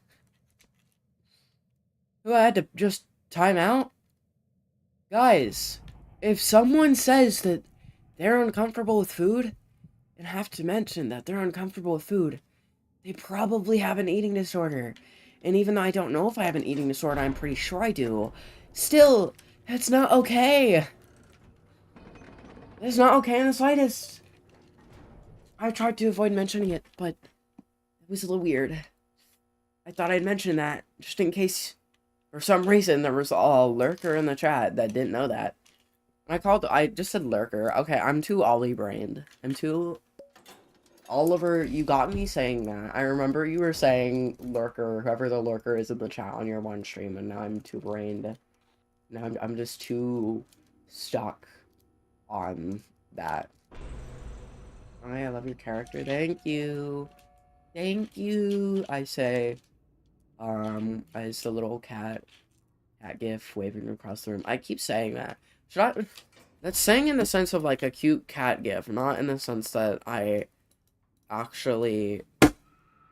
A: who I had to just time out, guys, if someone says that they're uncomfortable with food, and have to mention that they're uncomfortable with food, they probably have an eating disorder. And even though I don't know if I have an eating disorder, I'm pretty sure I do. Still, that's not okay. It's not okay in the slightest. I tried to avoid mentioning it, but it was a little weird. I thought I'd mention that, just in case, for some reason, there was a lurker in the chat that didn't know that. I just said lurker. Okay, I'm too Ollie-brained. I'm too... Oliver, you got me saying that. I remember you were saying lurker, whoever the lurker is in the chat on your one stream, and now I'm too brained. Now I'm just too stuck on that. I love your character. Thank you. Thank you, I say. As the little cat gif waving across the room. I keep saying that. Should I... That's saying in the sense of, like, a cute cat gif, not in the sense that I actually...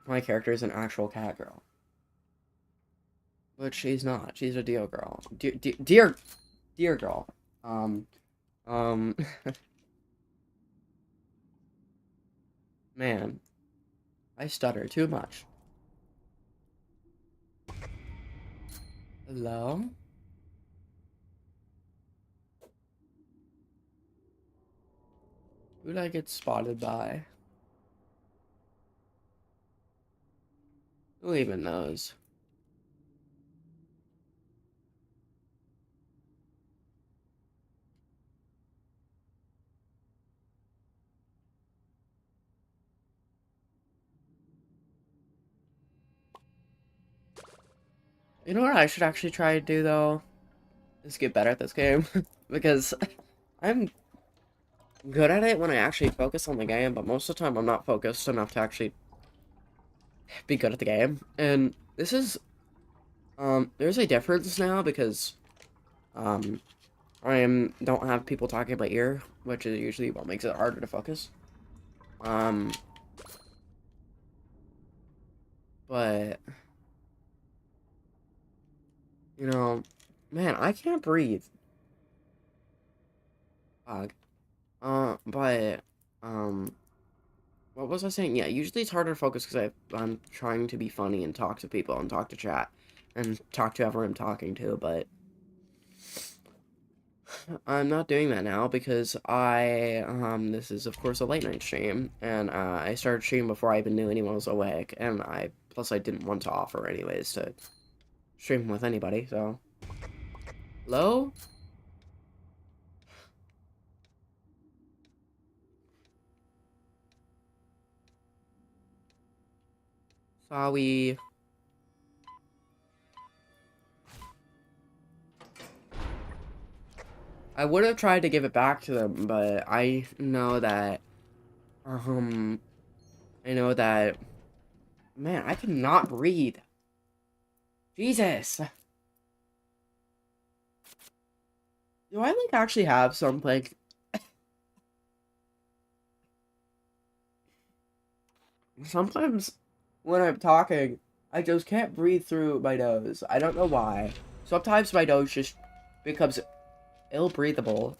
A: My character is an actual cat girl. But she's not. She's a dear girl. Dear girl. Man. I stutter too much. Hello? Who did I get spotted by? Who even knows? You know what I should actually try to do, though? Is get better at this game. Because I'm good at it when I actually focus on the game, but most of the time I'm not focused enough to actually be good at the game. And this is, there's a difference now because, um, don't have people talking in my ear, which is usually what makes it harder to focus. Um, but, you know, man, I can't breathe. Fuck. But, um, what was I saying? Yeah, usually it's harder to focus because I'm trying to be funny and talk to people and talk to chat and talk to whoever I'm talking to, but I'm not doing that now because this is of course a late night stream, and, I started streaming before I even knew anyone was awake, and plus I didn't want to offer anyways to stream with anybody, so. Hello? Sorry. I would have tried to give it back to them, but um, I know that, man, I cannot breathe. Jesus. Do I, like, actually have some, like... Sometimes, when I'm talking, I just can't breathe through my nose. I don't know why. Sometimes my nose just becomes ill-breathable.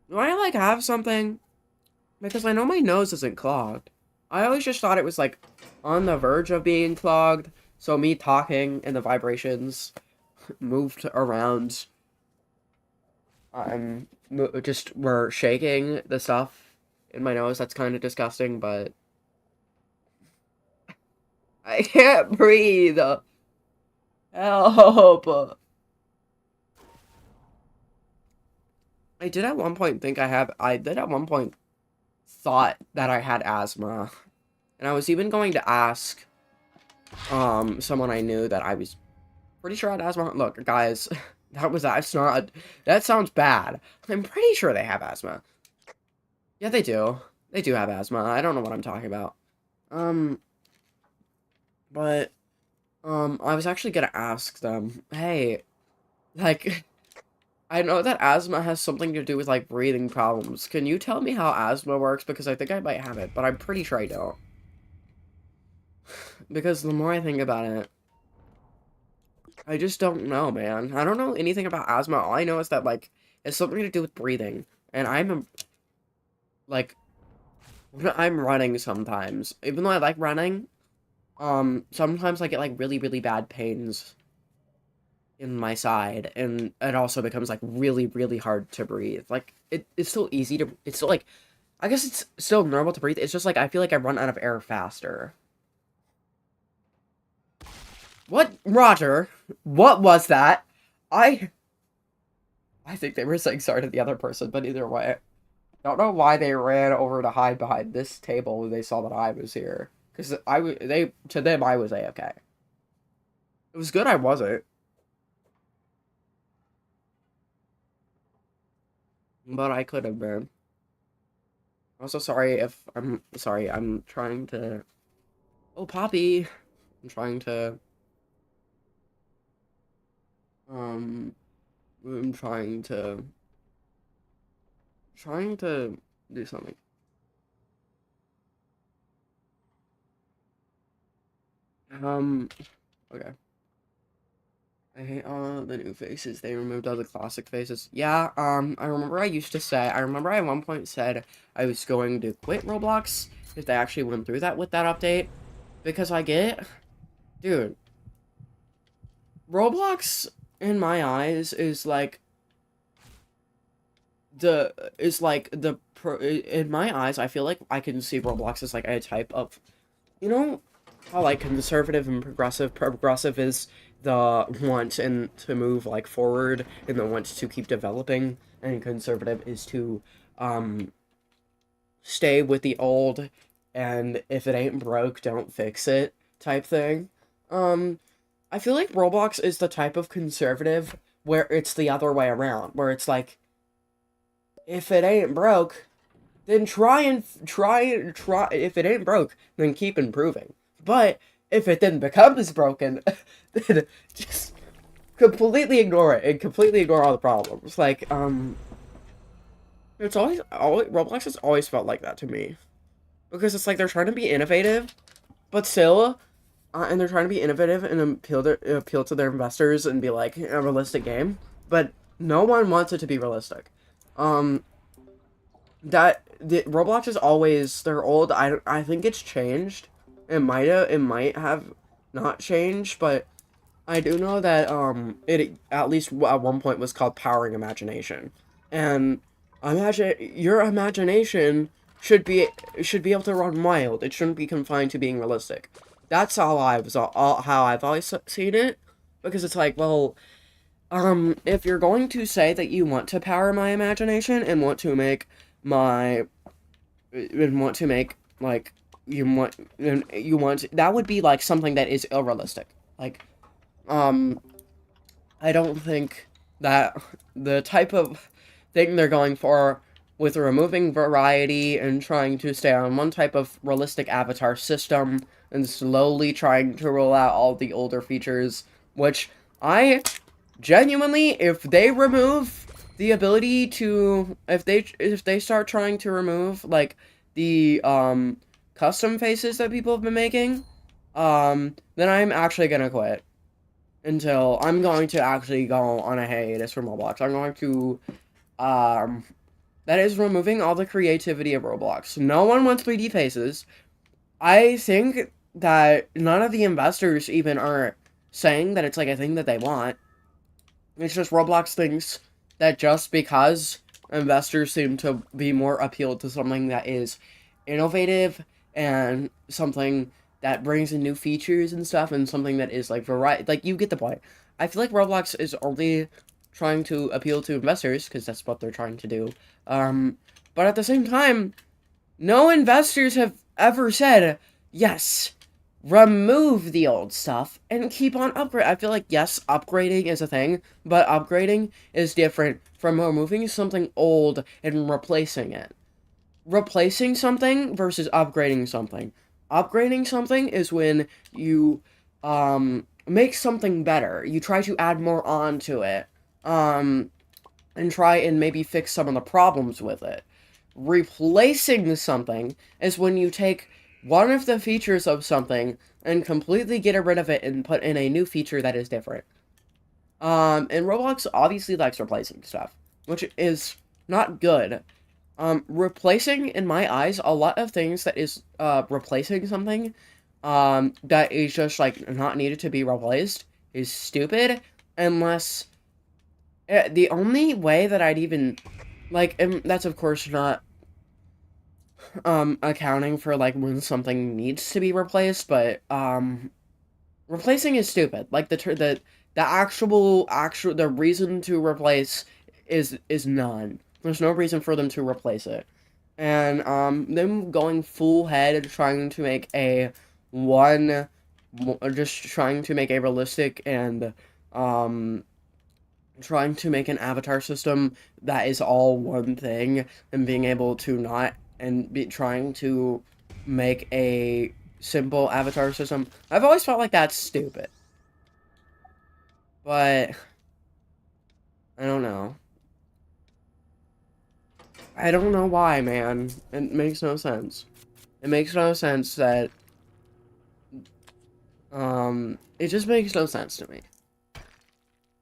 A: Do I, like, have something? Because I know my nose isn't clogged. I always just thought it was, like, on the verge of being clogged. So me talking and the vibrations moved around, just were shaking the stuff in my nose. That's kind of disgusting, but I can't breathe. Help. I did at one point thought that I had asthma. And I was even going to ask, someone I knew that I was pretty sure I had asthma. Look, guys, that sounds bad. I'm pretty sure they have asthma. Yeah, they do. They do have asthma. I don't know what I'm talking about. Um, but, I was actually gonna ask them, hey, like, I know that asthma has something to do with, like, breathing problems. Can you tell me how asthma works? Because I think I might have it, but I'm pretty sure I don't. Because the more I think about it, I just don't know, man. I don't know anything about asthma. All I know is that, like, it's something to do with breathing. And like, when I'm running sometimes, even though I like running, sometimes I get, like, really, really bad pains in my side, and it also becomes, like, really, really hard to breathe. Like, it's still easy to, it's still, like, I guess it's still normal to breathe. It's just, like, I feel like I run out of air faster. What? Roger? What was that? I think they were saying sorry to the other person, but either way. Don't know why they ran over to hide behind this table when they saw that I was here. Because to them, I was AFK. It was good I wasn't. But I could have been. Also, sorry, I'm trying to... Oh, Poppy! I'm um, I'm trying to do something. Okay. I hate all the new faces. They removed all the classic faces. Yeah, I remember I remember I at one point said I was going to quit Roblox if they actually went through that with that update. Because dude, Roblox, in my eyes, is like, in my eyes, I feel like I can see Roblox as, like, a type of, you know, how, like, conservative and progressive is the want and to move, like, forward and the want to keep developing, and conservative is to stay with the old, and if it ain't broke, don't fix it type thing. I feel like Roblox is the type of conservative where it's the other way around, where it's like, if it ain't broke, then try. If it ain't broke, then keep improving. But if it then becomes broken, then just completely ignore it and completely ignore all the problems. Like, it's always Roblox has always felt like that to me because it's like they're trying to be innovative, but still, and they're trying to be innovative and appeal to their investors and be like a realistic game, but no one wants it to be realistic. Um, Roblox is always they're old. I think it's changed. It might have not changed, but I do know that it at least at one point was called powering imagination, and imagine your imagination should be able to run wild. It shouldn't be confined to being realistic. That's how I've always seen it, because it's like, well, if you're going to say that you want to power my imagination and want to make my and want to make like you want that would be like something that is unrealistic. Like, um, I don't think that the type of thing they're going for with removing variety and trying to stay on one type of realistic avatar system and slowly trying to roll out all the older features, which I genuinely, if they remove the ability to, if they start trying to remove like the custom faces that people have been making, then I'm actually gonna quit until I'm going to actually go on a hiatus from Roblox. I'm going to, that is removing all the creativity of Roblox. No one wants 3D faces. I think that none of the investors even are saying that it's like a thing that they want. It's just Roblox thinks that just because investors seem to be more appealed to something that is innovative and something that brings in new features and stuff, and something that is like variety, like, you get the point. I feel like Roblox is only trying to appeal to investors because that's what they're trying to do. But at the same time, no investors have ever said, yes, remove the old stuff and keep on upgrade. I feel like, yes, upgrading is a thing, but upgrading is different from removing something old and replacing it. Replacing something versus upgrading something. Upgrading something is when you make something better. You try to add more onto it. And try and maybe fix some of the problems with it. Replacing something is when you take one of the features of something and completely get rid of it and put in a new feature that is different. And Roblox obviously likes replacing stuff, which is not good. Replacing, in my eyes, a lot of things that is, replacing something, that is just, like, not needed to be replaced is stupid, unless, the only way that I'd even, like, and that's of course not, accounting for, like, when something needs to be replaced, but, replacing is stupid. Like, the actual, the reason to replace is none. There's no reason for them to replace it. And, them going full head trying to make just trying to make a realistic and, trying to make an avatar system that is all one thing and being able to not, and be trying to make a simple avatar system. I've always felt like that's stupid. But I don't know. I don't know why, man. It makes no sense. It makes no sense that, it just makes no sense to me.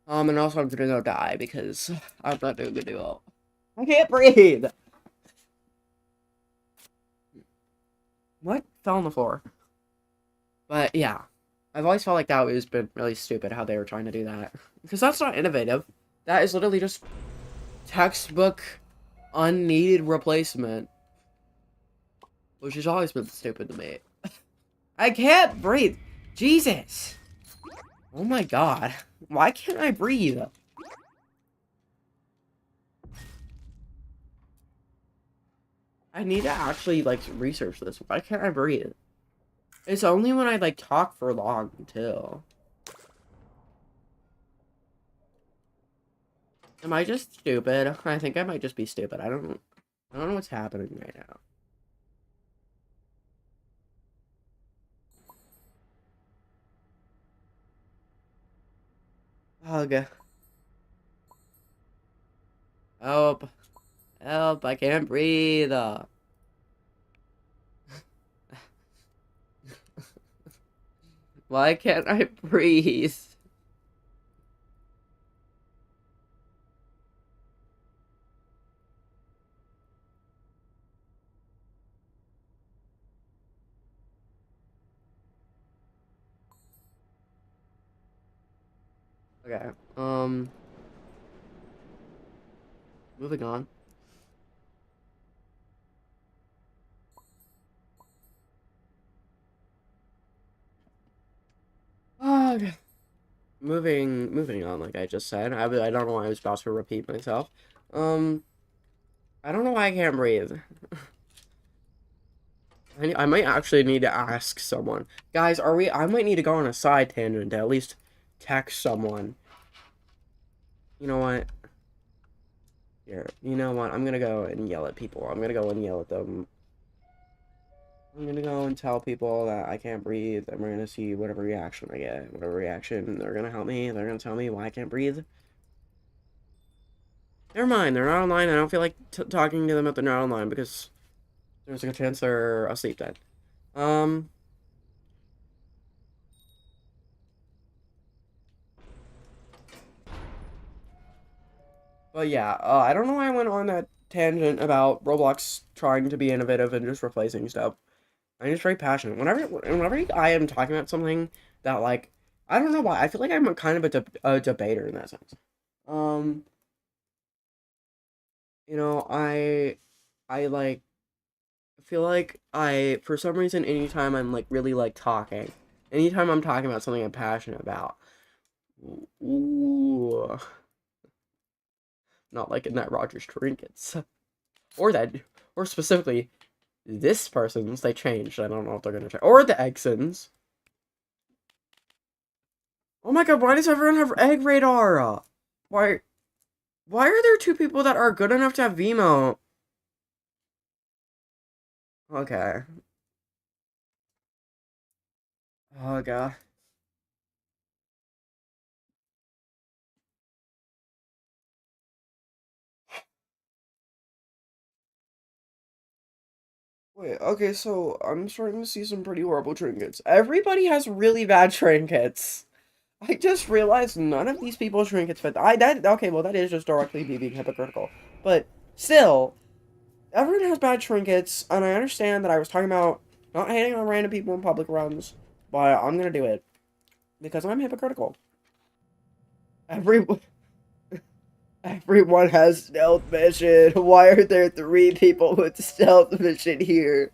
A: And also I'm gonna go die because I'm not doing good well. I can't breathe! What? Fell on the floor. But yeah. I've always felt like that has been really stupid how they were trying to do that. Because that's not innovative. That is literally just textbook unneeded replacement. Which has always been stupid to me. I can't breathe! Jesus! Oh my god. Why can't I breathe? I need to actually, like, research this. Why can't I breathe? It's only when I, like, talk for long, too. Am I just stupid? I think I might just be stupid. I don't know what's happening right now. Ugh. Help. Help, I can't breathe. Why can't I breathe? Okay, moving on. Ugh. Moving on, like I just said. I don't know why I was about to repeat myself. Um, I don't know why I can't breathe. I might actually need to ask someone. Guys, I might need to go on a side tangent to at least text someone. You know what? Here, you know what? I'm gonna go and yell at people. I'm gonna go and yell at them. I'm gonna go and tell people that I can't breathe, and we're gonna see whatever reaction I get. Whatever reaction, they're gonna help me. They're gonna tell me why I can't breathe. Never mind, they're not online. I don't feel like talking to them if they're not online because there's a good chance they're asleep then. Um, but yeah, I don't know why I went on that tangent about Roblox trying to be innovative and just replacing stuff. I'm just very passionate. Whenever I am talking about something that, like, I don't know why, I feel like I'm kind of a debater in that sense. Um, you know, I like feel like for some reason, anytime I'm like really like talking, anytime I'm talking about something I'm passionate about, ooh, not like in that Rogers trinkets, or that, or specifically this person's. They changed. I don't know if they're gonna change, or the Exons. Oh my god, why does everyone have egg radar? Why why are there two people that are good enough to have Vimo? Okay. Oh god. Wait, okay, so I'm starting to see some pretty horrible trinkets. Everybody has really bad trinkets. I just realized none of these people's trinkets fit. Okay, well that is just directly me being hypocritical. But still, everyone has bad trinkets, and I understand that I was talking about not hating on random people in public runs, but I'm gonna do it because I'm hypocritical. Every Everyone has stealth mission. Why are there three people with stealth mission here?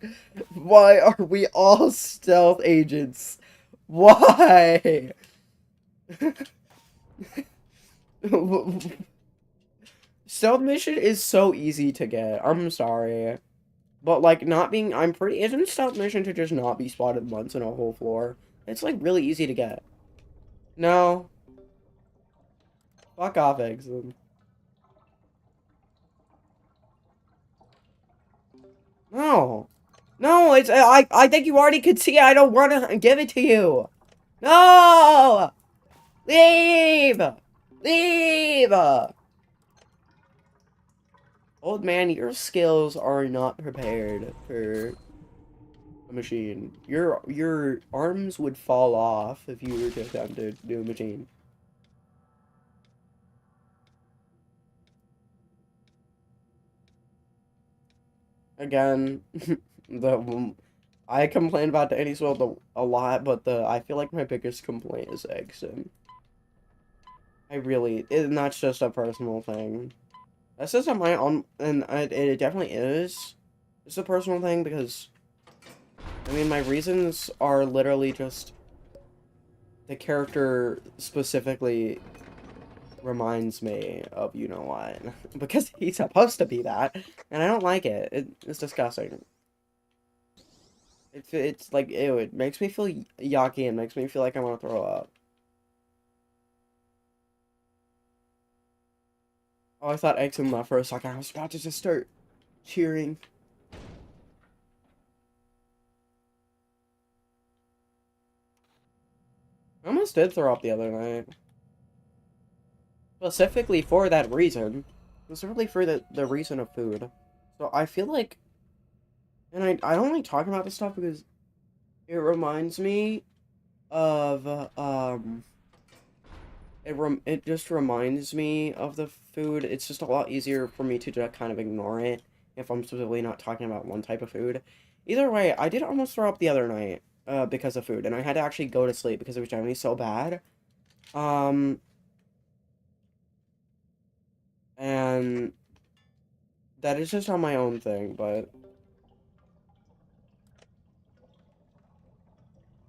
A: Why are we all stealth agents? Why? Stealth mission is so easy to get. I'm sorry. But, like, not being... I'm pretty... Isn't stealth mission to just not be spotted once in a whole floor? It's, like, really easy to get. No. Fuck off, Exum. No. No, it's... I think you already could see I don't want to give it to you. No! Leave! Leave! Old man, your skills are not prepared for a machine. Your arms would fall off if you were to attempt to do a machine. Again, the I complain about Danny's World a lot, but I feel like my biggest complaint is eggs, and and that's just a personal thing. That's just on my own, and it definitely is. It's a personal thing because I mean, my reasons are literally just the character specifically reminds me of you know what. Because he's supposed to be that, and I don't like it. It's disgusting. It's like, ew, it makes me feel yucky and makes me feel like I want to throw up. Oh, I thought Exum left for a second. I was about to just start cheering. I almost did throw up the other night. Specifically for that reason. Specifically for the reason of food. So I feel like, and I don't like talking about this stuff because it reminds me of, it just reminds me of the food. It's just a lot easier for me to just kind of ignore it if I'm specifically not talking about one type of food. Either way, I did almost throw up the other night, because of food, and I had to actually go to sleep because it was driving me so bad. Um, and that is just on my own thing, but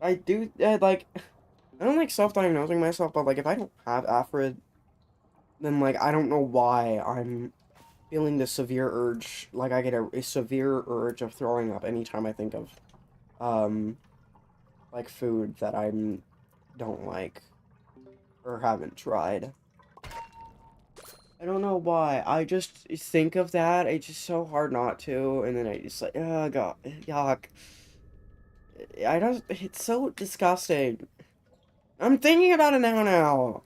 A: I do, like, I don't like self-diagnosing myself, but, like, if I don't have Alfred, then, like, I don't know why I'm feeling this severe urge, like, I get a severe urge of throwing up anytime I think of, um, like, food that I don't like, or haven't tried. I don't know why, I just think of that, it's just so hard not to, and then I just, like, oh, God, yuck. I don't, it's so disgusting. I'm thinking about it now.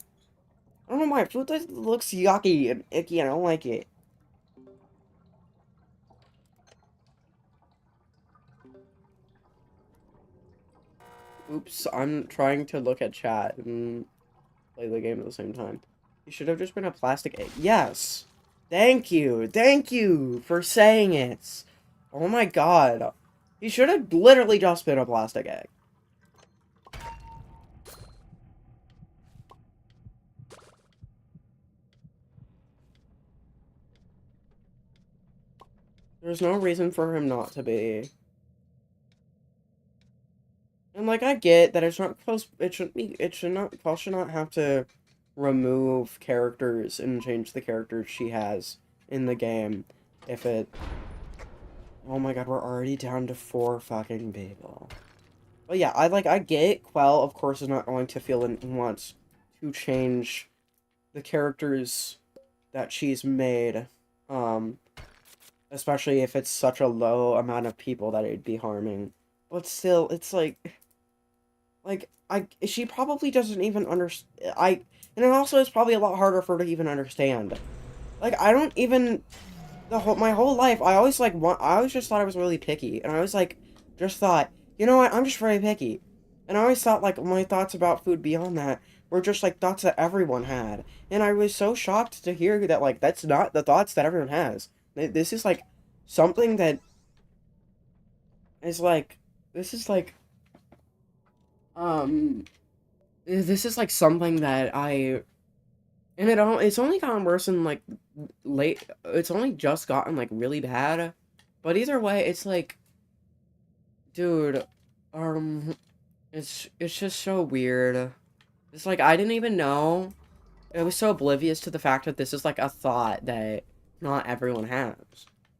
A: I don't know why, food just looks yucky and icky, and I don't like it. Oops, I'm trying to look at chat and play the game at the same time. You should have just been a plastic egg. Yes! Thank you! Thank you for saying it! Oh my god. He should have literally just been a plastic egg. There's no reason for him not to be. And like I get that it's not supposed Paul should not have to remove characters and change the characters she has in the game if it. Oh my god, we're already down to 4 fucking people. But yeah, I get Quell of course is not going to feel and want to change the characters that she's made. Um Especially if it's such a low amount of people that it'd be harming. But still, it's like, she probably doesn't even understand, and it also is probably a lot harder for her to even understand. Like, I don't even, my whole life, I always, I always just thought I was really picky, and I always, just thought, you know what, I'm just very picky. And I always thought, my thoughts about food beyond that were just, thoughts that everyone had. And I was so shocked to hear that, that's not the thoughts that everyone has. This is, something that is, this is, um, this is, something that and it's only gotten worse in, late, it's only just gotten, really bad. But either way, it's, dude, it's just so weird. It's, I didn't even know. I was so oblivious to the fact that this is, a thought that not everyone has.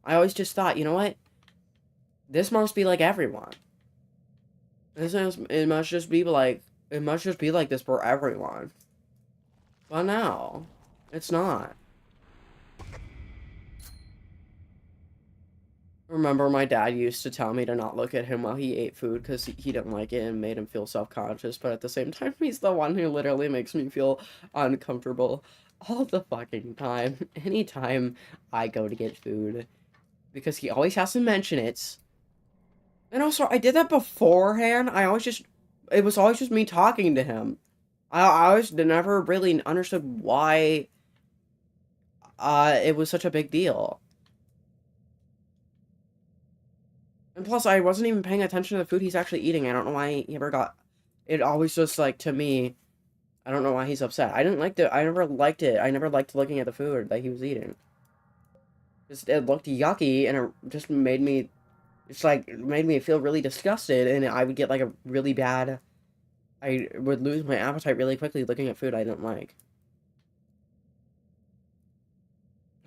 A: I always just thought, you know what? This must be like everyone. It must just be like this for everyone. But no, it's not. Remember, my dad used to tell me to not look at him while he ate food because he didn't like it and made him feel self-conscious, but at the same time, he's the one who literally makes me feel uncomfortable all the fucking time. Anytime I go to get food. Because he always has to mention it. And also, I did that beforehand. It was always just me talking to him. I always never really understood why, it was such a big deal. And plus, I wasn't even paying attention to the food he's actually eating. I don't know why he ever got... It always just, to me, I don't know why he's upset. I never liked it. I never liked looking at the food that he was eating. It looked yucky, and it just made me... it made me feel really disgusted, and I would get, a really bad... I would lose my appetite really quickly looking at food I didn't like.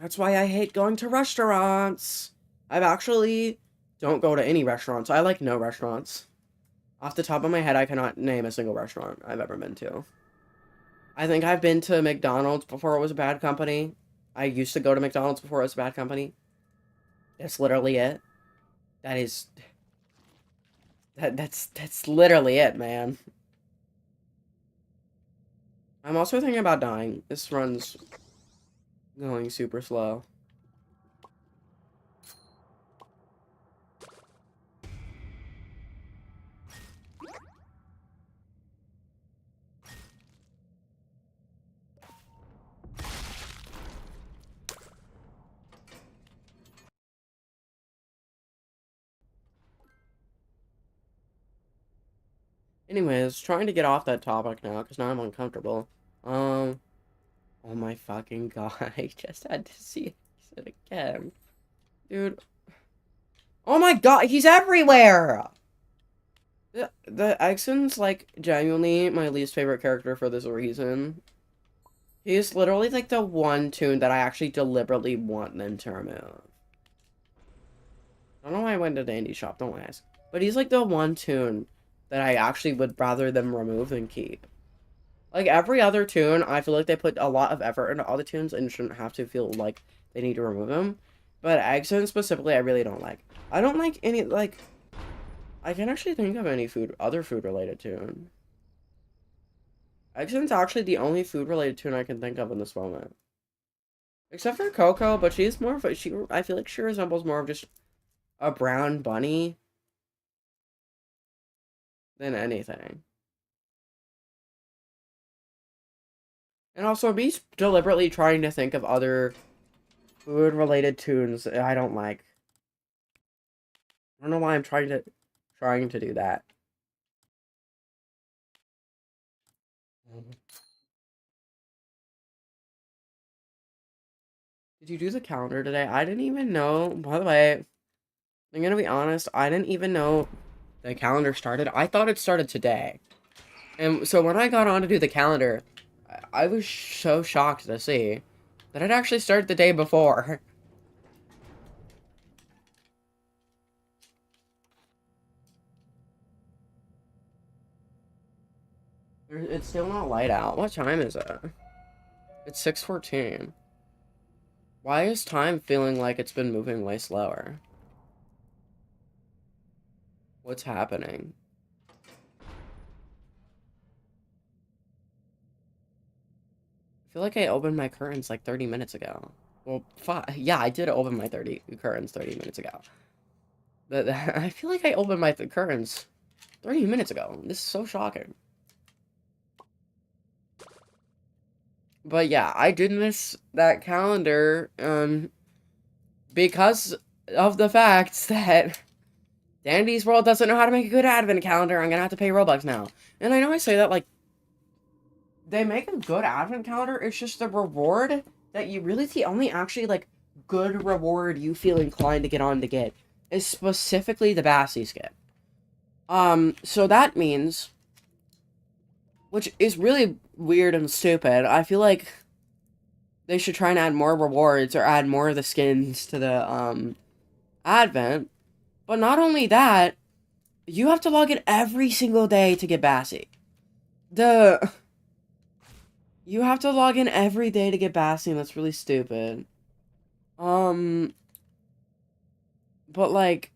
A: That's why I hate going to restaurants. I've actually don't go to any restaurants. I like no restaurants. Off the top of my head, I cannot name a single restaurant I've ever been to. I think I've been to McDonald's before it was a bad company. I used to go to McDonald's before it was a bad company. That's literally it. That is that's literally it, man. I'm also thinking about dying. This run's going super slow. Anyways, trying to get off that topic now, because now I'm uncomfortable. Um, oh my fucking god, I just had to see it again. Dude. Oh my god, he's everywhere! The Exon's, like, genuinely my least favorite character for this reason. He's literally, like, the one toon that I actually deliberately want them to remove. I don't know why I went to Dandy's shop, don't ask. But he's, like, the one toon that I actually would rather them remove than keep. Like, every other toon, I feel like they put a lot of effort into all the toons and shouldn't have to feel like they need to remove them. But Exon specifically, I really don't like. I don't like any, like... I can't actually think of any other food-related toon. Exon's actually the only food-related toon I can think of in this moment. Except for Coco, but she's more of a... I feel like she resembles more of just a brown bunny than anything. And also, me deliberately trying to think of other food-related toons I don't like. I don't know why I'm trying to do that. Did you do the calendar today? I didn't even know. By the way, I'm gonna be honest, I didn't even know the calendar started. I thought it started today. And so when I got on to do the calendar, I was so shocked to see that it actually started the day before. It's still not light out. What time is it? It's 6:14. Why is time feeling like it's been moving way slower? What's happening? I feel like I opened my curtains like 30 minutes ago. Well, yeah, I did open my curtains 30 minutes ago. But I feel like I opened my curtains 30 minutes ago. This is so shocking. But yeah, I did miss that calendar, because of the fact that Dandy's World doesn't know how to make a good advent calendar. I'm gonna have to pay Robux now. And I know I say that, like, they make a good advent calendar, it's just the reward that you really the only actually, like, good reward you feel inclined to get on to get is specifically the Bassy skin. So that means, which is really weird and stupid, I feel like they should try and add more rewards or add more of the skins to the, advent. But not only that, you have to log in every single day to get Bassy. You have to log in every day to get Bassy, and that's really stupid. But, like,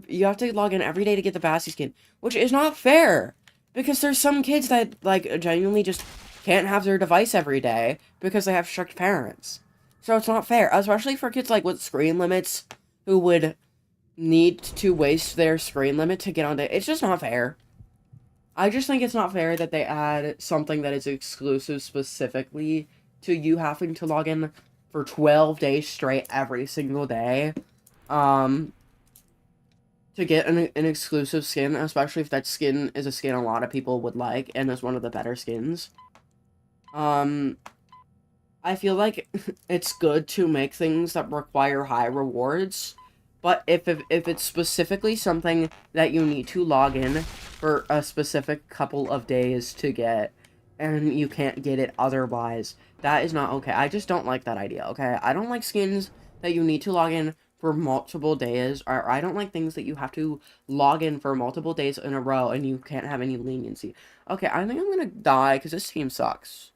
A: you have to log in every day to get the Bassy skin, which is not fair, because there's some kids that, like, genuinely just can't have their device every day because they have strict parents. So it's not fair, especially for kids, like, with screen limits, who would need to waste their screen limit to get on to... It's just not fair. I just think it's not fair that they add something that is exclusive specifically to you having to log in for 12 days straight every single day, to get an exclusive skin, especially if that skin is a skin a lot of people would like, and is one of the better skins. I feel like it's good to make things that require high rewards, but if it's specifically something that you need to log in for a specific couple of days to get, and you can't get it otherwise, that is not okay. I just don't like that idea, okay? I don't like skins that you need to log in for multiple days, or I don't like things that you have to log in for multiple days in a row and you can't have any leniency. Okay, I think I'm gonna die because this team sucks.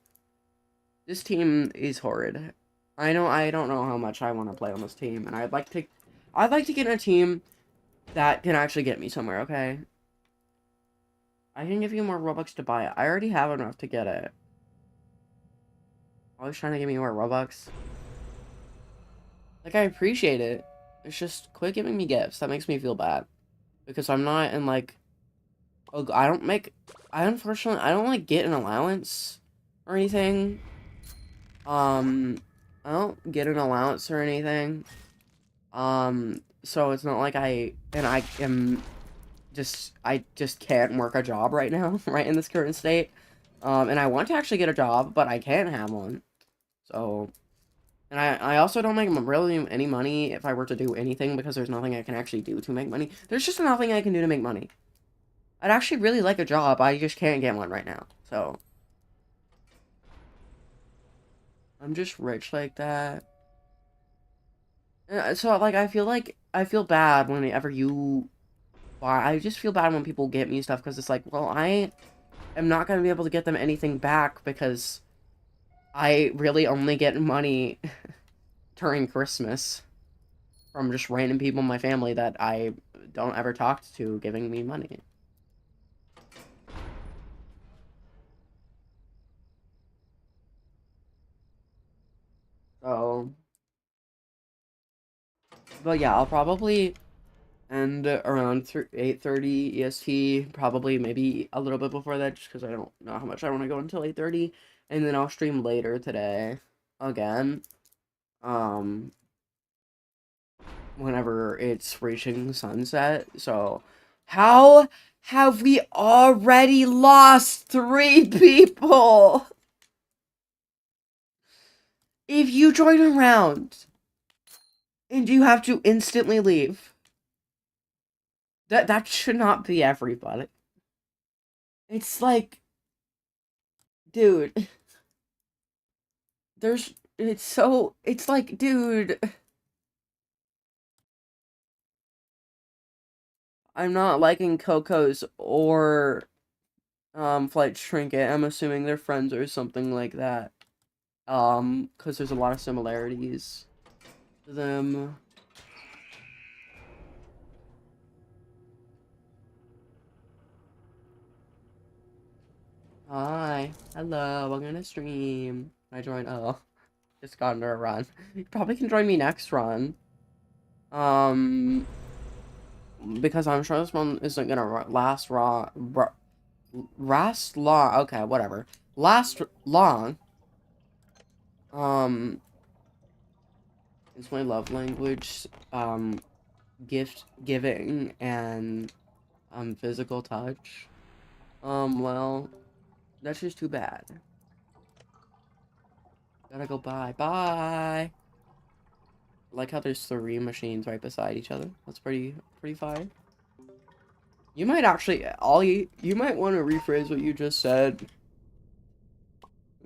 A: This team is horrid. I don't know how much I want to play on this team, and I'd like to get in a team that can actually get me somewhere, okay? I can give you more Robux to buy it. I already have enough to get it. Always trying to give me more Robux. Like, I appreciate it. It's just, quit giving me gifts. That makes me feel bad. Because I'm not in, like... Oh, unfortunately, I don't, like, get an allowance or anything. I don't get an allowance or anything. So it's not like I just can't work a job right now, right in this current state. And I want to actually get a job, but I can't have one. So, and I also don't make really any money if I were to do anything because there's nothing I can actually do to make money. There's just nothing I can do to make money. I'd actually really like a job, I just can't get one right now. So, I'm just rich like that. So, like, I feel bad whenever you I just feel bad when people get me stuff because it's like, well, I am not going to be able to get them anything back because I really only get money during Christmas from just random people in my family that I don't ever talk to giving me money. So, but yeah, I'll probably end around 8:30 EST, probably maybe a little bit before that just because I don't know how much I want to go until 8:30, and then I'll stream later today again. Um, whenever it's reaching sunset. So, how have we already lost 3 people? If you join a round and you have to instantly leave, that should not be everybody. It's like, dude, it's like, dude, I'm not liking Coco's or Flight Trinket. I'm assuming they're friends or something like that. Because there's a lot of similarities to them. Hi. Hello, I'm gonna stream. I joined. Oh, just got into a run. You probably can join me next run. Um, because I'm sure this one isn't gonna last long. Okay, whatever. Last long. Um, it's my love language. Gift giving and physical touch. Well, that's just too bad. Gotta go bye. Bye. I like how there's 3 machines right beside each other. That's pretty fire. You might actually, Ollie, you might want to rephrase what you just said.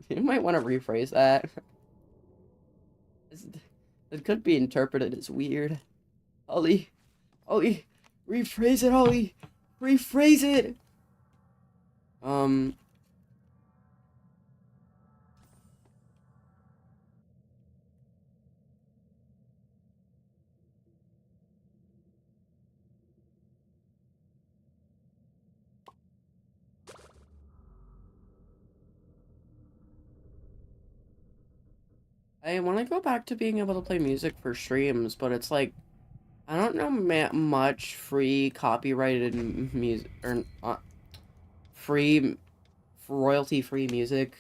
A: You might want to rephrase that. It could be interpreted as weird. Ollie, Ollie, rephrase it, Ollie. Rephrase it. Um, I want to go back to being able to play music for streams, but it's like, I don't know much free copyrighted music, or free, royalty-free music.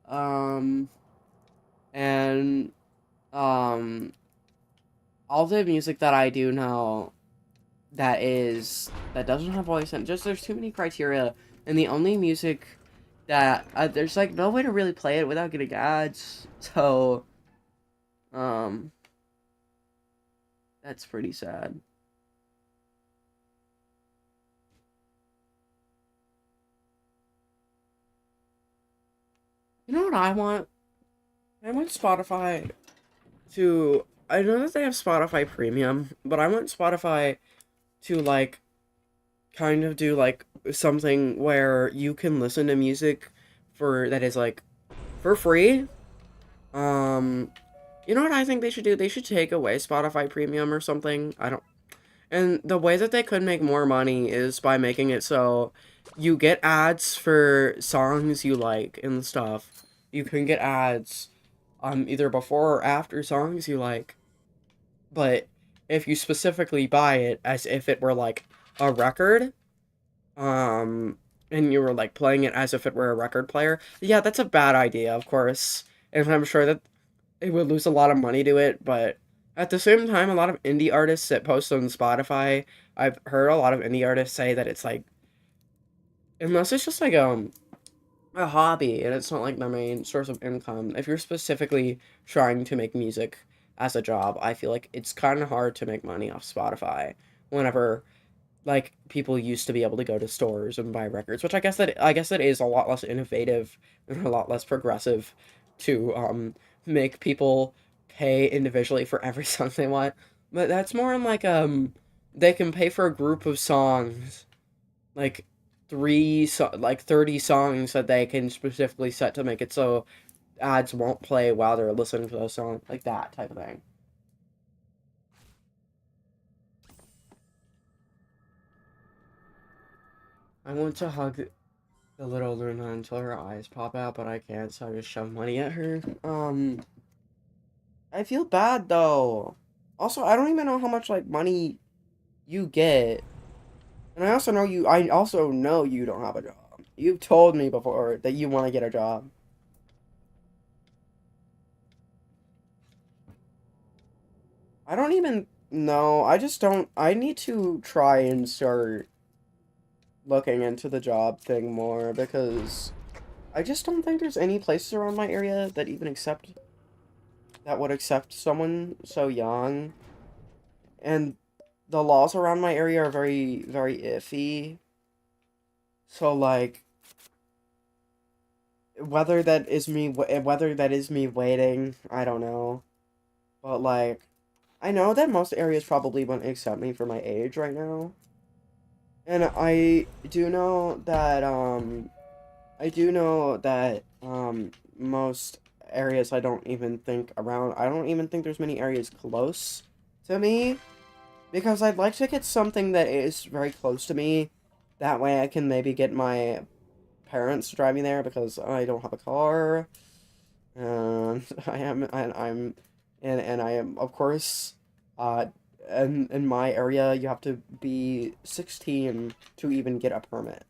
A: Um, and, um, all the music that I do know that doesn't have voice and just there's too many criteria, and the only music that, there's like no way to really play it without getting ads, so, um, that's pretty sad. You know what I want? I want Spotify to, I know that they have Spotify Premium, but I want Spotify to, like, kind of do, like, something where you can listen to music that is, like, for free. Um, You know what I think they should do? They should take away Spotify Premium or something. I don't. And the way that they could make more money is by making it so you get ads for songs you like and stuff. You can get ads either before or after songs you like. But if you specifically buy it as if it were like a record, um, and you were like playing it as if it were a record player, yeah, that's a bad idea, of course. And I'm sure that it would lose a lot of money to it, but at the same time, a lot of indie artists that post on Spotify, I've heard a lot of indie artists say that it's like, unless it's just like a hobby and it's not like the main source of income, if you're specifically trying to make music as a job, I feel like it's kind of hard to make money off Spotify whenever like people used to be able to go to stores and buy records, which I guess that is a lot less innovative and a lot less progressive to make people pay individually for every song they want. But that's more in like they can pay for a group of songs, like 30 songs that they can specifically set to make it so ads won't play while they're listening to those songs, like that type of thing. I want to hug the little Luna until her eyes pop out, but I can't, so I just shove money at her. I feel bad though. Also, I don't even know how much like money you get. And I also know you don't have a job. You've told me before that you want to get a job. I don't even know. I just don't I need to try and start looking into the job thing more because I just don't think there's any places around my area that would accept someone so young. And the laws around my area are very, very iffy. So like whether that is me waiting, I don't know. But like I know that most areas probably wouldn't accept me for my age right now. And I do know that most areas I don't even think there's many areas close to me because I'd like to get something that is very close to me. That way I can maybe get my parents to drive me there because I don't have a car. And I am of course uh in my area you have to be 16 to even get a permit.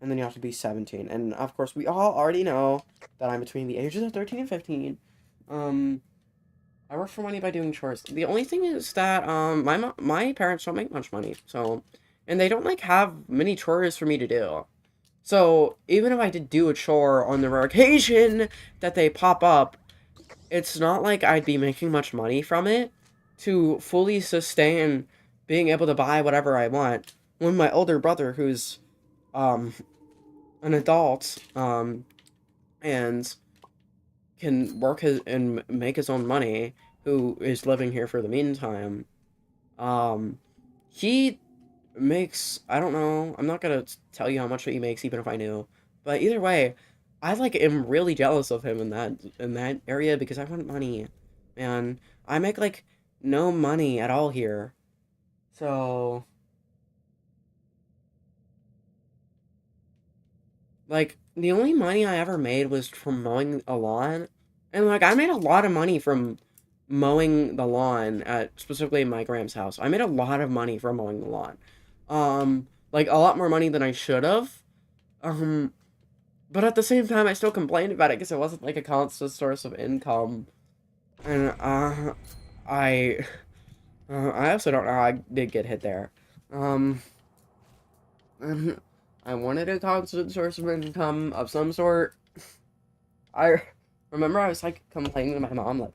A: And then you have to be 17. And of course we all already know that I'm between the ages of 13 and 15. Um I work for money by doing chores. The only thing is that my parents don't make much money. So and they don't like have many chores for me to do. So even if I did do a chore on the rare occasion that they pop up, it's not like I'd be making much money from it to fully sustain being able to buy whatever I want. When my older brother, who's um an adult, and can work his and make his own money, who is living here for the meantime, um, he makes, I don't know, I'm not gonna tell you how much he makes even if I knew, but either way, I like am really jealous of him in that area because I want money, and I make like no money at all here, so like the only money I ever made was from mowing a lawn, and like I made a lot of money from mowing the lawn at specifically my Graham's house. I made a lot of money from mowing the lawn, like a lot more money than I should have. Um, but at the same time, I still complained about it because it wasn't like a constant source of income, and I I also don't know how I did get hit there. Um, I wanted a constant source of income of some sort. I remember I was like complaining to my mom, like,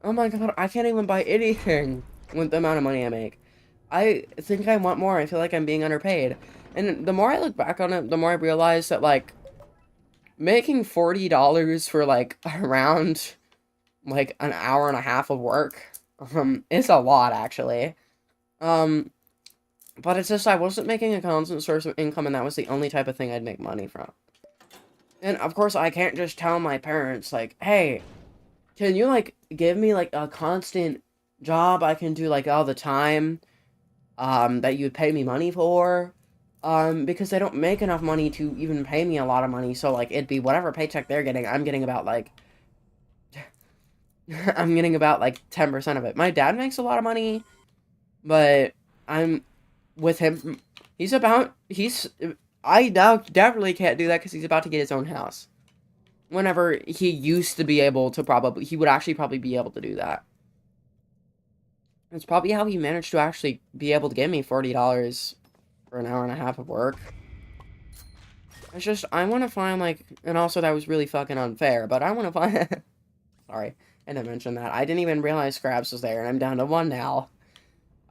A: oh my god, I can't even buy anything with the amount of money I make. I think I want more. I feel like I'm being underpaid. And the more I look back on it, the more I realize that like making $40 for like around like an hour and a half of work is a lot actually. Um but it's just I wasn't making a constant source of income and that was the only type of thing I'd make money from. And of course I can't just tell my parents like, "Hey, can you, like, give me, like, a constant job I can do, like, all the time, that you'd pay me money for? Because they don't make enough money to even pay me a lot of money, so, like, it'd be whatever paycheck they're getting, I'm getting about, like, I'm getting about, like, 10% of it. My dad makes a lot of money, but I'm with him. I now definitely can't do that because he's about to get his own house. Whenever he used to be able to he would actually probably be able to do that. It's probably how he managed to actually be able to give me $40 for an hour and a half of work. It's just, I want to find, like, and also that was really fucking unfair, but I want to find, sorry, I didn't mention that. I didn't even realize Scraps was there, and I'm down to 1 now.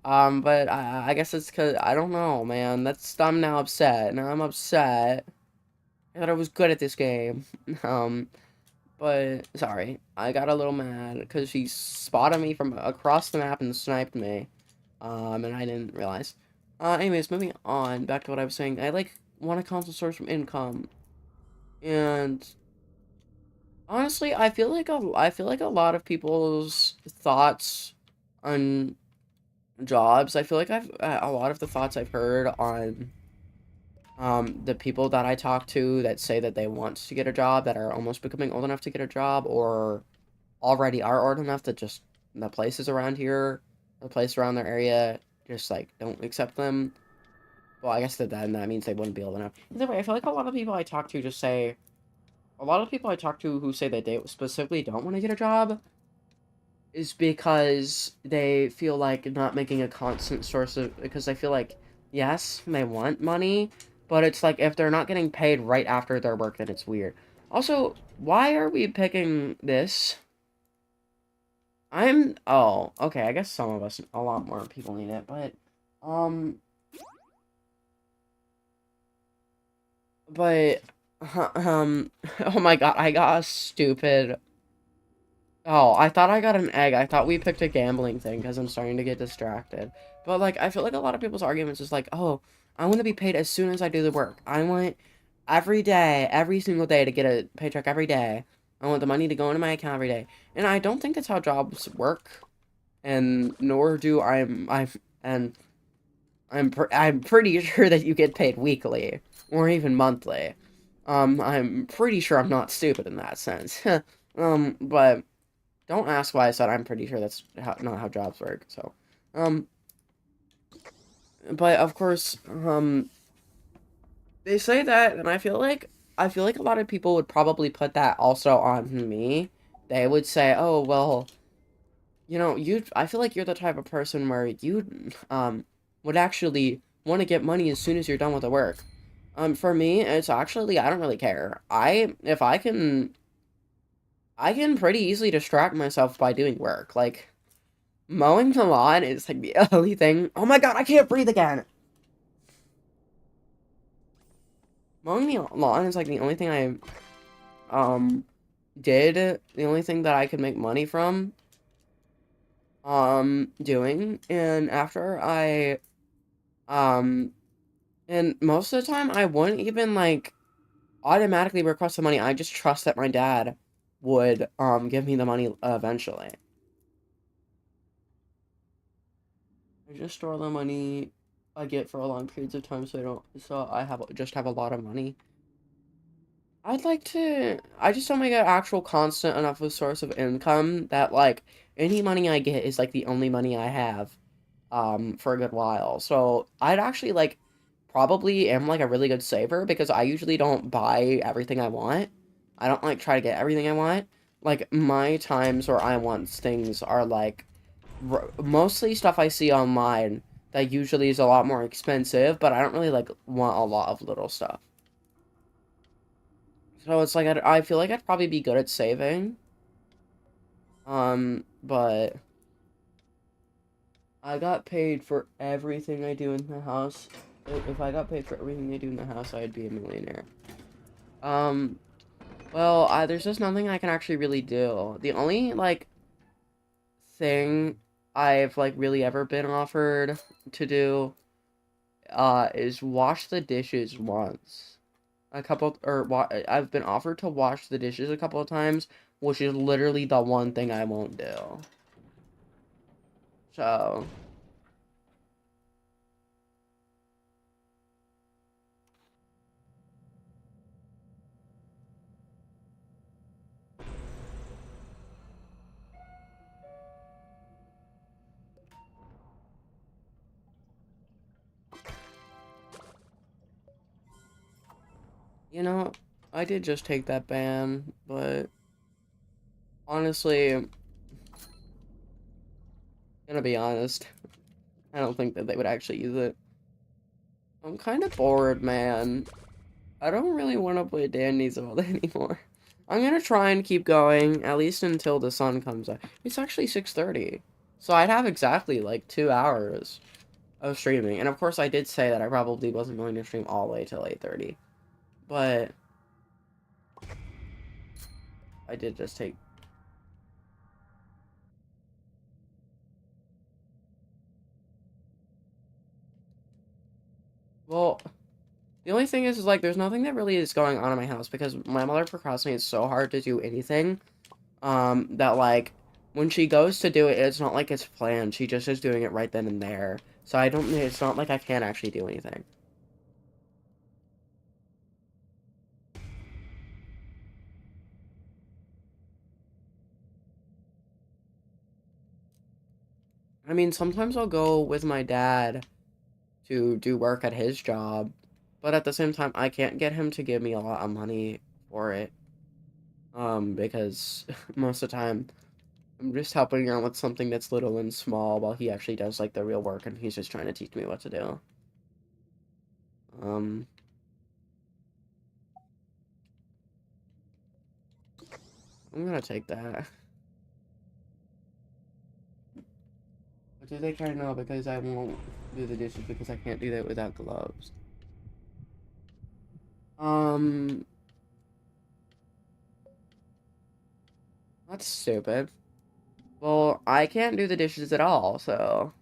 A: But I guess it's because, I don't know, man. I'm now upset. Now I'm upset. I thought I was good at this game. But, sorry. I got a little mad because she spotted me from across the map and sniped me. And I didn't realize. Anyways, moving on. Back to what I was saying. I, like, want a constant source from income. And, honestly, I feel like a lot of people's thoughts on jobs. I feel like a lot of the thoughts I've heard on the people that I talk to that say that they want to get a job, that are almost becoming old enough to get a job, or already are old enough that just the places around here, the place around their area, just like don't accept them. Well, I guess then that means they wouldn't be old enough. Either way, I feel like a lot of people I talk to just say, a lot of people I talk to who say that they specifically don't want to get a job is because they feel like not making a constant source of, because I feel like, yes, they want money, but it's like if they're not getting paid right after their work, then it's weird. Also, why are we picking this? Oh, okay, I guess some of us, a lot more people need it, um, but, oh my god, I got a stupid. Oh, I thought I got an egg. I thought we picked a gambling thing because I'm starting to get distracted. But, like, I feel like a lot of people's arguments is like, oh, I want to be paid as soon as I do the work. I want every day, every single day to get a paycheck every day. I want the money to go into my account every day. And I don't think that's how jobs work. And nor do and I'm pretty sure that you get paid weekly or even monthly. I'm pretty sure I'm not stupid in that sense. But don't ask why I said I'm pretty sure that's not how jobs work, so. But of course, they say that, and I feel like a lot of people would probably put that also on me. They would say, oh, well, I feel like you're the type of person where you, would actually want to get money as soon as you're done with the work. For me, it's actually, I don't really care. If I can pretty easily distract myself by doing work. Like, mowing the lawn is, like, the only thing. Oh my god, I can't breathe again! Mowing the lawn is, like, the only thing the only thing that I could make money from, doing. And and most of the time, I wouldn't even, like, automatically request the money. I just trust that my dad would, give me the money eventually. I just store the money I get for a long periods of time, so I have a lot of money. I just don't make an actual constant enough of source of income that, like, any money I get is, like, the only money I have, for a good while. So, I'd actually, like, probably am, like, a really good saver because I usually don't buy everything I want. I don't, like, try to get everything I want. Like, my times where I want things are, like, mostly stuff I see online that usually is a lot more expensive, but I don't really, like, want a lot of little stuff. So it's like, I feel like I'd probably be good at saving. But I got paid for everything I do in the house. If I got paid for everything I do in the house, I'd be a millionaire. Um, well, there's just nothing I can actually really do. The only, like, thing I've, like, really ever been offered to do, is wash the dishes once. I've been offered to wash the dishes a couple of times, which is literally the one thing I won't do. So, you know, I did just take that ban, but honestly, gonna be honest, I don't think that they would actually use it. I'm kind of bored, man. I don't really want to play Danny's World anymore. I'm gonna try and keep going, at least until the sun comes up. It's actually 6:30, so I'd have exactly, like, 2 hours of streaming. And of course, I did say that I probably wasn't going to stream all the way till 8:30. But I did just take... Well, the only thing is, like, there's nothing that really is going on in my house because my mother procrastinates so hard to do anything, that, like, when she goes to do it, it's not like it's planned. She just is doing it right then and there. So I don't... It's not like I can't actually do anything. I mean, sometimes I'll go with my dad to do work at his job, but at the same time, I can't get him to give me a lot of money for it. Because most of the time, I'm just helping out with something that's little and small while he actually does, like, the real work, and he's just trying to teach me what to do. Um, I'm gonna take that. But do they care? No, because I won't do the dishes because I can't do that without gloves. Um, that's stupid. Well, I can't do the dishes at all, so...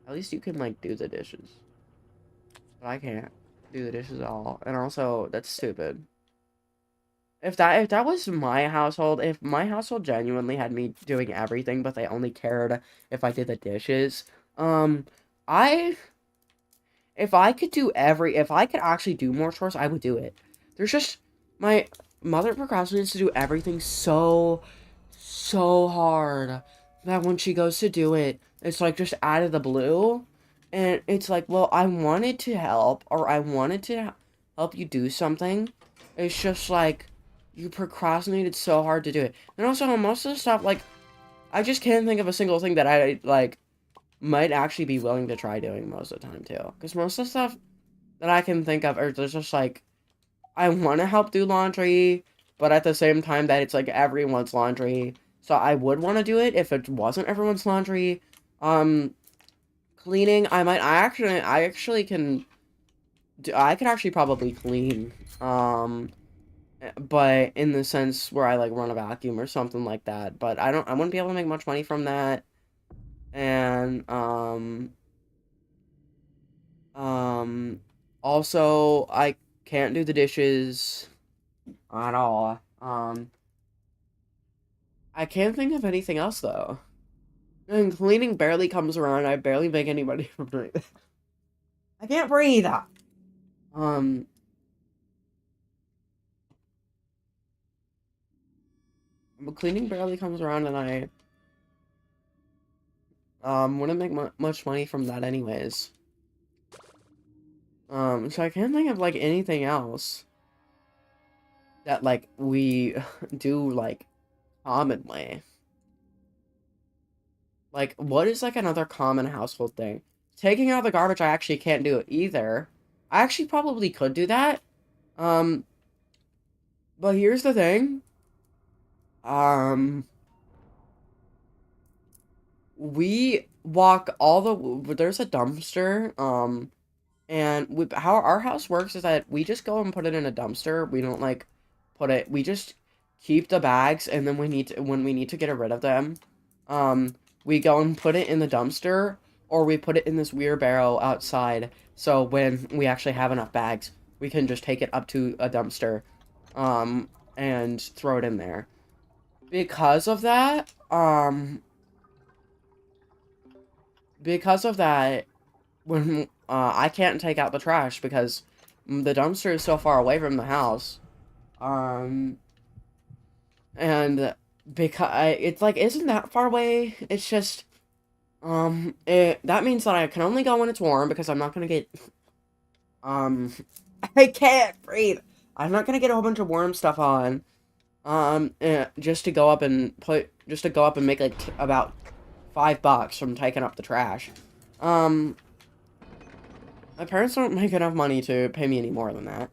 A: At least you can, like, do the dishes. But I can't do the dishes at all. And also, that's stupid. If that was my household, if my household genuinely had me doing everything, but they only cared if I did the dishes, I if I could actually do more chores, I would do it. There's just my mother procrastinates to do everything so hard that when she goes to do it, it's like just out of the blue, and it's like, well, I wanted to help, or I wanted to help you do something. It's just like you procrastinated so hard to do it. And also, most of the stuff, like, I just can't think of a single thing that I, like, might actually be willing to try doing most of the time, too. Because most of the stuff that I can think of are just, like, I want to help do laundry, but at the same time that it's, like, everyone's laundry. So I would want to do it if it wasn't everyone's laundry. Cleaning, I actually can, I could actually probably clean. But in the sense where I, like, run a vacuum or something like that. But I wouldn't be able to make much money from that. And, also, I can't do the dishes at all. I can't think of anything else, though. And cleaning barely comes around. I barely make any money from doing it. I can't breathe! Um, but cleaning barely comes around, and I, wouldn't make much money from that anyways. So I can't think of, like, anything else that, like, we do, like, commonly. Like, what is, like, another common household thing? Taking out the garbage, I actually can't do it either. I actually probably could do that. Um, but here's the thing. Um, we walk all there's a dumpster, and how our house works is that we just go and put it in a dumpster. We don't, like, we just keep the bags, and then when we need to get rid of them, we go and put it in the dumpster, or we put it in this wheelbarrow outside, so when we actually have enough bags, we can just take it up to a dumpster, and throw it in there. Because of that, when I can't take out the trash because the dumpster is so far away from the house, and because it's like isn't that far away. It's just that means that I can only go when it's warm because I'm not gonna get um I can't breathe. I'm not gonna get a whole bunch of warm stuff on. Just to go up and make like about $5 from taking up the trash. My parents don't make enough money to pay me any more than that.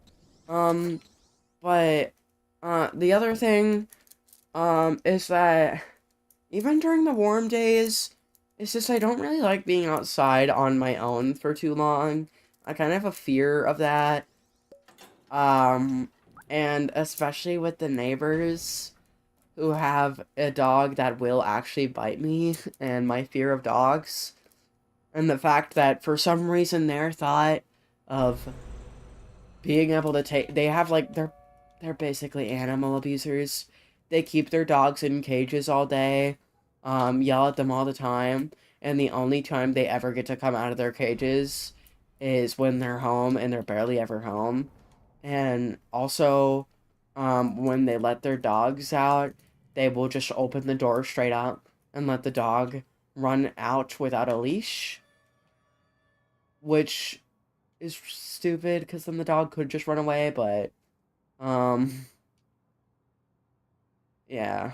A: But the other thing is that even during the warm days, it's just I don't really like being outside on my own for too long. I kind of have a fear of that. And especially with the neighbors who have a dog that will actually bite me, and my fear of dogs, and the fact that for some reason their thought of being able to they have like they're basically animal abusers. They keep their dogs in cages all day, yell at them all the time, and the only time they ever get to come out of their cages is when they're home, and they're barely ever home. And also, when they let their dogs out, they will just open the door straight up and let the dog run out without a leash, which is stupid because then the dog could just run away, but, yeah.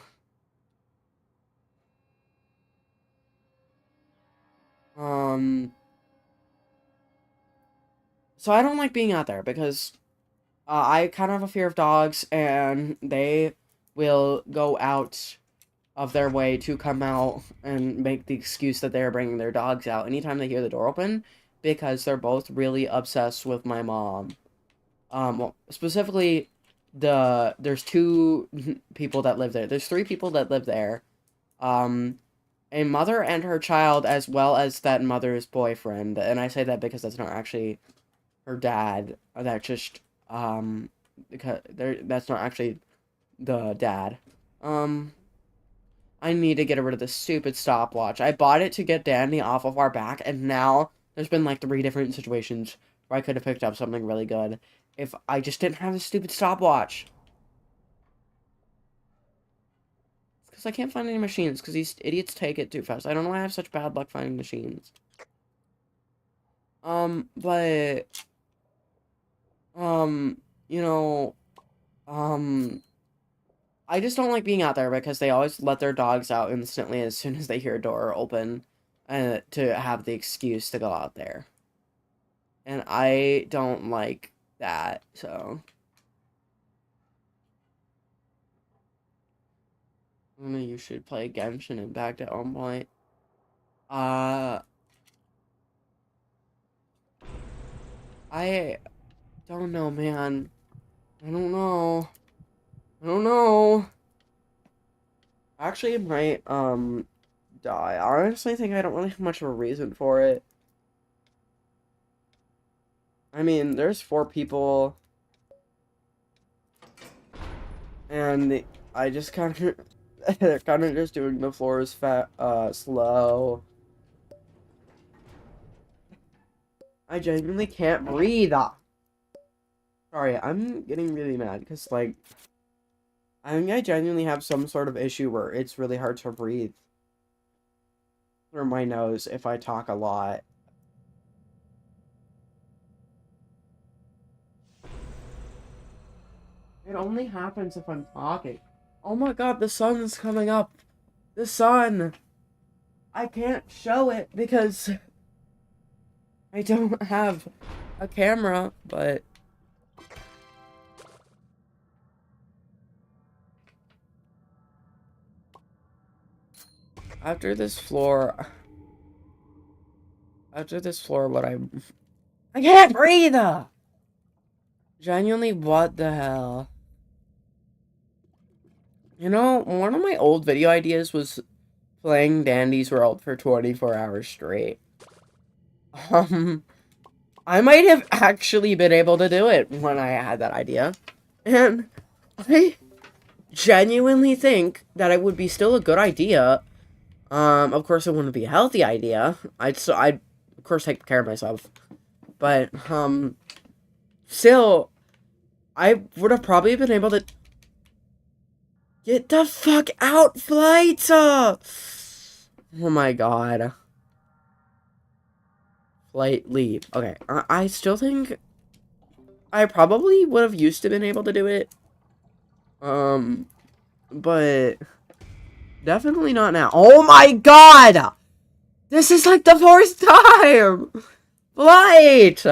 A: Um, so I don't like being out there because I kind of have a fear of dogs, and they will go out of their way to come out and make the excuse that they're bringing their dogs out anytime they hear the door open, because they're both really obsessed with my mom. Well, specifically, there's two people that live there. There's three people that live there. Um, a mother and her child, as well as that mother's boyfriend. And I say that because that's not actually her dad. That's just because that's not actually the dad. Um, I need to get rid of this stupid stopwatch. I bought it to get Danny off of our back, and now there's been like 3 different situations where I could have picked up something really good if I just didn't have this stupid stopwatch. Because I can't find any machines, because these idiots take it too fast. I don't know why I have such bad luck finding machines. But, you know, I just don't like being out there because they always let their dogs out instantly as soon as they hear a door open, to have the excuse to go out there. And I don't like that, so. You should play Genshin Impact at one point. I don't know, man. I don't know. I don't know. Actually, it might, die. I honestly think I don't really have much of a reason for it. I mean, there's 4 people. And I just kind of, they're kind of just doing the floors slow. I genuinely can't breathe. Sorry, I'm getting really mad because, like, I think I genuinely have some sort of issue where it's really hard to breathe through my nose if I talk a lot. It only happens if I'm talking. Oh my god, the sun's coming up. The sun. I can't show it because I don't have a camera, but after this floor, what I can't breathe! Genuinely, what the hell? You know, one of my old video ideas was playing Dandy's World for 24 hours straight. I I might have actually been able to do it when I had that idea. And I genuinely think that it would be still a good idea. Of course it wouldn't be a healthy idea. I'd of course take care of myself. But, still, I would have probably been able to get the fuck out, flight! Oh my god. Flight, leave. Okay, I still think I probably would have used to been able to do it. But definitely not now. Oh my god! This is like the fourth time! Flight!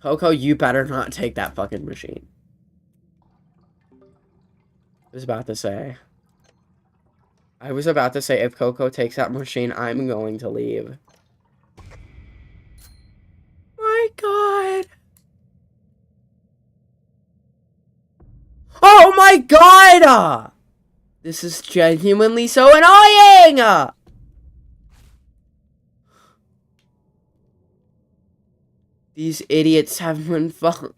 A: Coco, you better not take that fucking machine. I was about to say, if Coco takes that machine, I'm going to leave. My god! Oh my god! This is genuinely so annoying! These idiots have been fun.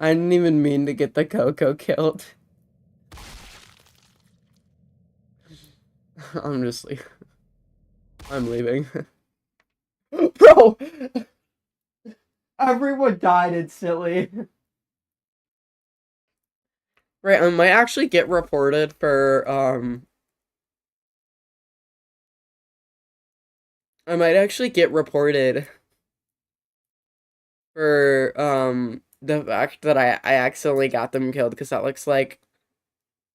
A: I didn't even mean to get the Coco killed. I'm leaving. Bro! Everyone died instantly. Right, I might actually get reported for, I might actually get reported for, the fact that I accidentally got them killed, because that looks like,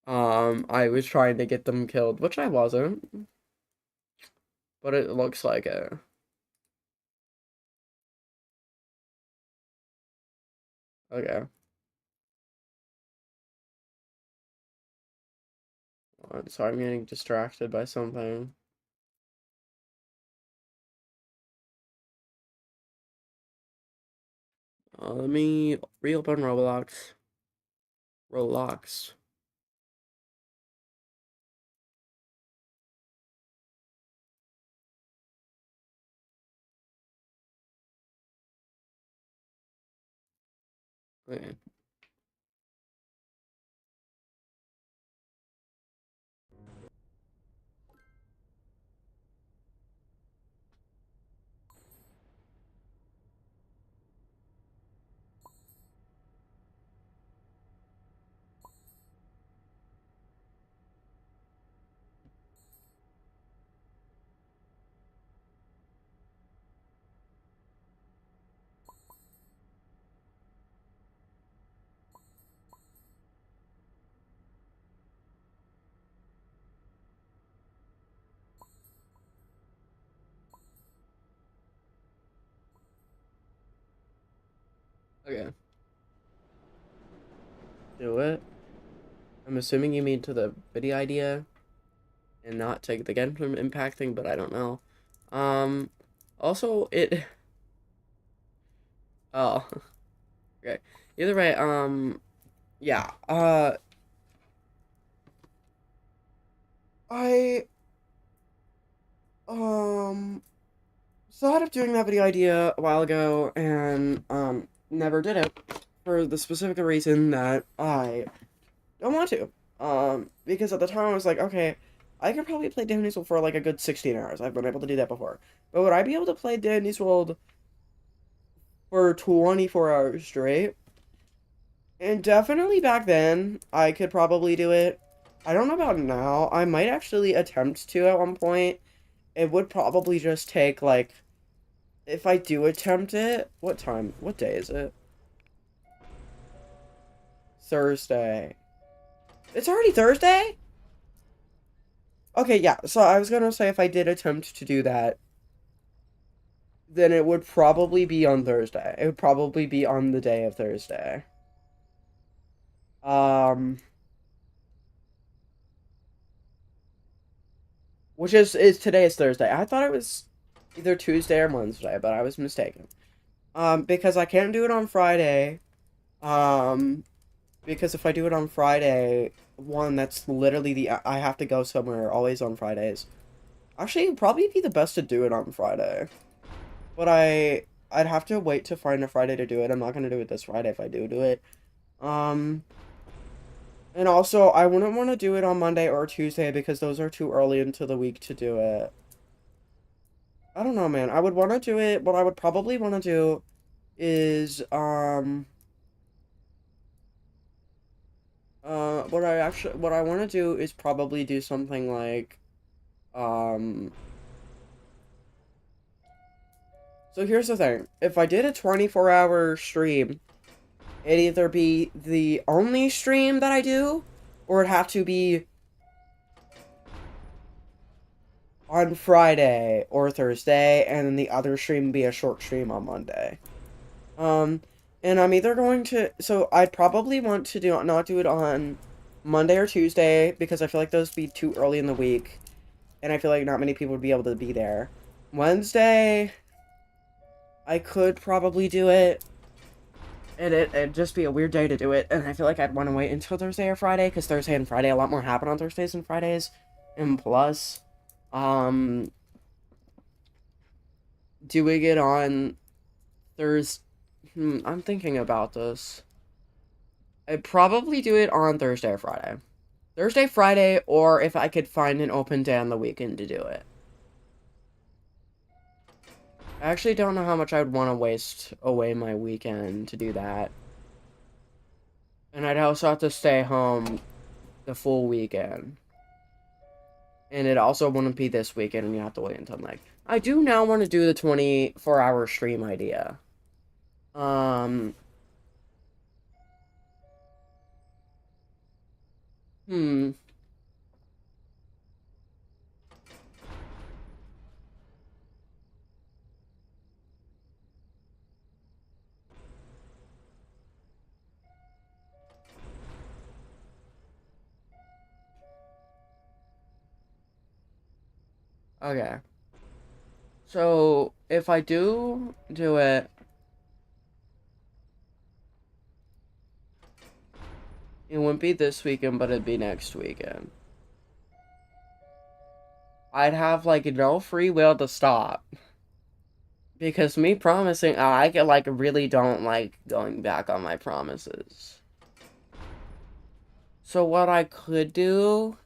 A: I was trying to get them killed, which I wasn't. But it looks like it. Okay. So I'm getting distracted by something. Let me reopen Roblox. Roblox. Okay. Okay. Do it. I'm assuming you mean to the video idea and not take the again from impacting, but I don't know. Also it oh okay. Either way, yeah. I thought of doing that video idea a while ago and never did it for the specific reason that I don't want to. Because at the time I was like, okay, I could probably play Danny's World for like a good 16 hours. I've been able to do that before. But would I be able to play Danny's World for 24 hours straight? And definitely back then, I could probably do it. I don't know about now. I might actually attempt to at one point. It would probably just take, like, if I do attempt it, what time? What day is it? Thursday. It's already Thursday? Okay, yeah, so I was gonna say if I did attempt to do that, then it would probably be on Thursday. It would probably be on the day of Thursday. Which is today is Thursday. I thought it was either Tuesday or Wednesday, but I was mistaken. Because I can't do it on Friday. Um, Because if I do it on Friday, one, that's literally I have to go somewhere always on Fridays. Actually, it'd probably be the best to do it on Friday. But I'd have to wait to find a Friday to do it. I'm not gonna do it this Friday if I do it. Um, and also I wouldn't want to do it on Monday or Tuesday because those are too early into the week to do it. I don't know, man. I would want to do it. What I would probably want to do is what I want to do is probably do something like um so here's the thing. If I did a 24-hour stream, it'd either be the only stream that I do, or it'd have to be on Friday or Thursday, and then the other stream be a short stream on Monday. Um, and I'm either going to, so I'd probably want to not do it on Monday or Tuesday, because I feel like those would be too early in the week, and I feel like not many people would be able to be there. Wednesday, I could probably do it. It'd just be a weird day to do it, and I feel like I'd want to wait until Thursday or Friday, because Thursday and Friday, a lot more happen on Thursdays and Fridays. And plus, um, doing it on Thursday, I'm thinking about this. I'd probably do it on Thursday or Friday. Thursday, Friday, or if I could find an open day on the weekend to do it. I actually don't know how much I'd want to waste away my weekend to do that. And I'd also have to stay home the full weekend. And it also wouldn't be this weekend, and you have to wait until next. I do now want to do the 24-hour stream idea. Hmm. Okay. So, if I do it, it wouldn't be this weekend, but it'd be next weekend. I'd have, like, no free will to stop. Because me promising, I get, like, really don't like going back on my promises. So what I could do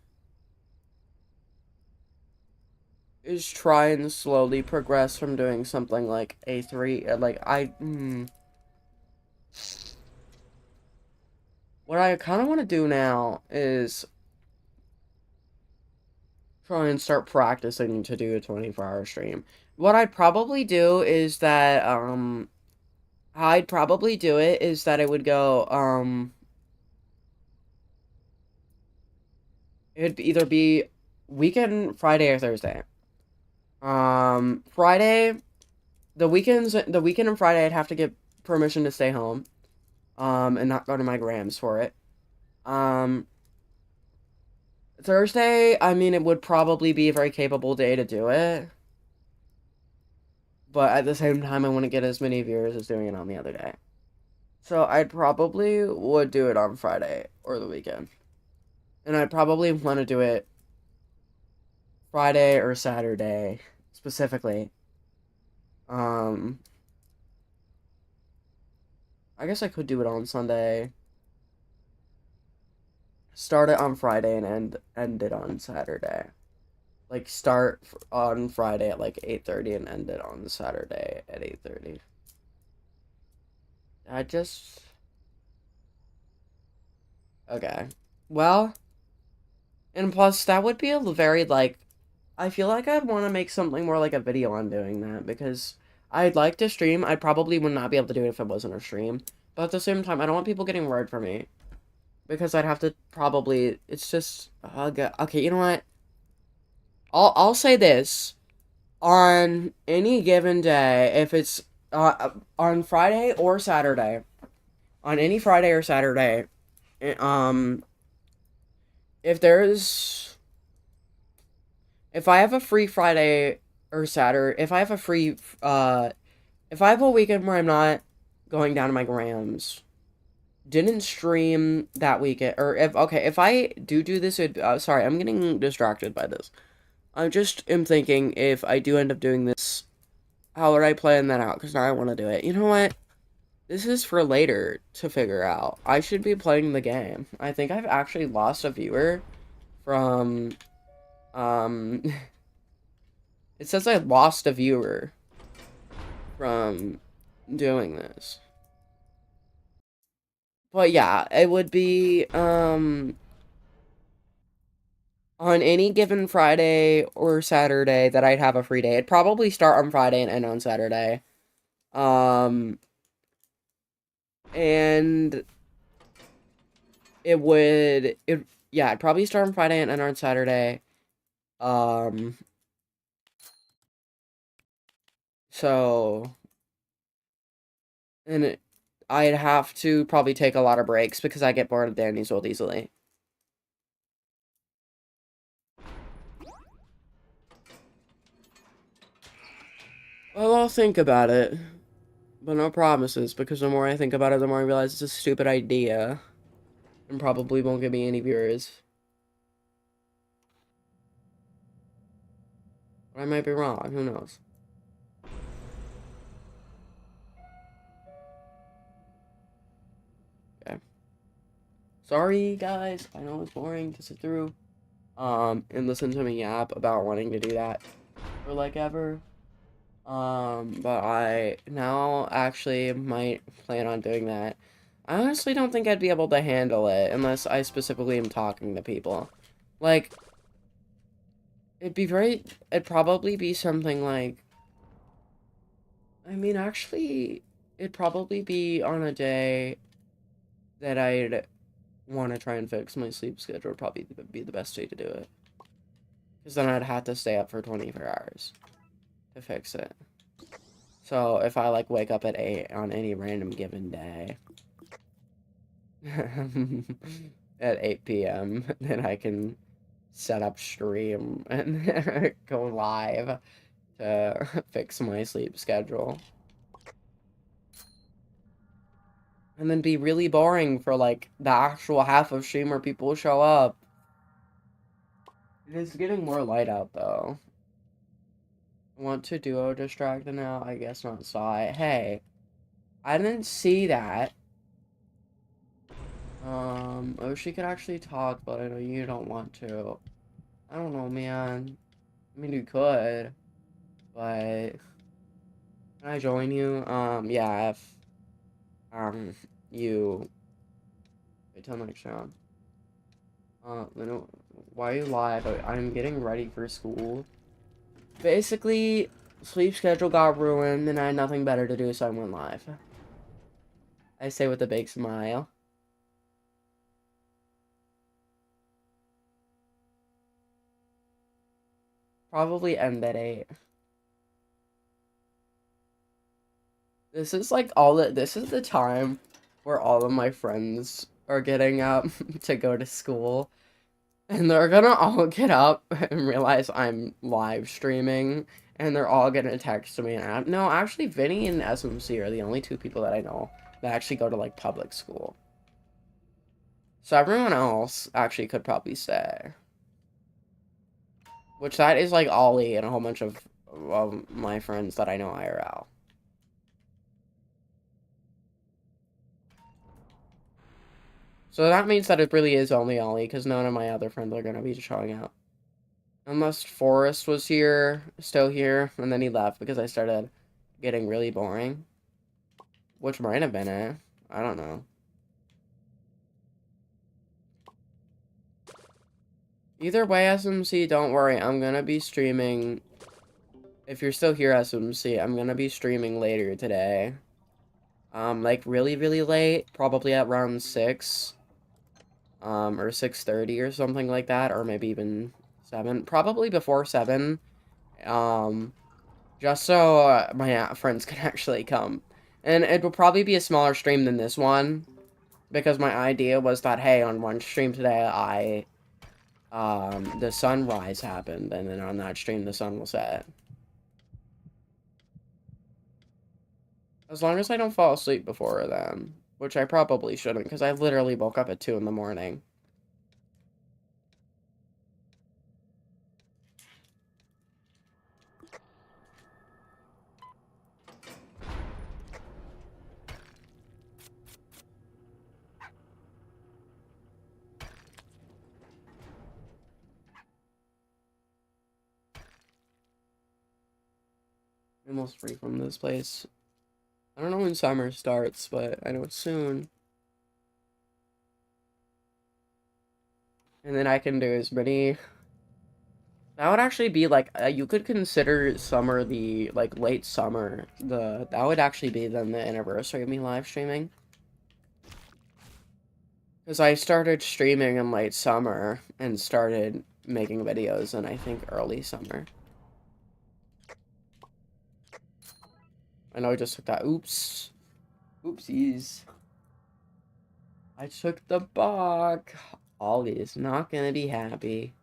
A: is try and slowly progress from doing something like A3, what I kind of want to do now is try and start practicing to do a 24-hour stream. What I'd probably do is that, how I'd probably do it is that it would go, it'd either be weekend, Friday or Thursday. Friday, the weekend and Friday, I'd have to get permission to stay home, and not go to my grams for it. Thursday, I mean, it would probably be a very capable day to do it. But at the same time, I wouldn't get as many viewers as doing it on the other day. So I'd probably would do it on Friday or the weekend. And I'd probably want to do it Friday or Saturday, specifically. I guess I could do it on Sunday. Start it on Friday and end it on Saturday. Like, start on Friday at, like, 8:30 and end it on Saturday at 8:30. I just... Okay. Well, and plus, that would be a very, like... I feel like I'd want to make something more like a video on doing that, because I'd like to stream. I probably would not be able to do it if it wasn't a stream. But at the same time, I don't want people getting word for me. Because I'd have to probably... It's just... Okay, you know what? I'll say this. On any given day, if it's on Friday or Saturday, on any Friday or Saturday, if there's, if I have a free Friday or Saturday, if I have a free, if I have a weekend where I'm not going down to my grams didn't stream that weekend, or if I do this, sorry, I'm getting distracted by this. I just am thinking if I do end up doing this, how would I plan that out? Because now I want to do it. You know what? This is for later to figure out. I should be playing the game. I think I've actually lost a viewer from, um, it says I lost a viewer from doing this. But yeah, it would be, on any given Friday or Saturday that I'd have a free day. It'd probably start on Friday and end on Saturday. Um, and it'd probably start on Friday and end on Saturday. Um, so, and I'd have to probably take a lot of breaks because I get bored of Danny's World easily. Well, I'll think about it, but no promises, because the more I think about it, the more I realize it's a stupid idea, and probably won't give me any viewers. But I might be wrong, who knows? Okay. Sorry, guys, I know it's boring to sit through, and listen to me yap about wanting to do that for, like, ever. But I now actually might plan on doing that. I honestly don't think I'd be able to handle it unless I specifically am talking to people. Like, it'd probably be something like, I mean, actually, it'd probably be on a day that I'd want to try and fix my sleep schedule. Would probably be the best day to do it. Because then I'd have to stay up for 24 hours to fix it. So if I, like, wake up at 8 on any random given day, at 8 p.m., then I can set up stream and go live to fix my sleep schedule. And then be really boring for, like, the actual half of stream where people show up. It is getting more light out, though. Want to duo distracted now? I guess not. Saw it. Hey, I didn't see that. I wish we could actually talk, but I know you don't want to. I don't know, man. I mean, you could, but can I join you? Yeah, if, you, wait till next round. Then why are you live? I'm getting ready for school. Basically, sleep schedule got ruined, and I had nothing better to do, so I went live. I say with a big smile. Probably end at 8. This is like this is the time where all of my friends are getting up to go to school. And they're gonna all get up and realize I'm live streaming. And they're all gonna text me. And no, actually, Vinny and SMC are the only two people that I know that actually go to, like, public school. So everyone else actually could probably stay. Which that is, like, Ollie and a whole bunch of my friends that I know IRL. So that means that it really is only Ollie, because none of my other friends are gonna be showing up. Unless Forrest was still here, and then he left because I started getting really boring. Which might have been it. I don't know. Either way, SMC, don't worry. I'm gonna be streaming. If you're still here, SMC, I'm gonna be streaming later today. Like, really, really late. Probably at around 6. Or 6:30 or something like that. Or maybe even 7. Probably before 7. Just so my friends can actually come. And it will probably be a smaller stream than this one. Because my idea was that, hey, on one stream today, the sunrise happened. And then on that stream, the sun will set. As long as I don't fall asleep before then. which I probably shouldn't, because I literally woke up at 2 in the morning. I'm almost free from this place. I don't know when summer starts, but I know it's soon. And then I can do as many. That would actually be like you could consider summer the like late summer. That would actually be then the anniversary of me live streaming. Because I started streaming in late summer and started making videos in I think early summer. I know I just took that. Oops. Oopsies. I took the bug. Ollie is not gonna be happy.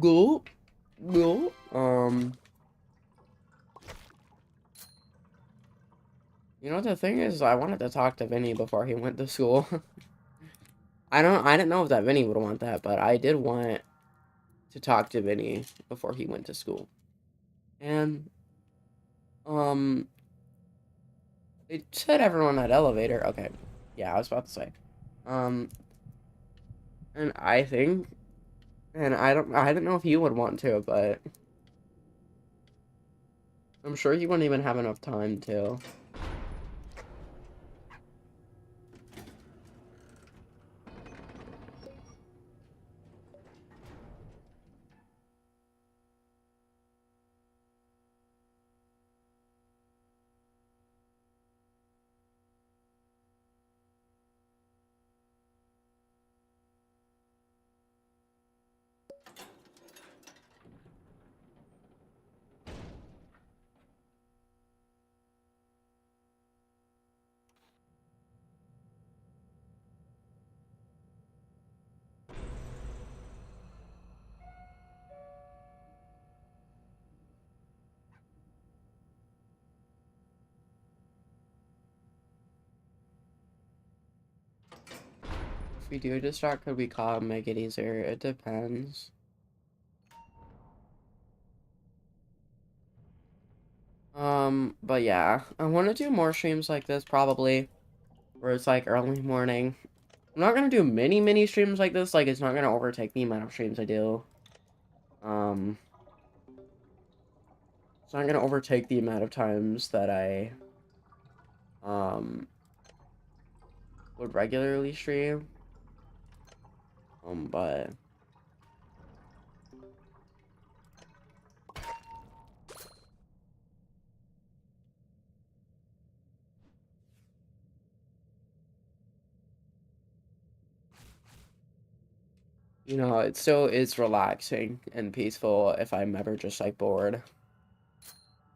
A: Go. Go. You know, the thing is, I wanted to talk to Vinny before he went to school. I didn't know if that Vinny would want that, but I did want to talk to Vinny before he went to school. And, it said everyone had elevator. Okay. Yeah, I was about to say. Um, and I think, and I don't know if he would want to, but I'm sure he wouldn't even have enough time to. If we do distract, could we call and make it easier? It depends. But yeah, I want to do more streams like this probably, where it's like early morning. I'm not gonna do mini streams like this, like it's not gonna overtake the amount of streams I do. Um, it's not gonna overtake the amount of times that I, um, would regularly stream. But, you know, it still is relaxing and peaceful if I'm ever just, like, bored.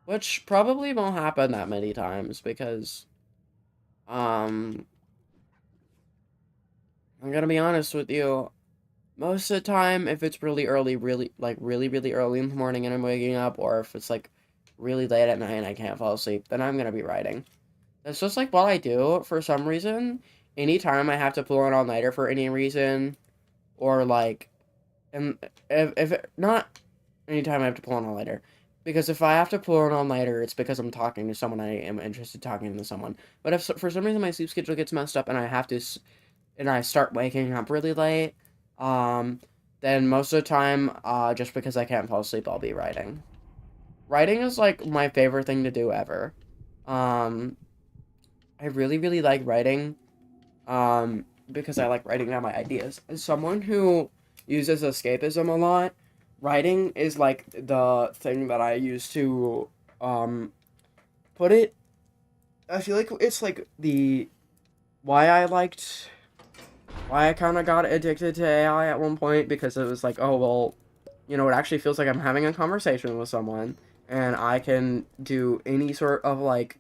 A: Which probably won't happen that many times because, um, I'm gonna be honest with you. Most of the time, if it's really early, really early in the morning and I'm waking up, or if it's, like, really late at night and I can't fall asleep, then I'm gonna be writing. That's just, like, what I do for some reason. Anytime I have to pull an all-nighter for any reason, or, like, and not anytime I have to pull an all-nighter. Because if I have to pull an all-nighter, it's because I'm talking to someone, I am interested in talking to someone. But if for some reason my sleep schedule gets messed up and I have to, and I start waking up really late, then most of the time, just because I can't fall asleep, I'll be writing. Writing is, like, my favorite thing to do ever. Um, I really like writing, because I like writing down my ideas. As someone who uses escapism a lot, writing is, like, the thing that I use to, put it. I feel like it's, like, why I liked why I kind of got addicted to AI at one point, because it was like, oh, well, you know, it actually feels like I'm having a conversation with someone, and I can do any sort of, like,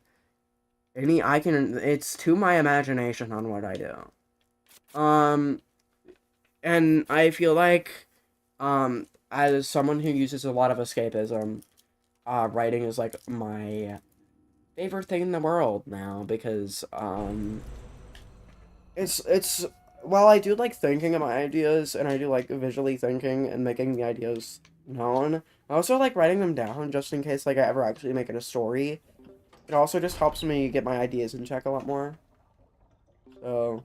A: it's to my imagination on what I do. Um, and I feel like, as someone who uses a lot of escapism, writing is, like, my favorite thing in the world now because it's while I do like thinking of my ideas and I do like visually thinking and making the ideas known, I also like writing them down just in case like I ever actually make it a story. It also just helps me get my ideas in check a lot more. So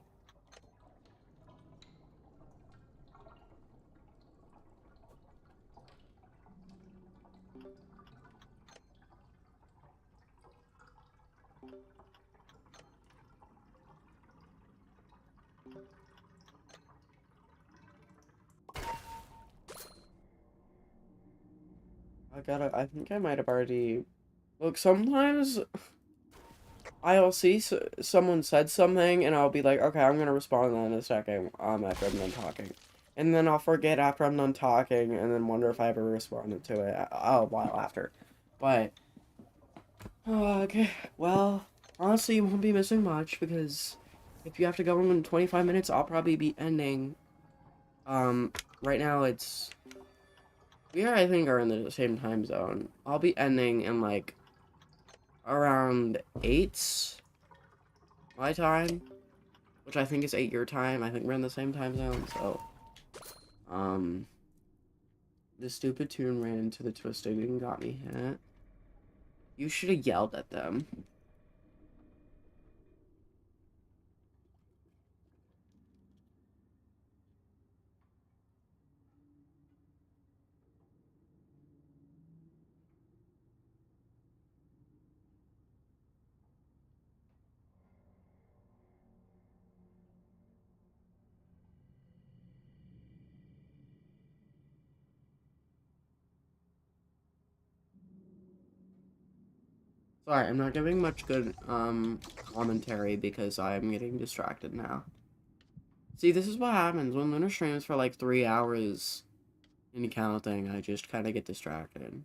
A: I think I might have already look sometimes I'll see someone said something and I'll be like, okay, I'm gonna respond in a second after I'm done talking. And then I'll forget after I'm done talking and then wonder if I ever responded to it a while after. But, okay, well, honestly, you won't be missing much because if you have to go in 25 minutes, I'll probably be ending. Right now we are, I think, are in the same time zone. I'll be ending in like around 8 my time. Which I think is 8 your time. I think we're in the same time zone, so. Um, the stupid tune ran into the twisted and got me hit. You should have yelled at them. Sorry, I'm not giving much good, commentary because I'm getting distracted now. See, this is what happens when Lunar streams for like 3 hours and counting. I just kind of get distracted.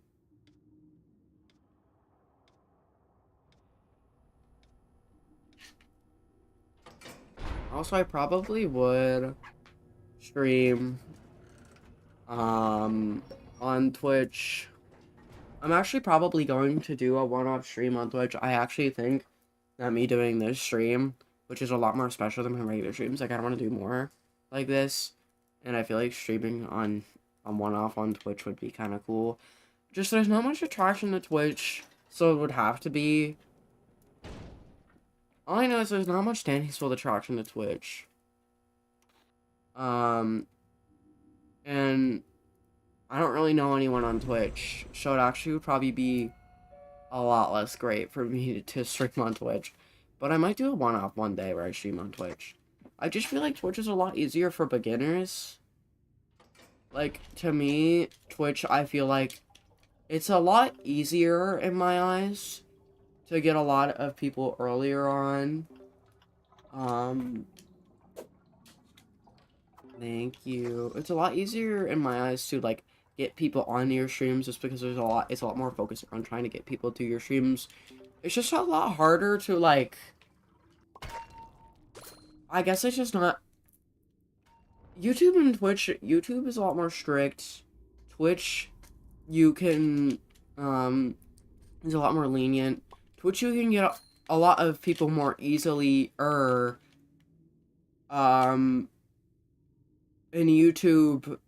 A: Also, I probably would stream, on Twitch. I'm actually probably going to do a one-off stream on Twitch. I actually think that me doing this stream, which is a lot more special than my regular streams, like I want to do more like this, and I feel like streaming on one-off on Twitch would be kind of cool. Just there's not much attraction to Twitch, so it would have to be. All I know is there's not much standing still attraction to Twitch. Um, and I don't really know anyone on Twitch, so it actually would probably be a lot less great for me to stream on Twitch. But I might do a one-off one day where I stream on Twitch. I just feel like Twitch is a lot easier for beginners. Like, to me, Twitch, I feel like it's a lot easier in my eyes to get a lot of people earlier on. Thank you. It's a lot easier in my eyes to, like, get people on your streams just because it's a lot more focused on trying to get people to your streams. It's just a lot harder to, like, I guess it's just not. YouTube and Twitch, YouTube is a lot more strict. Twitch, you can, is a lot more lenient. Twitch, you can get a lot of people more easily, in YouTube,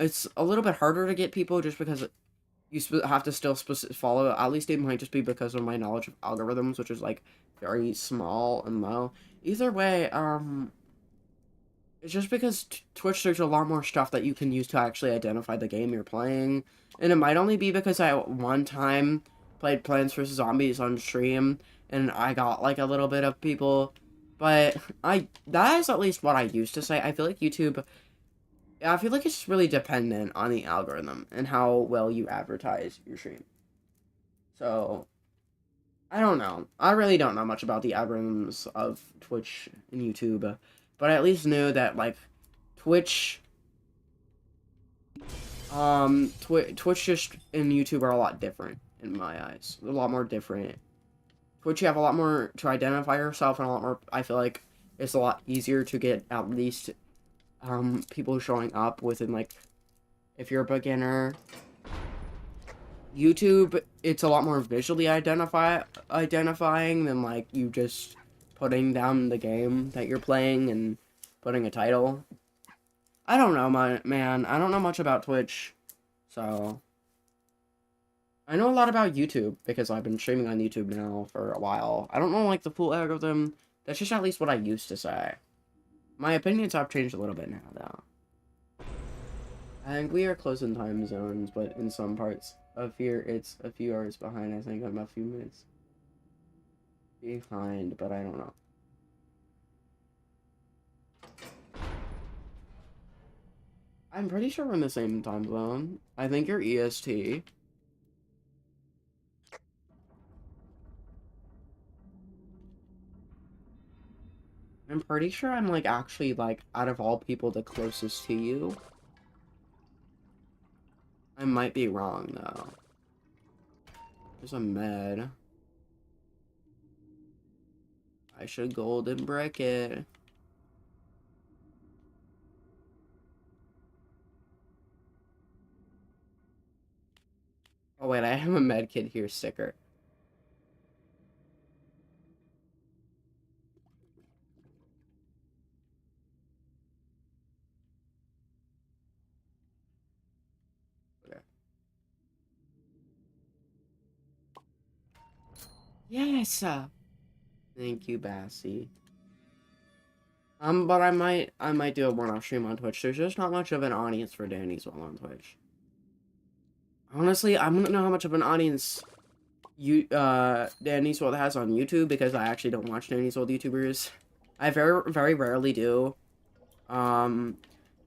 A: it's a little bit harder to get people just because you have to still follow. At least it might just be because of my knowledge of algorithms, which is, like, very small and low. Either way, it's just because Twitch, there's a lot more stuff that you can use to actually identify the game you're playing. And it might only be because I, one time, played Plants vs. Zombies on stream, and I got, like, a little bit of people. But, that is at least what I used to say. I feel like YouTube, I feel like it's really dependent on the algorithm and how well you advertise your stream. So, I don't know. I really don't know much about the algorithms of Twitch and YouTube, but I at least knew that, like, Twitch, Twitch just and YouTube are a lot different in my eyes. A lot more different. Twitch, you have a lot more to identify yourself, and a lot more, I feel like it's a lot easier to get at least, people showing up within, like, if you're a beginner. YouTube, it's a lot more visually identifying than like you just putting down the game that you're playing and putting a title. I don't know, man. I don't know much about Twitch, so I know a lot about YouTube because I've been streaming on YouTube now for a while. I don't know like the full algorithm. That's just at least what I used to say. My opinions have changed a little bit now, though. I think we are close in time zones, but in some parts of here, it's a few hours behind. I think I'm a few minutes behind, but I don't know. I'm pretty sure we're in the same time zone. I think you're EST. I'm pretty sure I'm, like, actually, like, out of all people, the closest to you. I might be wrong, though. There's a med. I should golden brick it. Oh, wait, I have a med kit here sticker. Okay. Yes! Thank you, Bassie. But I might do a one-off stream on Twitch. There's just not much of an audience for Danny's Well on Twitch. Honestly, I don't know how much of an audience Danny's World has on YouTube because I actually don't watch Danny's World YouTubers. I very rarely do. I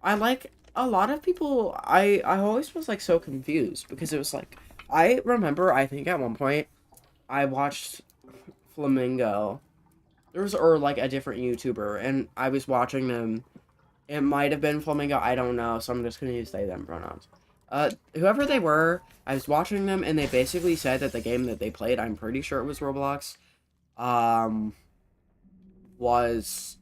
A: like a lot of people. I always was like so confused because it was like I remember I think at one point I watched Flamingo. Or like a different YouTuber, and I was watching them. It might have been Flamingo, I don't know, so I'm just gonna use they, them pronouns. Whoever they were, I was watching them, and they basically said that the game that they played, I'm pretty sure it was Roblox, was,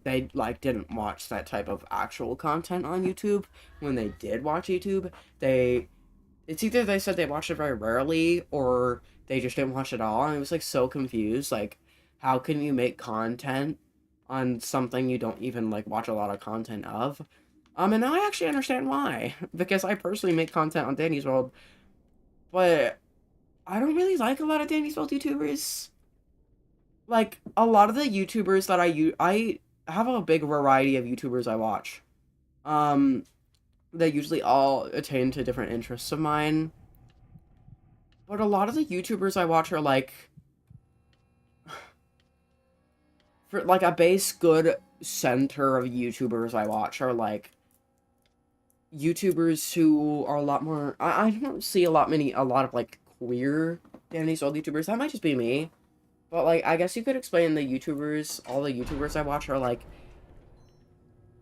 A: they, like, didn't watch that type of actual content on YouTube. When they did watch YouTube, it's either they said they watched it very rarely, or they just didn't watch it at all, and I was, like, so confused, like, how can you make content on something you don't even, like, watch a lot of content of? And now I actually understand why. Because I personally make content on Danny's World, but I don't really like a lot of Danny's World YouTubers. Like, a lot of the YouTubers that I have a big variety of YouTubers I watch. They usually all attain to different interests of mine. But a lot of the YouTubers I watch are, like, for like a base good center of YouTubers I watch are like YouTubers who are a lot more. I don't see a lot of like queer Danny's World YouTubers. That might just be me, but like I guess you could explain the YouTubers. All the YouTubers I watch are like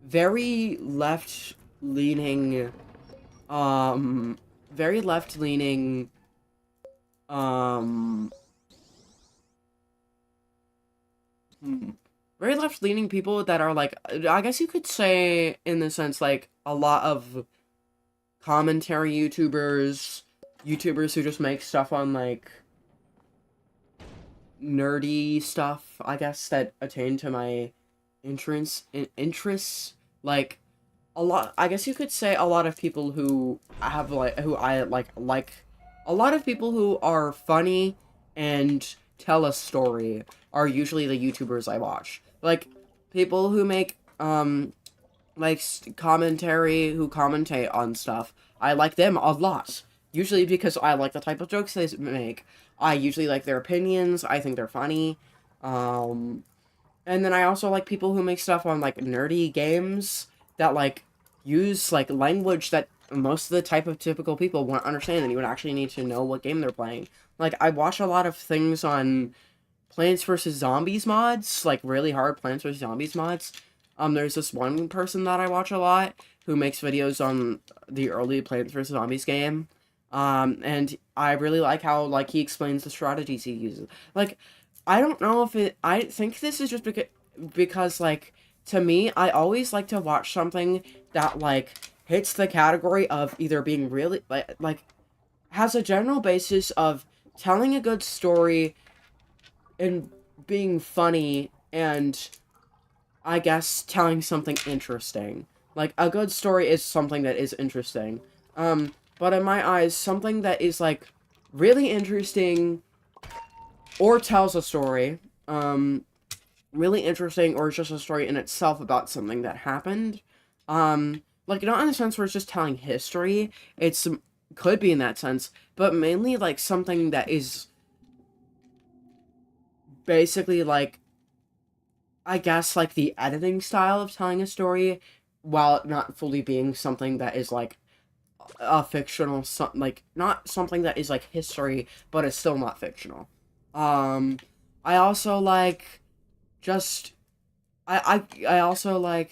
A: very left leaning, very left leaning, very left-leaning people that are, like, I guess you could say, in the sense, like, a lot of commentary YouTubers who just make stuff on, like, nerdy stuff, I guess, that attain to my interests, like, I guess you could say a lot of people who have, like, a lot of people who are funny and tell a story are usually the YouTubers I watch. Like, people who make, like, commentary, who commentate on stuff. I like them a lot. Usually because I like the type of jokes they make. I usually like their opinions. I think they're funny. And then I also like people who make stuff on, like, nerdy games that, like, use, like, language that most of the type of typical people won't understand, and you would actually need to know what game they're playing. Like, I watch a lot of things on Plants vs. Zombies mods, like, really hard Plants vs. Zombies mods. There's this one person that I watch a lot who makes videos on the early Plants vs. Zombies game. And I really like how, like, he explains the strategies he uses. Like, I don't know if I think this is just because, like, to me, I always like to watch something that, like, hits the category of either being really, like has a general basis of telling a good story and being funny and I guess telling something interesting. Like a good story is something that is interesting. But in my eyes, something that is like really interesting or tells a story, really interesting or just a story in itself about something that happened. Like not in the sense where it's just telling history. It's could be in that sense, but mainly like something that is basically like I guess like the editing style of telling a story while not fully being something that is like a fictional like not something that is like history but it's still not fictional. Um I also like just I also like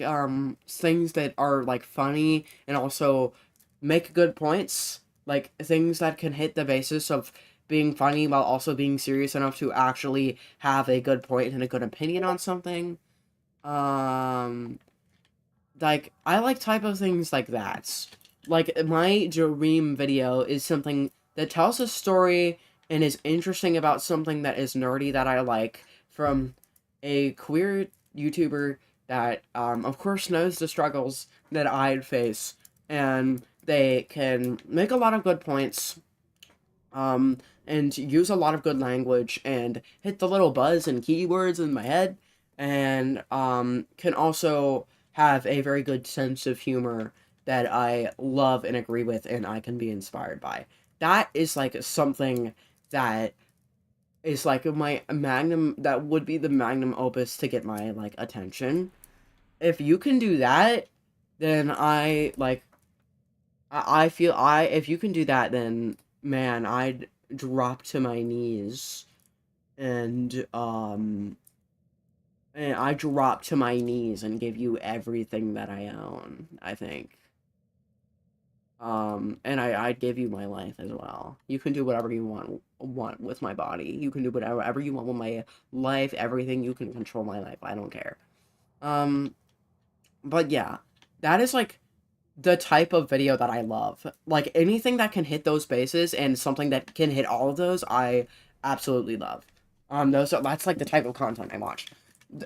A: things that are like funny and also make good points, like things that can hit the basis of being funny while also being serious enough to actually have a good point and a good opinion on something. Um like I like type of things like that. Like my dream video is something that tells a story and is interesting about something that is nerdy that I like from a queer YouTuber that of course knows the struggles that I'd face and they can make a lot of good points um and use a lot of good language and hit the little buzz and keywords in my head and can also have a very good sense of humor that I love and agree with and I can be inspired by. That is like something that is like my magnum that would be the magnum opus to get my like attention. If you can do that, then I feel I if you can do that then man, I'd drop to my knees and I drop to my knees and give you everything that I own, I think. And I'd give you my life as well. You can do whatever you want with my body. You can do whatever you want with my life, everything. You can control my life. I don't care. Um, but yeah, that is like the type of video that I love. Like anything that can hit those bases and something that can hit all of those, I absolutely love. That's like the type of content I watch.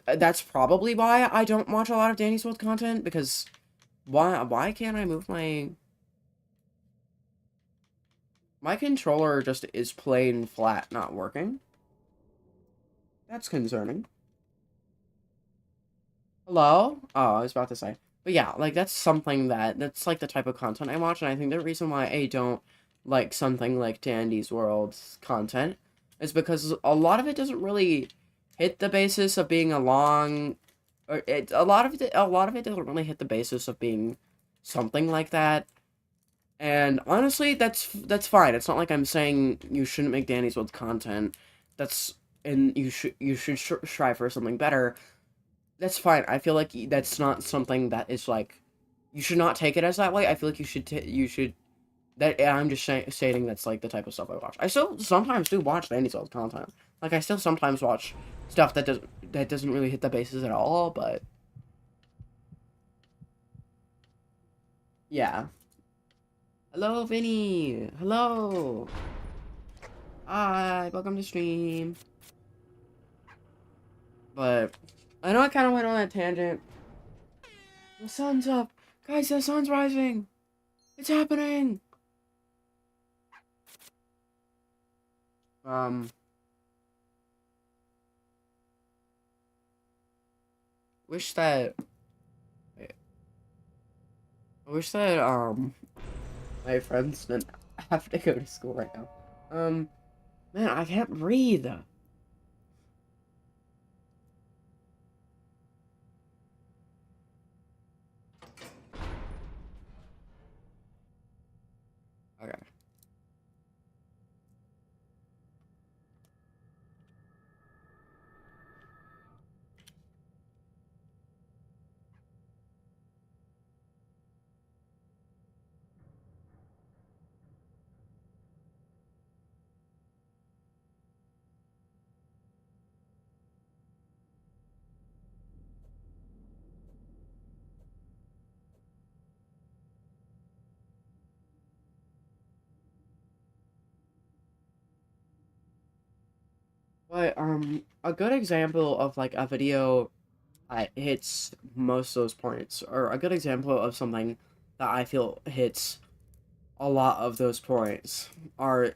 A: That's probably why I don't watch a lot of Danny's World content because why can't I move my controller just is plain flat not working. That's concerning. Hello? Oh, I was about to say. But yeah, like that's like the type of content I watch, and I think the reason why I don't like something like Dandy's World's content is because a lot of it doesn't really hit the basis of being a lot of it doesn't really hit the basis of being something like that. And honestly, that's fine. It's not like I'm saying you shouldn't make Danny's World content. That's and you should strive for something better. That's fine. I feel like that's not something that is like you should not take it as that way. I feel like you should that I'm just stating that's like the type of stuff I watch. I still sometimes do watch Danny Souls content. Like I still sometimes watch stuff that doesn't really hit the bases at all, but yeah. Hello, Vinny. Hello. Hi, welcome to stream. But I know I kind of went on that tangent. The sun's up, guys. The sun's rising. It's happening. Um, wish that I wish that my friends didn't have to go to school right now. Man, I can't breathe. Okay. But a good example of like a video that hits most of those points, or a good example of something that I feel hits a lot of those points,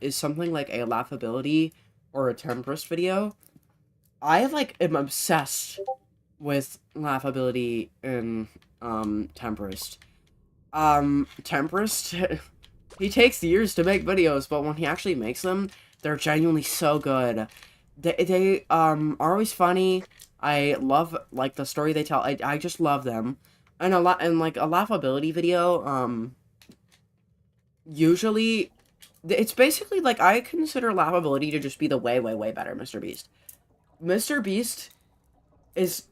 A: is something like a laughability or a Tempest video. I like am obsessed with laughability in Tempest. Tempest, he takes years to make videos, but when he actually makes them, they're genuinely so good. They are always funny. I love like the story they tell. I just love them. And like a laughability video, usually it's basically like I consider laughability to just be the way better Mr. Beast. Mr. Beast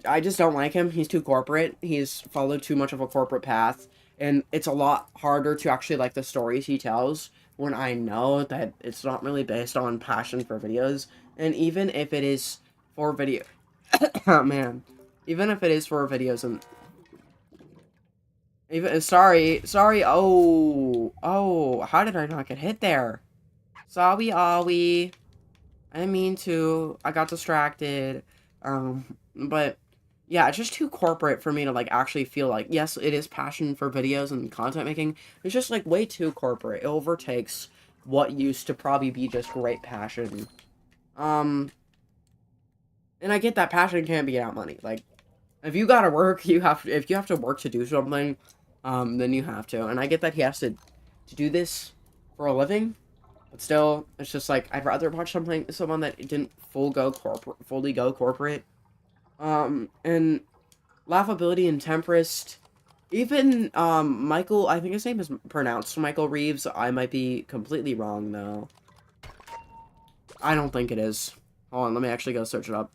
A: I just don't like him. He's too corporate. He's followed too much of a corporate path, and it's a lot harder to actually like the stories he tells when I know that it's not really based on passion for videos. And even if it is for video, oh man, even if it is for videos and even sorry, oh, how did I not get hit there? Sorry, Ollie. I didn't mean to. I got distracted. But yeah, it's just too corporate for me to like actually feel like, yes, it is passion for videos and content making. It's just like way too corporate. It overtakes what used to probably be just great passion. And I get that passion can't be out money. Like, if you gotta work, if you have to work to do something, then you have to. And I get that he has to do this for a living. But still, it's just like I'd rather watch someone that didn't fully go corporate. And laughability and Tempest, even Michael. I think his name is pronounced Michael Reeves. I might be completely wrong though. I don't think it is. Hold on, let me actually go search it up.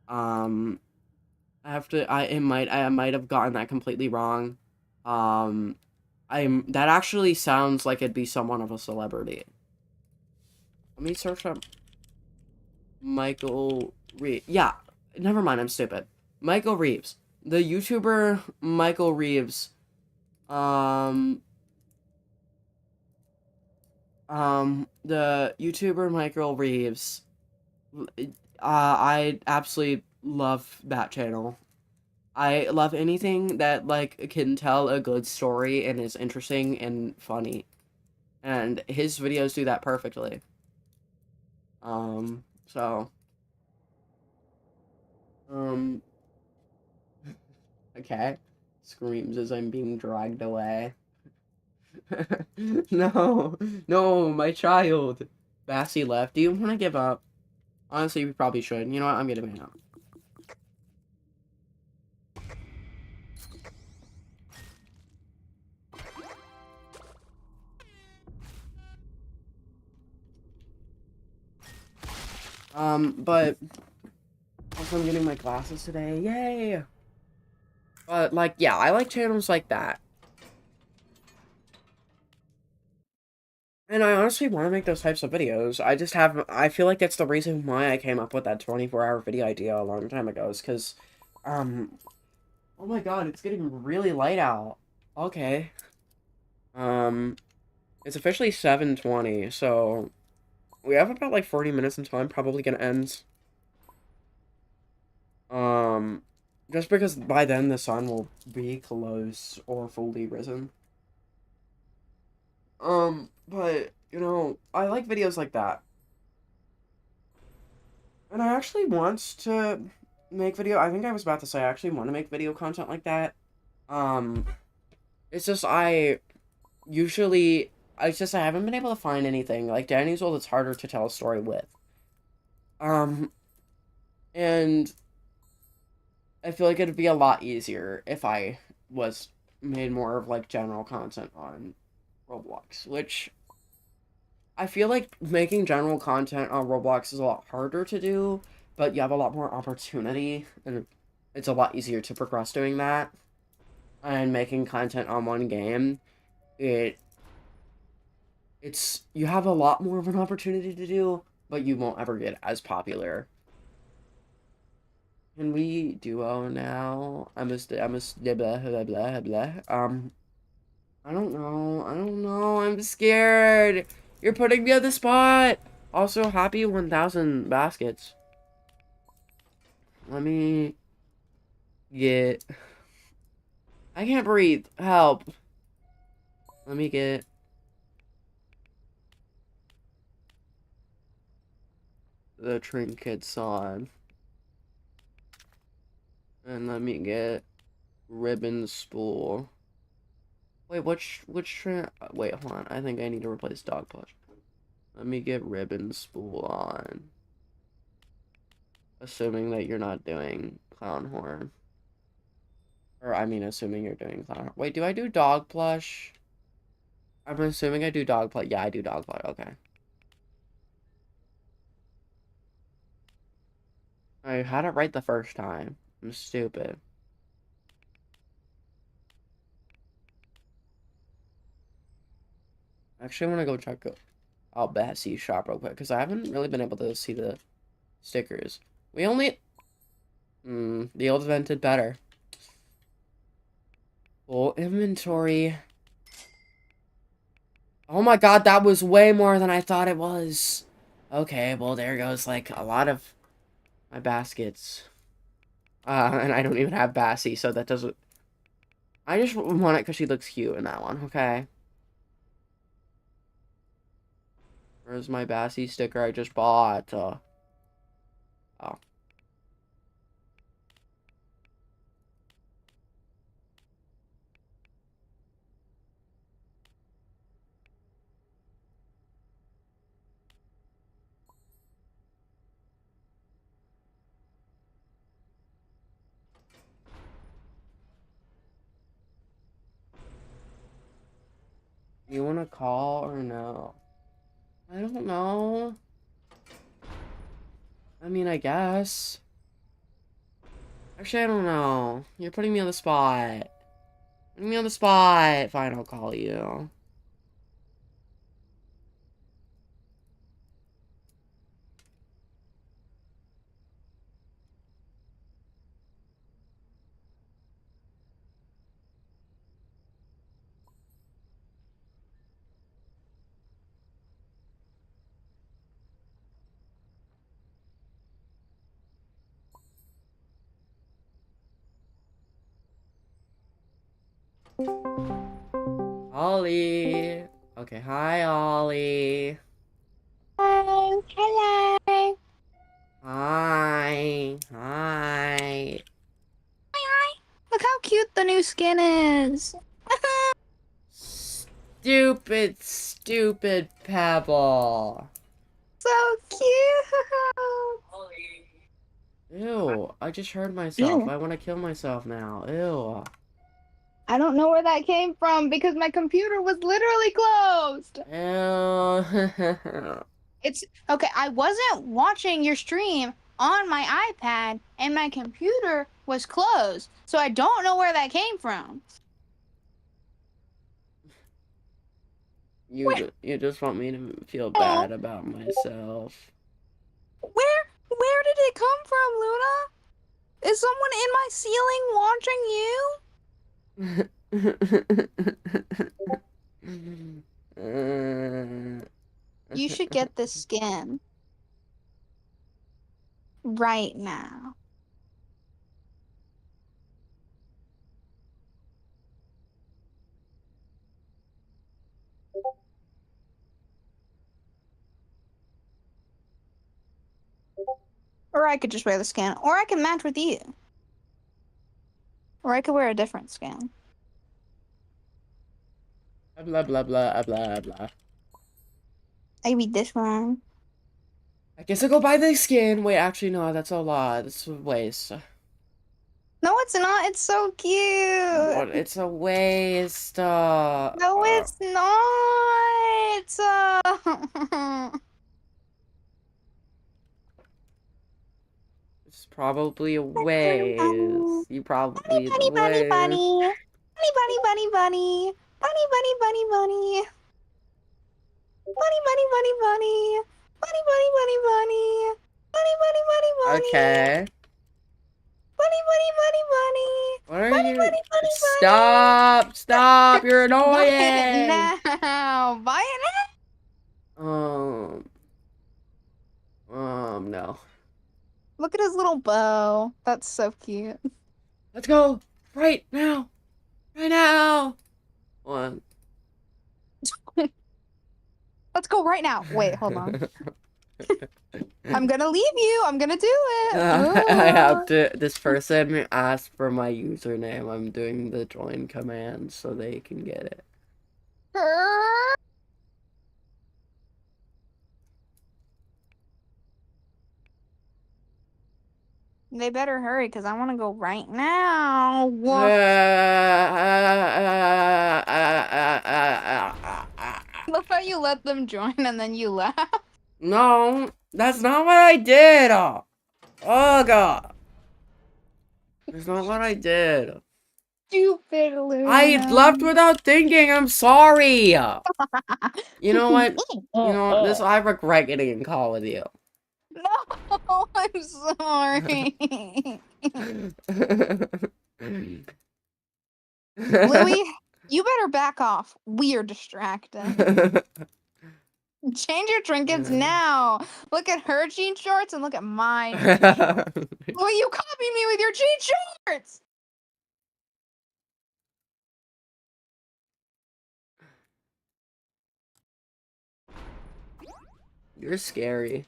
A: I have to. I might have gotten that completely wrong. That actually sounds like it'd be somewhat of a celebrity. Let me search up Michael Reeves. Yeah, never mind, I'm stupid. Michael Reeves. The YouTuber Michael Reeves. The YouTuber Michael Reeves. I absolutely love that channel. I love anything that, like, can tell a good story and is interesting and funny. And his videos do that perfectly. So... Okay. Screams as I'm being dragged away. No! No, my child! Bassy left. Do you want to give up? Honestly, we probably should. You know what? I'm giving up. But also I'm getting my glasses today. Yay! But, like, yeah, I like channels like that. And I honestly want to make those types of videos. I feel like that's the reason why I came up with that 24-hour video idea a long time ago, is because, oh my god, it's getting really light out. Okay. It's officially 7:20, so we have about, like, 40 minutes until I'm probably gonna end. Just because by then the sun will be close or fully risen. But, you know, I like videos like that. And I actually want to make video, I think I was about to say, I actually want to make video content like that. It's just, I haven't been able to find anything. Like, Danny's World, it's harder to tell a story with. And I feel like it'd be a lot easier if I was made more of, like, general content on Roblox, which I feel like making general content on Roblox is a lot harder to do, but you have a lot more opportunity, and it's a lot easier to progress doing that. And making content on one game, you have a lot more of an opportunity to do, but you won't ever get as popular. Can we duo now? I'm a blah blah blah blah. I don't know. I'm scared. You're putting me on the spot. Also, happy 1,000 baskets. Let me get... I can't breathe. Help. Let me get... the trinkets on. And let me get ribbon spool. Wait, which wait, hold on. I think I need to replace dog plush. Let me get ribbon spool on. Assuming that you're not doing clown horn. Or, I mean, assuming you're doing clown horn. Wait, do I do dog plush? I'm assuming I do dog plush. Yeah, I do dog plush. Okay. I had it right the first time. I'm stupid. Actually, I want to go check out Bessie's shop real quick, because I haven't really been able to see the stickers. We only... the old vented better. Full inventory. Oh my god, that was way more than I thought it was. Okay, well, there goes, like, a lot of my baskets. And I don't even have Bassie, so that doesn't... I just want it because she looks cute in that one, okay? Where's my Bassie sticker I just bought? Oh. You want to call or no? I don't know. I mean, I guess. Actually, I don't know. You're putting me on the spot. Putting me on the spot. Fine, I'll call you. Ollie. Okay, hi, Ollie.
B: Hello, hello.
A: Hi. Hi.
B: Hi, hi. Look how cute the new skin is.
A: Stupid, stupid Pebble.
B: So cute.
A: Ew, I just hurt myself.
B: Ew.
A: I want to kill myself now. Ew.
B: I don't know where that came from because my computer was literally closed.
A: Ew.
B: It's okay. I wasn't watching your stream on my iPad and my computer was closed. So I don't know where that came from.
A: You just want me to feel
B: Oh,
A: bad about myself.
B: where did it come from, Luna? Is someone in my ceiling watching you? You should get this skin right now. Or I could just wear the skin. Or I can match with you. Or I could wear a different skin.
A: Blah blah blah blah blah.
B: Maybe this one.
A: I guess I'll go buy the skin. Wait, actually no, that's a lot. That's a waste.
B: No, it's not. It's so
A: What?
B: cute.
A: It's a waste.
B: No, it's not.
A: It's probably a
B: Bunny,
A: waste. You probably the
B: bunny, bunny,
A: waste.
B: bunny. Bunny, bunny, bunny, bunny. Bunny, bunny, bunny, bunny. Bunny, bunny, bunny, bunny. Bunny, bunny, bunny, bunny. Bunny, bunny, bunny, bunny.
A: Okay.
B: Bunny, bunny, bunny, bunny.
A: What are
B: Bunny,
A: you?
B: bunny, bunny,
A: Stop! Stop! You're
B: bunny. Buy it
A: annoying.
B: now. Buy it now.
A: Um.
B: Look at his little bow. That's so cute.
A: Let's go right now. Right now. One.
B: Let's go right now. Wait, hold on. I'm gonna leave you. I'm gonna do it.
A: I have to. This person asked for my username. I'm doing the join command so they can get it.
B: They better hurry because I want to go right now. Look how you let them join and then you laugh.
A: No, that's not what I did. Oh God, that's not what I did.
B: Stupid Luna.
A: I left without thinking. I'm sorry. You know what? You know what? This I regret getting in call with you.
B: No, I'm sorry. Louis, you better back off. We are distracted. Change your trinkets now. Look at her jean shorts and look at my jean shorts. Well, you copied me with your jean shorts.
A: You're scary.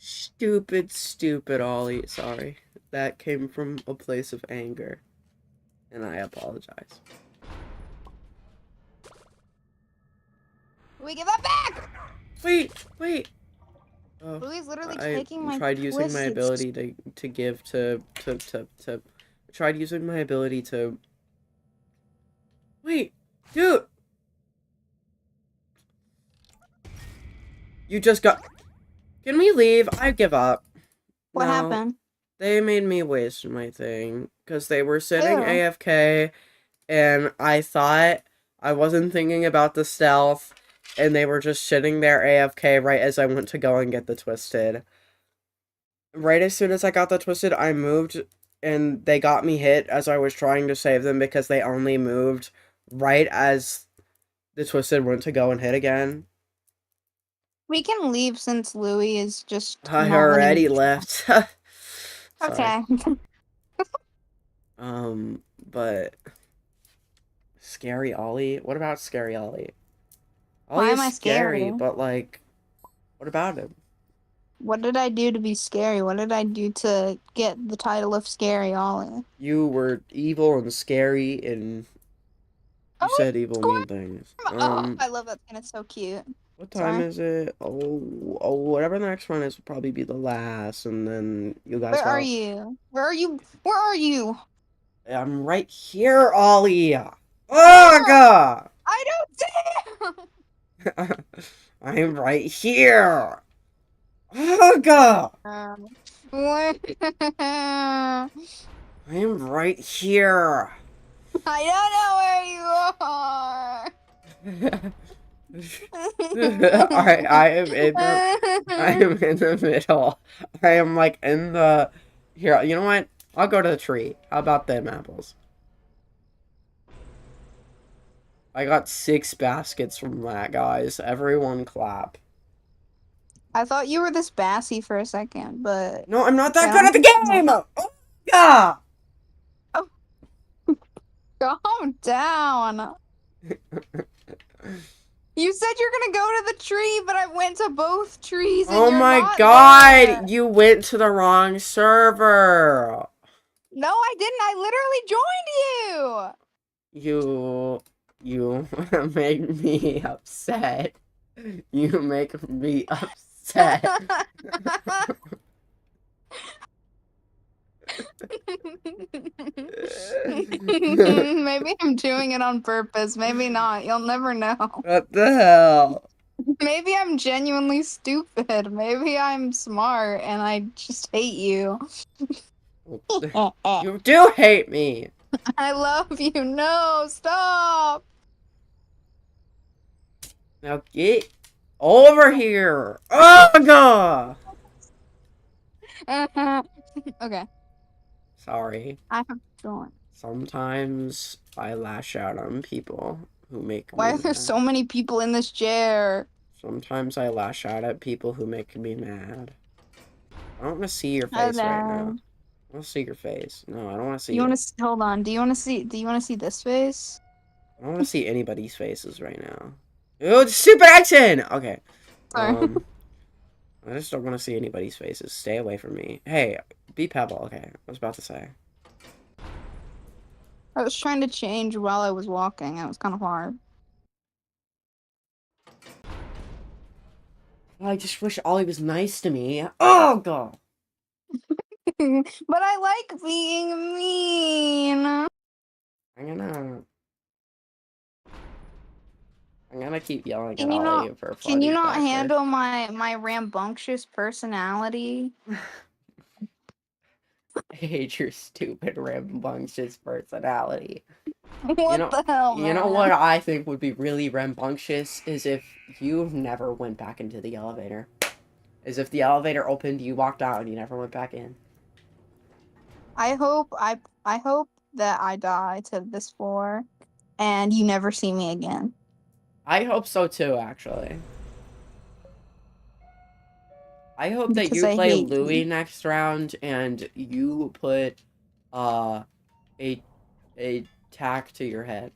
A: Stupid, stupid Ollie. Sorry. That came from a place of anger. And I apologize.
B: We give that back.
A: Wait. Oh,
B: Louis literally
A: I
B: taking my
A: tried using my
B: twisted
A: ability to give to tried using my ability to. Wait, dude. You just got. Can we leave? I give up.
B: What
A: No,
B: happened?
A: they made me waste my thing because they were sitting
B: Ew.
A: AFK, and I thought I wasn't thinking about the stealth, and they were just sitting there AFK right as I went to go and get the twisted. Right as soon as I got the twisted, I moved, and they got me hit as I was trying to save them because they only moved right as the twisted went to go and hit again.
B: We can leave since Louis is just
A: I
B: not letting
A: already
B: me.
A: left. Sorry.
B: Okay.
A: But Scary Ollie? What about Scary Ollie?
B: Why
A: Ollie
B: am
A: is
B: I
A: scary,
B: scary?
A: but like, what about him?
B: What did I do to be scary? What did I do to get the title of Scary Ollie?
A: You were evil and scary, and you
B: Oh,
A: said evil mean things.
B: oh, I love that skin. It's so cute.
A: What time
B: Sorry.
A: is it? Oh, whatever the next one is will probably be the last, and then you guys
B: Where are
A: go.
B: you? Where are you? Where are you?
A: I'm right here, Ollie. Oh
B: Where?
A: God!
B: I don't see.
A: I'm right here. Oh God!
B: Where?
A: I am right here.
B: I don't know where you are.
A: I am in the middle. I am like in the here. You know what? I'll go to the tree. How about them apples? I got 6 baskets from that, guys. Everyone clap.
B: I thought you were this bassy for a second, but
A: No, I'm not that
B: okay,
A: good at the game. Oh God!
B: oh, calm down. You said you're gonna go to the tree, but I went to both trees and
A: Oh
B: you're
A: my
B: not there.
A: God! You went to the wrong server.
B: No, I didn't. I literally joined
A: You make me upset. You make me upset.
B: you. Maybe I'm doing it on purpose. Maybe not. You'll never know.
A: What the hell?
B: Maybe I'm genuinely stupid. Maybe I'm smart and I just hate you.
A: You do hate me.
B: I love you. No, stop.
A: Now get over here. Oh god.
B: Okay,
A: Sorry.
B: I have to go on.
A: Sometimes I lash out on people who make
B: Why
A: me
B: are there
A: mad.
B: so many people in this chair?
A: Sometimes I lash out at people who make me mad. I don't want to see your face right now.
B: Hello.
A: I want to see your face. No, I don't want to
B: Do
A: see
B: you want
A: it.
B: to hold on? Do you want to see? Do you want to see this face?
A: I don't want to see anybody's faces right now. Oh, stupid accent! Okay.
B: Sorry.
A: I just don't want to see anybody's faces. Stay away from me. Hey, be Pebble. Okay, I was about to say.
B: I was trying to change while I was walking. It was kind of hard.
A: I just wish Ollie was nice to me. Oh god.
B: But I like being mean.
A: I'm gonna I'm gonna keep yelling at
B: Can you not?
A: Ollie for a
B: Can you
A: funny
B: not
A: factor.
B: handle my rambunctious personality?
A: I hate your stupid rambunctious personality. You
B: What
A: know,
B: the hell,
A: you know what
B: man?
A: I think would be really rambunctious is if you never went back into the elevator. Is if the elevator opened, you walked out, and you never went back in.
B: I hope that I die to this floor, and you never see me again.
A: I hope so too, actually. I hope that
B: Because
A: you
B: I
A: play
B: hate
A: Louis
B: you.
A: next round, and you put uh a a tack to your head.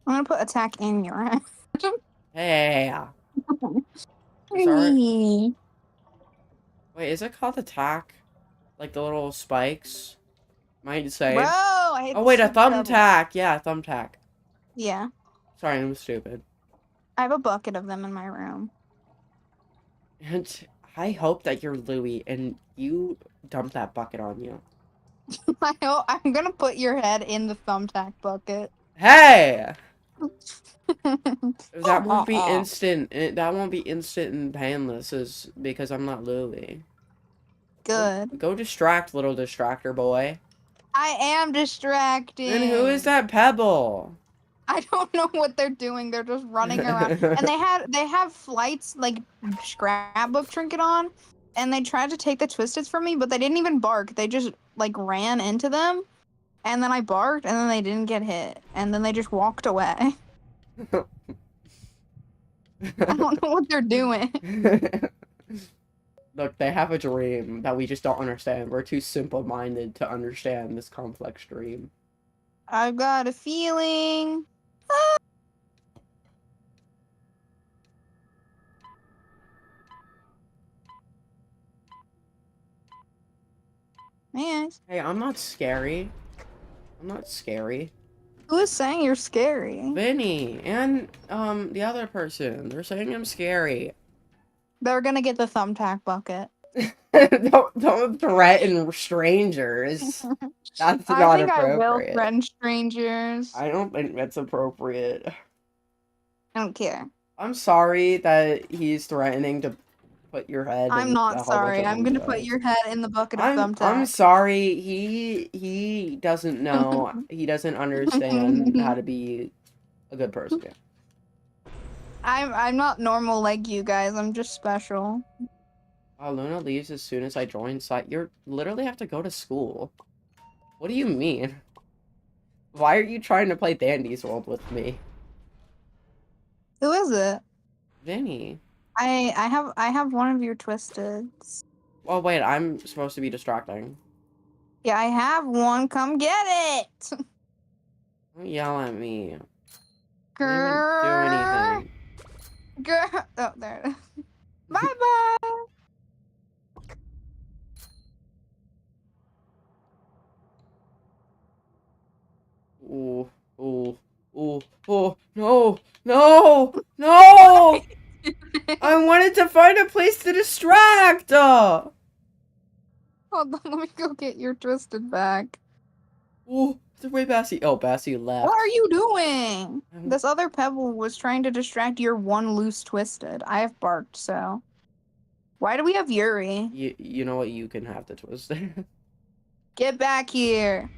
B: I'm gonna put attack in your head.
A: Hey, is our wait? Is it called a tack? Like the little spikes? Might
B: Bro,
A: say.
B: I hate
A: Oh
B: this
A: wait, a
B: stupid pebble.
A: thumbtack. Yeah, a thumbtack.
B: Yeah,
A: Sorry, I'm stupid.
B: I have a bucket of them in my room.
A: And I hope that you're Louis and you dump that bucket on you.
B: I'm gonna put your head in the thumbtack bucket.
A: Hey! That
B: Oh,
A: won't
B: oh,
A: be
B: oh.
A: instant. That won't be instant and painless, is because I'm not Louis.
B: Good.
A: Go distract, little distractor boy.
B: I am
A: And who is
B: distracting.
A: that Pebble?
B: I don't know what they're doing. They're just running around, and they have flights like scrapbook trinket on, and they tried to take the twisteds from me, but they didn't even bark. They just like ran into them, and then I barked, and then they didn't get hit, and then they just walked away. I don't know what they're doing.
A: Look, they have a dream that we just don't understand. We're too simple-minded to understand this complex dream.
B: I've got a feeling. Man,
A: Hey, I'm not scary. I'm not scary.
B: who is saying you're scary?
A: Vinny and the other person. They're saying I'm scary.
B: They're gonna get the thumbtack bucket.
A: Don't threaten strangers. That's
B: I
A: not
B: think I will
A: appropriate.
B: threaten strangers.
A: I don't think that's appropriate.
B: I don't care.
A: I'm sorry that he's threatening to put your head
B: I'm
A: in
B: not
A: a whole bunch
B: sorry.
A: of
B: I'm gonna put
A: thumbtacks.
B: your head in the bucket of
A: I'm
B: thumbtack.
A: sorry. He doesn't know. He doesn't understand how to be a good person.
B: I'm not normal like you guys. I'm just special.
A: Luna leaves as soon as I join site. You literally have to go to school. What do you mean? Why are you trying to play Dandy's World with me?
B: Who is it?
A: Vinny.
B: I have one of your twisteds.
A: Oh wait, I'm supposed to be distracting.
B: Yeah, I have one. Come get it.
A: Don't yell at me. I didn't even do
B: Grrr.
A: anything.
B: Grrr. Oh, there it is. Bye bye.
A: Ooh, ooh, ooh, oh, no, no, no! I wanted to find a place to distract!
B: Hold on, let me go get your twisted back.
A: Ooh, where Bassie? Oh, Bassie
B: What are
A: left.
B: you doing?
A: I'm,
B: This other pebble was trying to distract your one loose twisted. I have barked, so. Why do we have Yuri?
A: you know what? You can have the twist.
B: Get back here.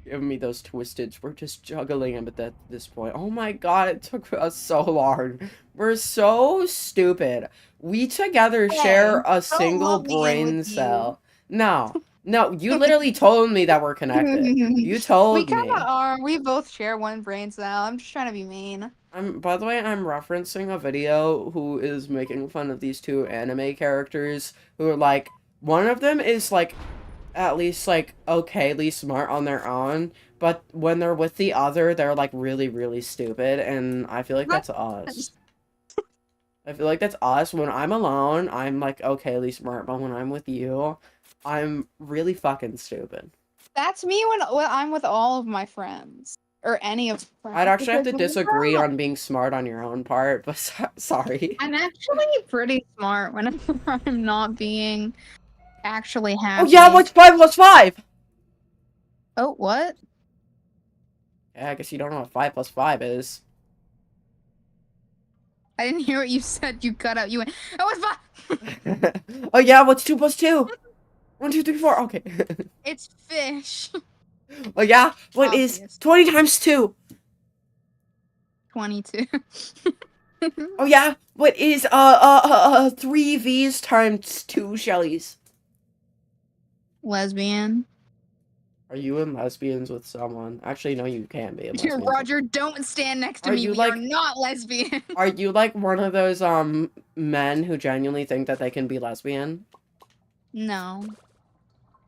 A: Give me those twisteds. We're just juggling them at this point. Oh my god, it took us so long. We're so stupid. We together
B: Hey,
A: share a
B: don't
A: single
B: lump me in with
A: brain
B: you.
A: cell. No. No, you literally told me that we're connected. You
B: We
A: told
B: kind of
A: me.
B: are. We both share one brain cell. I'm just trying to be mean.
A: By the way, I'm referencing a video who is making fun of these two anime characters who are like, one of them is like at least like okayly smart on their own, but when they're with the other, they're like really, really stupid, and I feel like that's us. I feel like that's us. When I'm alone, I'm like okayly smart, but when I'm with you, I'm really fucking stupid.
B: That's me when I'm with all of my friends. Or any of my
A: I'd
B: friends.
A: actually have
B: Because
A: to disagree on being smart on your own part, but sorry.
B: I'm actually pretty smart whenever I'm not being actually
A: Oh yeah,
B: happy.
A: what's 5 plus 5?
B: Oh, what?
A: Yeah, I guess you don't know what 5 plus 5 is.
B: I didn't hear what you said. You cut out. You went, oh, it's fine.
A: Oh yeah, what's 2 plus 2? 1, 2, 3, 4. Okay.
B: It's fish.
A: Oh yeah, what is
B: Obvious.
A: 20 times 2?
B: 22.
A: Oh yeah, what is 3 V's times 2 Shellys?
B: Lesbian.
A: Are you in lesbians with someone? Actually, no, you can't be in lesbians.
B: Roger, don't stand next to
A: Are
B: me.
A: you
B: We are
A: like
B: not lesbian.
A: Are you like one of those men who genuinely think that they can be lesbian?
B: No.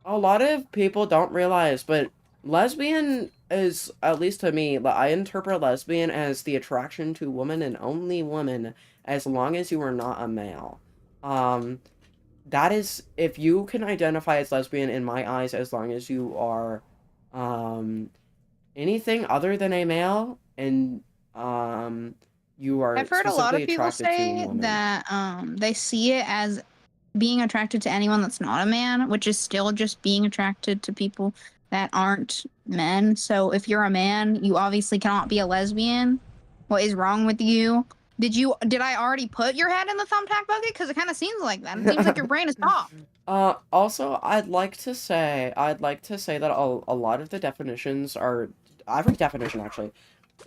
A: A lot of people don't realize, but lesbian is, at least to me, I interpret lesbian as the attraction to women and only women as long as you are not a male. Um, that is, if you can identify as lesbian in my eyes as long as you are, um, anything other than a male and, you are
B: I've heard a lot
A: specifically
B: of people
A: attracted to
B: say
A: women.
B: that they see it as being attracted to anyone that's not a man, which is still just being attracted to people that aren't men. So if you're a man, you obviously cannot be a lesbian. What is wrong with you? Did I already put your head in the thumbtack bucket? Because it kind of seems like that. It seems like your brain is soft.
A: Also, I'd like to say that a lot of the definitions are, every definition actually,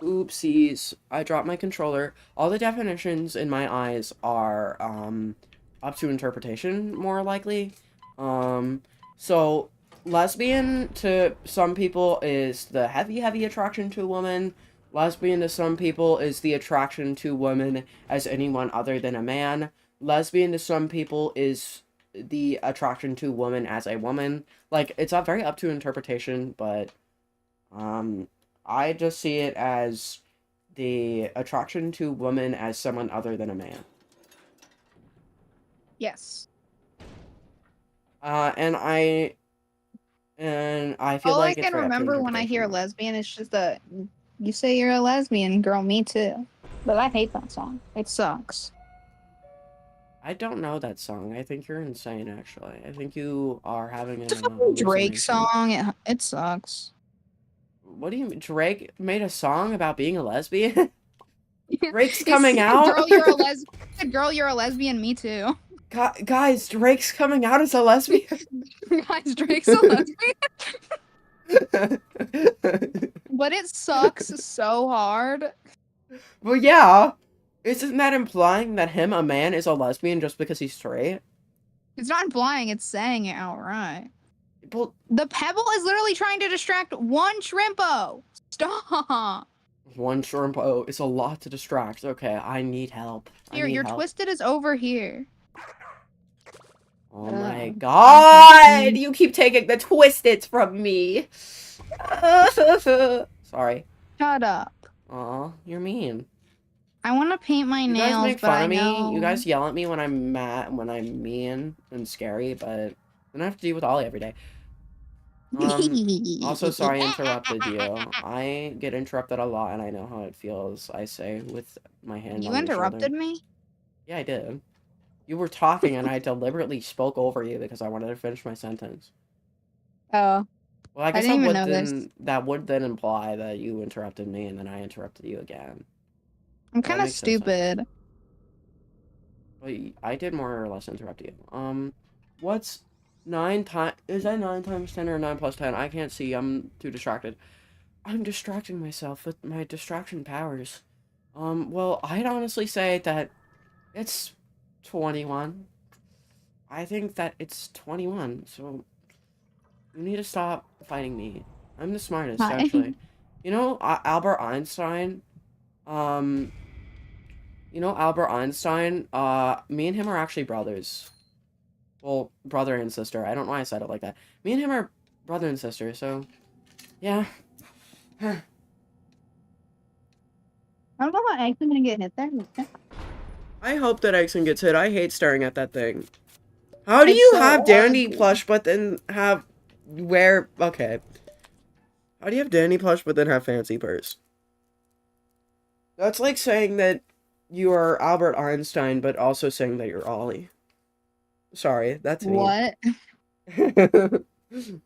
A: oopsies, I dropped my controller. All the definitions in my eyes are, up to interpretation, more likely. Um, so, lesbian to some people is the heavy attraction to a woman. Lesbian to some people is the attraction to women as anyone other than a man. Lesbian to some people is the attraction to woman as a woman. Like, it's not very up to interpretation, but, I just see it as the attraction to woman as someone other than a man.
B: Yes.
A: And I feel
B: All I
A: like it's
B: can
A: very up to
B: remember when I hear
A: interpretation.
B: lesbian is just that you say you're a lesbian, girl, me too. But I hate that song. It sucks.
A: I don't know that song. I think you're insane, actually. I think you are having
B: It's a
A: a
B: fucking Drake
A: hallucination.
B: song. It sucks.
A: What do you mean? Drake made a song about being a lesbian? Drake's
B: It
A: coming
B: said,
A: out?
B: "Girl, you're a lesbian." Girl, you're a lesbian. Me too.
A: Guys, Drake's coming out as a lesbian?
B: Guys, Drake's a lesbian, but it sucks so hard.
A: Well, yeah. Isn't that implying that him, a man, is a lesbian just because he's straight?
B: It's not implying; it's saying it outright.
A: Well,
B: The pebble is literally trying to distract one shrimpo. Stop.
A: one shrimp. Oh, it's a lot to distract. Okay, I need help. I
B: Here,
A: need
B: your
A: help.
B: twisted is over here.
A: Oh my
B: Oh.
A: god! You keep taking the twisteds from me. Sorry.
B: Shut up.
A: Aw, you're mean.
B: I want to paint my
A: You guys
B: nails,
A: make
B: but
A: fun
B: I
A: of me. You
B: know.
A: guys yell at me when I'm mad, when I'm mean and scary, but then I have to deal with Ollie every day. Also, sorry I interrupted you. I get interrupted a lot, and I know how it feels, I say, with my hand
B: You
A: on your shoulder.
B: interrupted me?
A: Yeah, I did. You were talking, and I deliberately spoke over you because I wanted to finish my sentence.
B: Oh,
A: Well, I
B: I
A: guess
B: didn't even know this.
A: that would then imply that you interrupted me, and then I interrupted you again.
B: I'm
A: That
B: kind of
A: makes no sense.
B: stupid.
A: Well, I did more or less interrupt you. What's 9 times, is that 9 times 10 or 9 plus 10? I can't see, I'm too distracted. I'm distracting myself with my distraction powers. Well, I'd honestly say that it's 21. I think that it's 21, so you need to stop fighting me. I'm the smartest,
B: Hi.
A: actually. You know, Albert Einstein, um, me and him are actually brothers. Well, brother and sister. I don't know why I said it like that. Me and him are brother and sister, so, yeah.
B: I don't know how eggs are gonna get hit there.
A: I hope that Exon gets hit. I hate staring at that thing. How do
B: It's
A: you
B: so
A: have Dandy
B: ugly.
A: plush but then have okay. How do you have Dandy plush but then have fancy purse? That's like saying that you are Albert Einstein but also saying that you're Ollie. Sorry, that's mean.
B: What?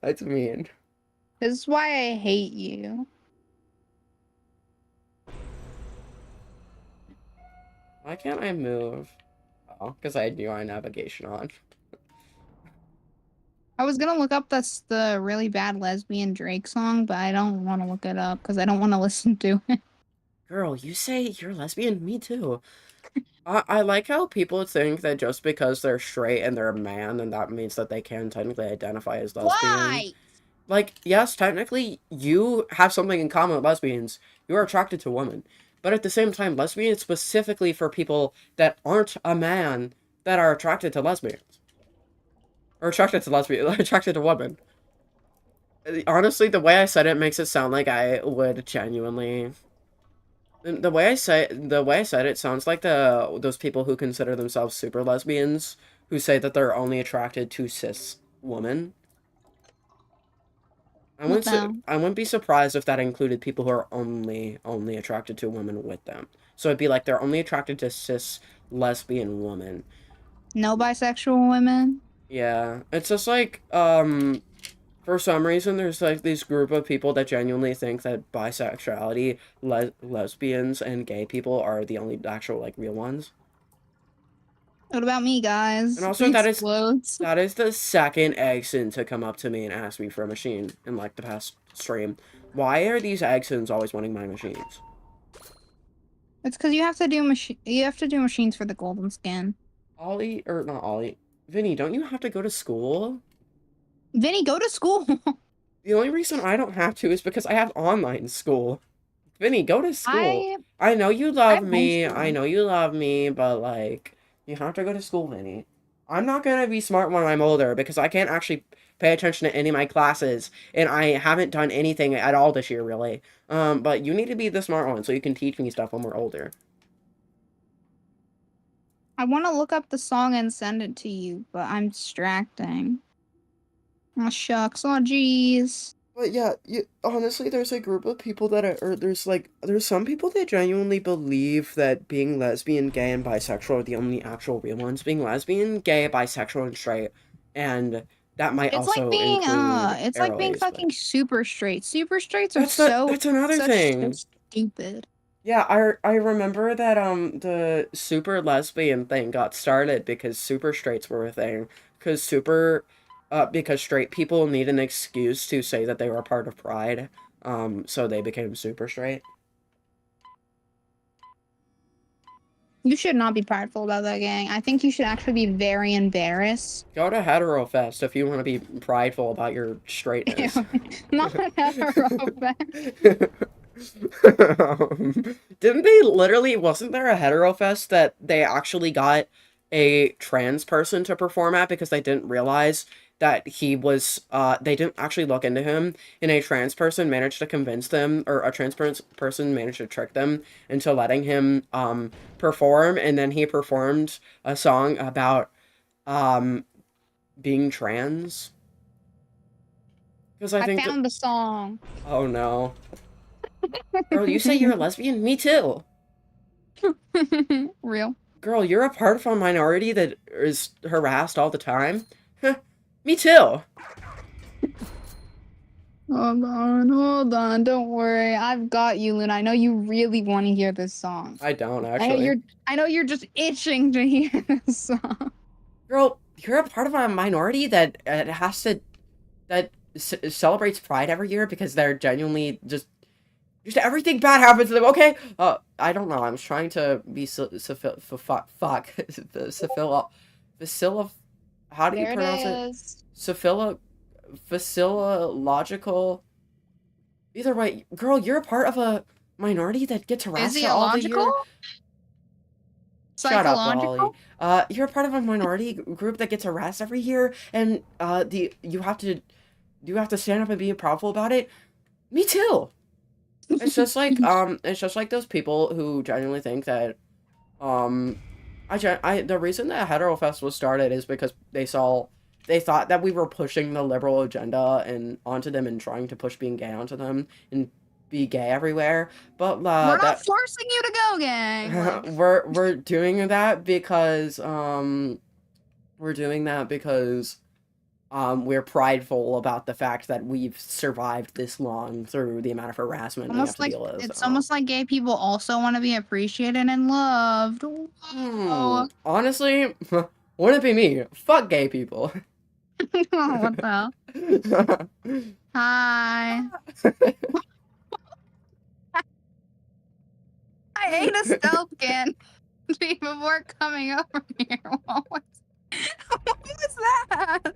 A: That's mean.
B: This is why I hate you.
A: Why can't I move? Oh, because I do our navigation on.
B: I was gonna look up the really bad lesbian Drake song, but I don't want to look it up because I don't want to listen to it.
A: Girl, you say you're lesbian? Me too. I like how people think that just because they're straight and they're a man, and that means that they can technically identify as lesbian.
B: Why?
A: Like, yes, technically, you have something in common with lesbians. You are attracted to women. But at the same time, lesbian is specifically for people that aren't a man that are attracted to lesbians. Or attracted to women. Honestly, the way I said it makes it sound like I would genuinely. The way I said it sounds like those people who consider themselves super lesbians who say that they're only attracted to cis women.
B: What the?
A: I wouldn't be surprised if that included people who are only attracted to women with them. So it'd be like they're only attracted to cis lesbian women.
B: No bisexual women?
A: Yeah, it's just like for some reason there's like this group of people that genuinely think that bisexuality, lesbians, and gay people are the only actual like real ones.
B: What about me,
A: And
B: guys?
A: also
B: Explodes.
A: that is the second Eggson to come up to me and ask me for a machine in like the past stream. Why are these Eggsons always wanting my machines?
B: It's because you have to do machines for the golden skin.
A: Ollie, or not Ollie, Vinny, don't you have to go to school?
B: Vinny, go to school.
A: The only reason I don't have to is because I have online school. Vinny, go to school.
B: I
A: I know you
B: I
A: love
B: have
A: me, I
B: homeschool.
A: know you love me, but like, you have to go to school, Vinny. I'm not gonna be smart when I'm older because I can't actually pay attention to any of my classes, and I haven't done anything at all this year, really. But you need to be the smart one so you can teach me stuff when we're older.
B: I want to look up the song and send it to you, but I'm distracting. Oh shucks. Oh jeez.
A: But yeah, honestly, there's a group of people that are, or there's some people that genuinely believe that being lesbian, gay, and bisexual are the only actual real ones. Being lesbian, gay, bisexual, and straight, and that might also include
B: It's like being
A: airways, but
B: fucking super straight. Super straights are so
A: that's another
B: so
A: thing.
B: stupid.
A: Yeah, I remember that the super lesbian thing got started because super straights were a thing. Because straight people need an excuse to say that they were a part of Pride. So they became super straight.
B: You should not be prideful about that, gang. I think you should actually be very embarrassed.
A: Go to Hetero Fest if you want to be prideful about your straightness.
B: Not hetero.
A: Didn't they literally, wasn't there a hetero fest that they actually got a trans person to perform at because they didn't realize that he was, they didn't actually look into him, and a trans person managed to convince them, or a person managed to trick them into letting him, perform, and then he performed a song about, um, being trans? Because I
B: I
A: think that,
B: found the song.
A: oh no. Girl, you say you're a lesbian? Me too.
B: Real.
A: Girl, you're a part of a minority that is harassed all the time? Huh, me too.
B: Hold on, don't worry. I've got you, Luna. I know you really want to hear this song.
A: I don't,
B: I know
A: actually.
B: you're just itching to hear this song.
A: Girl, you're a part of a minority that celebrates Pride every year because they're genuinely just everything bad happens to them. Okay, I don't know. I'm trying to be facila. How do you
B: There it
A: pronounce it?
B: is.
A: Facilological. Either way, girl, you're a part of a minority that gets harassed all the
B: Physiological?
A: year. Shut up, Lolly.
B: Psychological?
A: You're a part of a minority group that gets harassed every year, and you have to stand up and be proudful about it. Me too. It's just like those people who genuinely think that, the reason that Hetero Fest was started is because they thought that we were pushing the liberal agenda and onto them and trying to push being gay onto them and be gay everywhere. But
B: We're not forcing you to go, gang. Like,
A: we're doing that because we're prideful about the fact that we've survived this long through the amount of harassment we have to deal with.
B: It's almost like gay people also want to be appreciated and loved.
A: Honestly, wouldn't be me. Fuck gay people.
B: What the hell? Hi. I ate a stealth can before coming over here. What was that?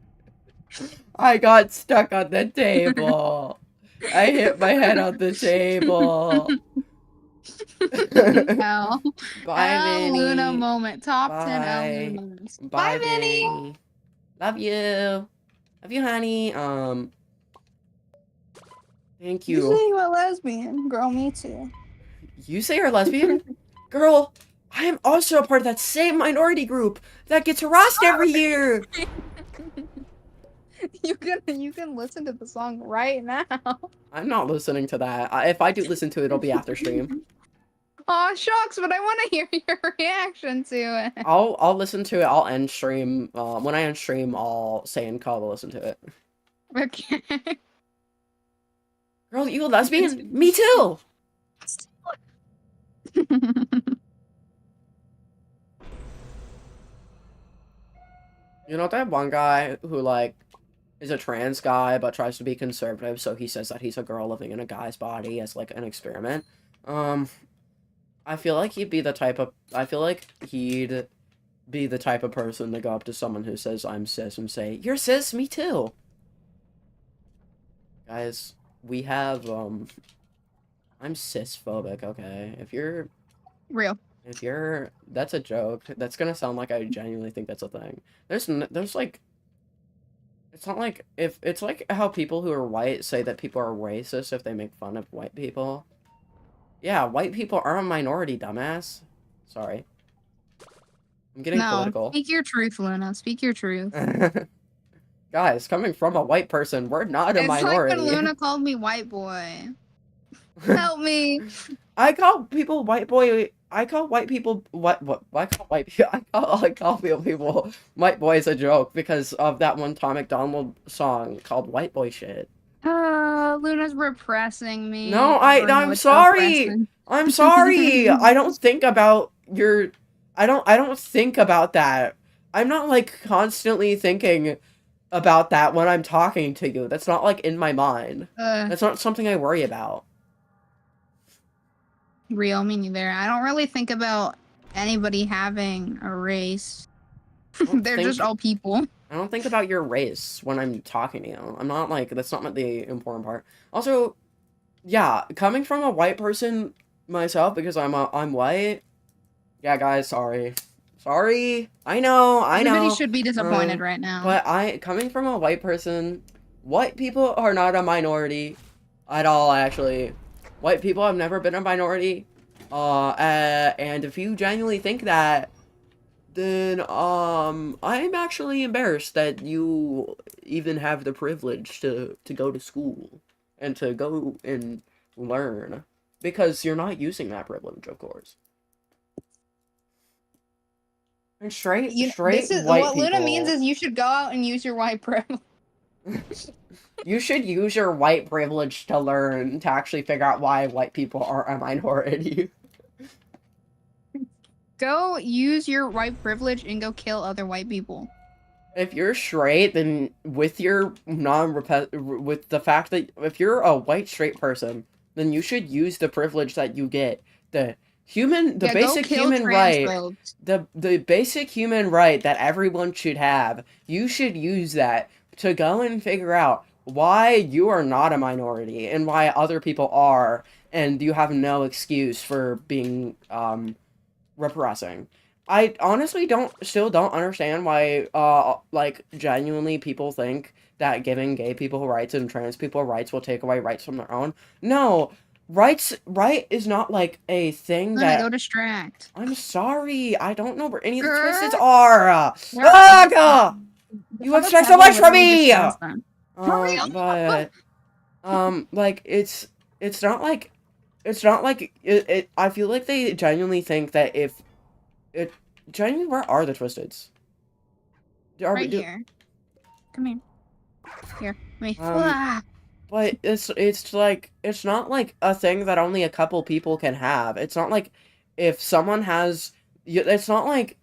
A: I got stuck on the table. I hit my head on the table.
B: L.
A: Bye,
B: L
A: Vinny.
B: Luna moment. Top 10 L
A: Bye.
B: Luna moments.
A: Bye,
B: Vinny.
A: Love you. Love you, honey. Thank
B: You
A: you.
B: say you're a lesbian. Girl, me too.
A: You say you're a lesbian? Girl, I am also a part of that same minority group that gets harassed every year.
B: You can listen to the song right now.
A: I'm not listening to that. If I do listen to it, it'll be after stream.
B: Aw, shucks, but I want to hear your reaction to it.
A: I'll listen to it. I'll end stream. When I end stream, I'll say and call to listen to it.
B: Okay.
A: Girl, you a lesbian? Me too. You know that one guy who like is a trans guy but tries to be conservative, so he says that he's a girl living in a guy's body as like an experiment. I feel like he'd be the type of person to go up to someone who says I'm cis and say, "You're cis, me too." Guys, we have I'm cisphobic, okay? If you're that's a joke. That's gonna sound like I genuinely think that's a thing. There's like, it's not like, if it's like how people who are white say that people are racist if they make fun of white people. Yeah, white people are a minority, dumbass. Sorry. I'm getting political.
B: Speak your truth, Luna. Speak your truth.
A: Guys, coming from a white person, we're not a minority.
B: It's like when Luna called me white boy. Help me.
A: I call people white boy. I call white people what? I call white people. I call people white boy as a joke because of that one Tom McDonald song called "White Boy Shit."
B: Luna's repressing me.
A: No, I'm sorry. I'm sorry. I don't think about your. I don't think about that. I'm not like constantly thinking about that when I'm talking to you. That's not like in my mind. That's not something I worry about.
B: Real, me neither. I don't really think about anybody having a race. They're just all people.
A: I don't think about your race when I'm talking to you. I'm not like, that's not the important part. Also, yeah, coming from a white person myself because I'm white. Yeah, guys, sorry. Sorry. I know.
B: Everybody should be disappointed right now.
A: But coming from a white person, white people are not a minority at all, actually. White people have never been a minority. And if you genuinely think that, then, I'm actually embarrassed that you even have the privilege to go to school and to go and learn. Because you're not using that privilege, of course. And straight white people.
B: What Luna means is you should go out and use your white privilege.
A: You should use your white privilege to learn, to actually figure out why white people are a minority.
B: Go use your white privilege and go kill other white people.
A: if you're straight, then with your with the fact that if you're a white straight person, then you should use the privilege that you get. The the
B: Yeah, go
A: basic
B: kill
A: human right,
B: transphobes.
A: the basic human right that everyone should have. You should use that to go and figure out why you are not a minority and why other people are, and you have no excuse for being repressing. I honestly still don't understand why like genuinely people think that giving gay people rights and trans people rights will take away rights from their own. No, right is not like a thing
B: Luna, go
A: that
B: distract.
A: I'm sorry, I don't know where any of the
B: Grr.
A: twists are.
B: Grr.
A: You
B: Have a
A: abstract so
B: pebble,
A: much from
B: literally
A: me.
B: distress them. Hurry up!
A: But like it's not like I feel like they genuinely think that if it genuinely, where are the Twisteds?
B: Right here. Come here. Here. Me.
A: Um, but it's like it's not like a thing that only a couple people can have. It's not like if someone has, it's not like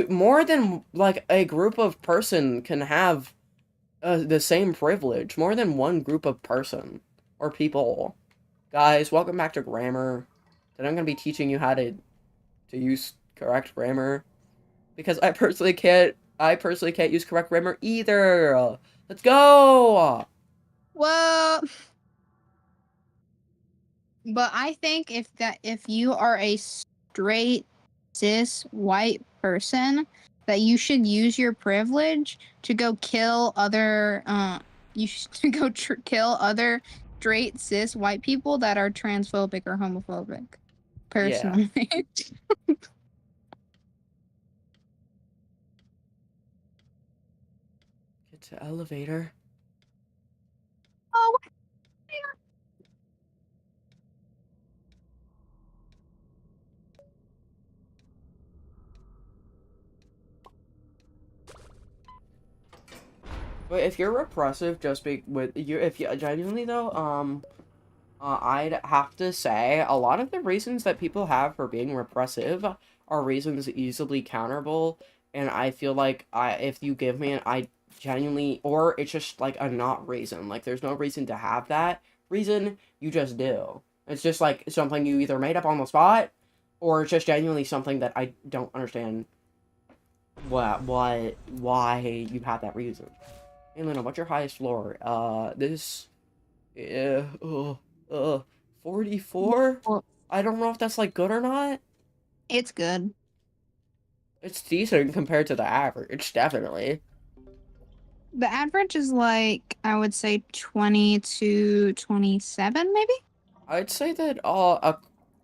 A: more than like a group of person can have the same privilege. More than one group of person or people. Guys, welcome back to grammar. Today I'm gonna be teaching you how to use correct grammar. Because I personally can't use correct grammar either. Let's go.
B: Whoa. But I think if you are a straight cis white person, that you should use your privilege to go kill other you should to go kill other straight cis white people that are transphobic or homophobic.
A: Yeah.
B: Personally.
A: Get to elevator.
B: Oh,
A: But if you're repressive, just be with you. If you genuinely though, I'd have to say a lot of the reasons that people have for being repressive are reasons easily counterable, and I feel like if you give me I genuinely, or it's just like a not reason, like there's no reason to have that reason, you just do. It's just like something you either made up on the spot, or it's just genuinely something that I don't understand why you have that reason. Hey Luna, what's your highest floor? This, uh, uh, 44?
B: well,
A: I don't know if that's, like, good or not.
B: it's good.
A: It's decent compared to the average, definitely.
B: The average is like, I would say 20 to 27, maybe?
A: I'd say that,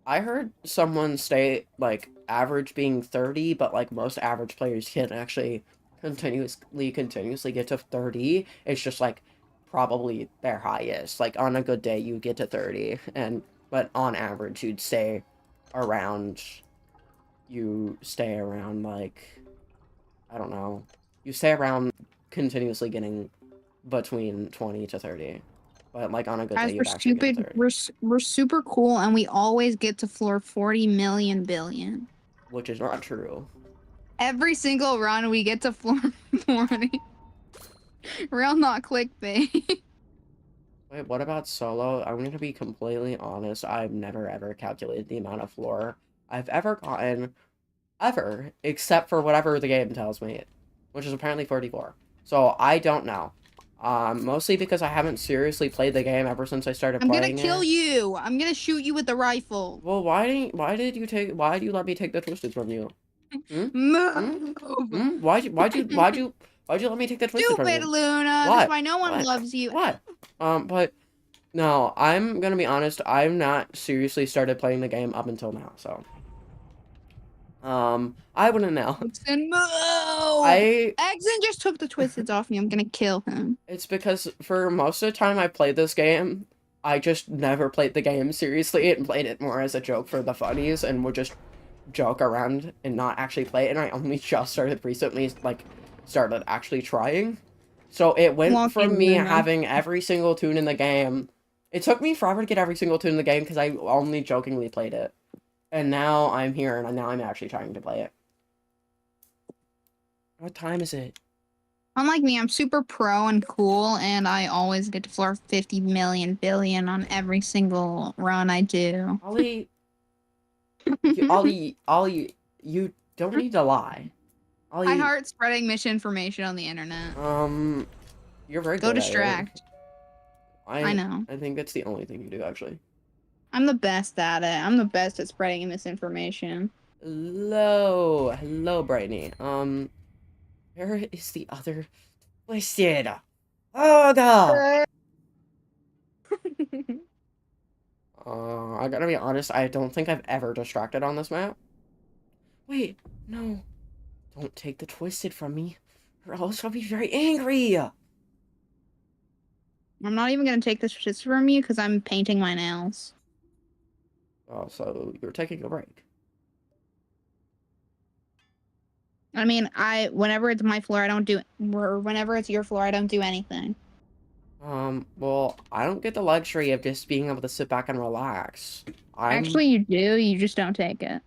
A: I heard someone say, like, average being 30, but, like, most average players can actually continuously get to 30. It's just, like, probably their highest. Like, on a good day, you get to 30, but on average, around, you stay around, like, I don't know, you stay around continuously getting between 20 to 30. But, like, on a good day,
B: Guys, we're
A: you'd actually get to
B: stupid.
A: 30.
B: We're super cool, and we always get to floor 40 million billion.
A: Which is not true.
B: Every single run, we get to floor 40. Real not clickbait.
A: Wait, what about solo? I'm gonna be completely honest. I've never ever calculated the amount of floor I've ever gotten, ever, except for whatever the game tells me, which is apparently 34. So I don't know. Mostly because I haven't seriously played the game ever since I started
B: I'm gonna
A: playing
B: kill
A: it.
B: you. I'm gonna shoot you with the rifle.
A: Well, why did you let me take the twisted from you? Hmm?
B: Move.
A: Why'd you let me take the twisted from
B: Stupid
A: you?
B: Luna. That's
A: What?
B: why no one
A: What?
B: loves you.
A: What? But no, I'm gonna be honest, I've not seriously started playing the game up until now, so. I wouldn't know.
B: Exen, move.
A: I,
B: Exen just took the twisteds off me. I'm gonna kill him.
A: it's because for most of the time I played this game, I just never played the game seriously and played it more as a joke for the funnies and would just joke around and not actually play it, and I only just started recently, like, started actually trying. So it went
B: Walk
A: from
B: in,
A: me
B: Luna.
A: having every single tune in the game. It took me forever to get every single tune in the game because I only jokingly played it. And now I'm here and now I'm actually trying to play it. What time is it?
B: Unlike me, I'm super pro and cool, and I always get to floor 50 million billion on every single run I do.
A: Ollie, you don't need to lie.
B: I
A: Ollie,
B: heart spreading misinformation on the internet.
A: you're very
B: Go
A: good at it.
B: distract. I know.
A: I think that's the only thing you do, actually.
B: I'm the best at it. I'm the best at spreading misinformation.
A: Hello, Brittany. Where is the other twisted? Oh, God! I gotta be honest, I don't think I've ever distracted on this map. Wait, no. Don't take the twisted from me, or else I'll be very angry!
B: I'm not even gonna take this shit from you because I'm painting my nails.
A: Oh, so you're taking a break.
B: I mean, whenever it's my floor, I don't do, or whenever it's your floor, I don't do anything.
A: Well, I don't get the luxury of just being able to sit back and relax.
B: Actually, you do. You just don't take it.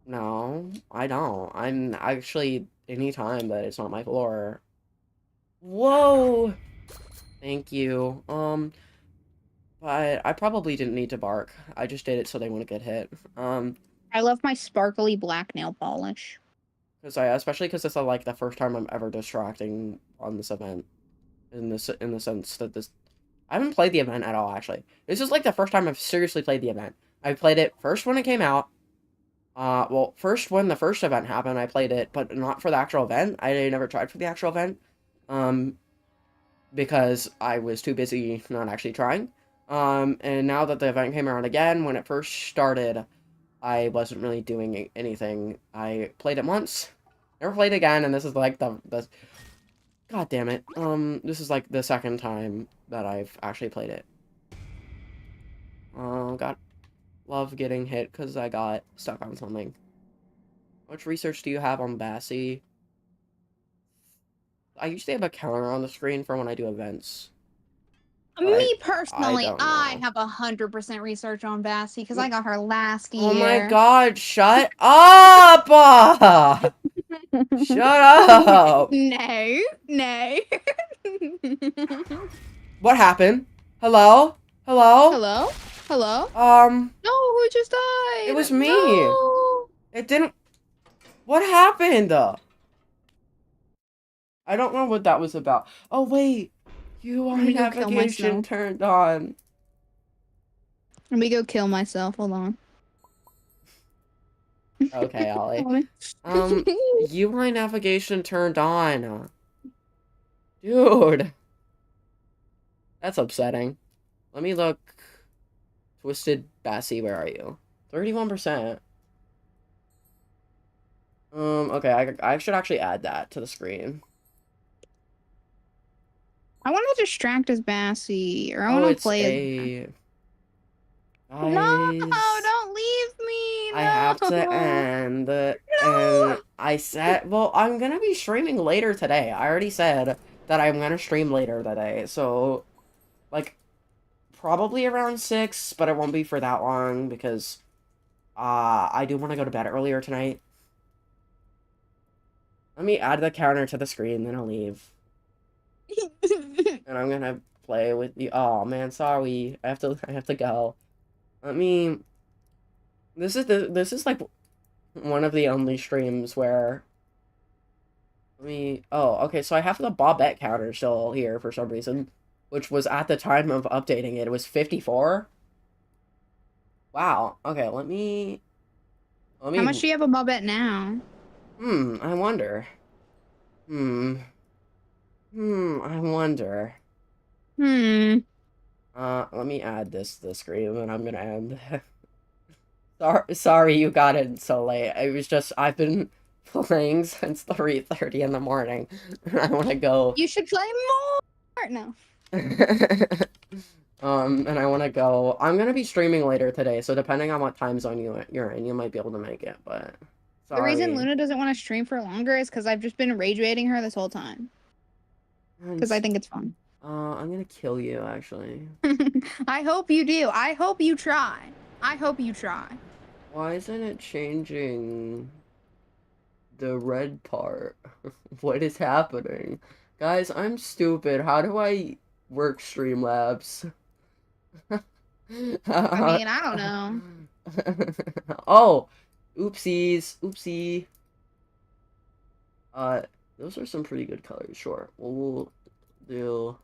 A: No, I don't. I'm actually, anytime that it's not my floor. Whoa! Thank you. But I probably didn't need to bark. I just did it so they wouldn't get hit.
B: I love my sparkly black nail polish.
A: Especially because it's like the first time I'm ever distracting on this event. In the sense that I haven't played the event at all, actually. This is like the first time I've seriously played the event. I played it first when it came out. Well, first when the first event happened, I played it, but not for the actual event. I never tried for the actual event. Because I was too busy not actually trying. And now that the event came around again, when it first started, I wasn't really doing anything. I played it once, never played again, and this is like the God damn it. This is like the second time that I've actually played it. God, love getting hit because I got stuck on something. Which research do you have on Bassie? I usually have a counter on the screen for when I do events.
B: Me
A: I
B: personally,
A: don't
B: I
A: know.
B: have 100% research on Bassie because I got her last
A: Oh my
B: year.
A: God, shut up! Shut up!
B: No, no.
A: What happened? Hello? Hello?
B: Hello? Hello?
A: Um,
B: No, who just
A: it
B: died?
A: was me.
B: No.
A: It didn't. What happened? I don't know what that was about. Oh, wait.
B: Let me
A: UI
B: go kill
A: navigation
B: myself.
A: turned on.
B: Let me go kill myself. Hold on.
A: Okay, Ollie.
B: Hold on.
A: UI navigation turned on. Dude. That's upsetting. Let me look. Twisted Bassie, where are you? 31%. Okay, I should actually add that to the screen.
B: I want to distract as Bassie, or I
A: Oh,
B: want to
A: it's
B: play as.
A: a...
B: No,
A: Guys,
B: don't leave me.
A: I have to
B: No.
A: end,
B: No.
A: and I said, well, I'm gonna be streaming later today. I already said that I'm gonna stream later today, so, like, probably around 6, but it won't be for that long, because, I do want to go to bed earlier tonight. Let me add the counter to the screen, then I'll leave. And I'm gonna play with you. Oh man, sorry. I have to go. I mean, this is like one of the only streams where oh, okay, so I have the Bobette counter still here for some reason, which was at the time of updating it. It was 54. Wow. Okay, let
B: How
A: me
B: much do you have above it now?
A: I wonder. Hmm. I wonder.
B: Hmm.
A: Let me add this to the screen and I'm gonna end. Sorry you got in so late. It was just I've been playing since 3:30 in the morning. I want to go.
B: You should play more. No.
A: And I want to go. I'm gonna be streaming later today, so depending on what time zone you're in, you might be able to make it. But
B: The reason
A: sorry.
B: Luna doesn't want to stream for longer is because I've just been rage baiting her this whole time. Because I think it's fun.
A: I'm gonna kill you actually.
B: I hope you do. I hope you try. I hope you try.
A: Why isn't it changing the red part. What is happening? Guys, I'm stupid. How do I work Streamlabs?
B: I mean, I don't know.
A: Oh, oopsies, oopsie. Uh, those are some pretty good colors. Sure, we'll do.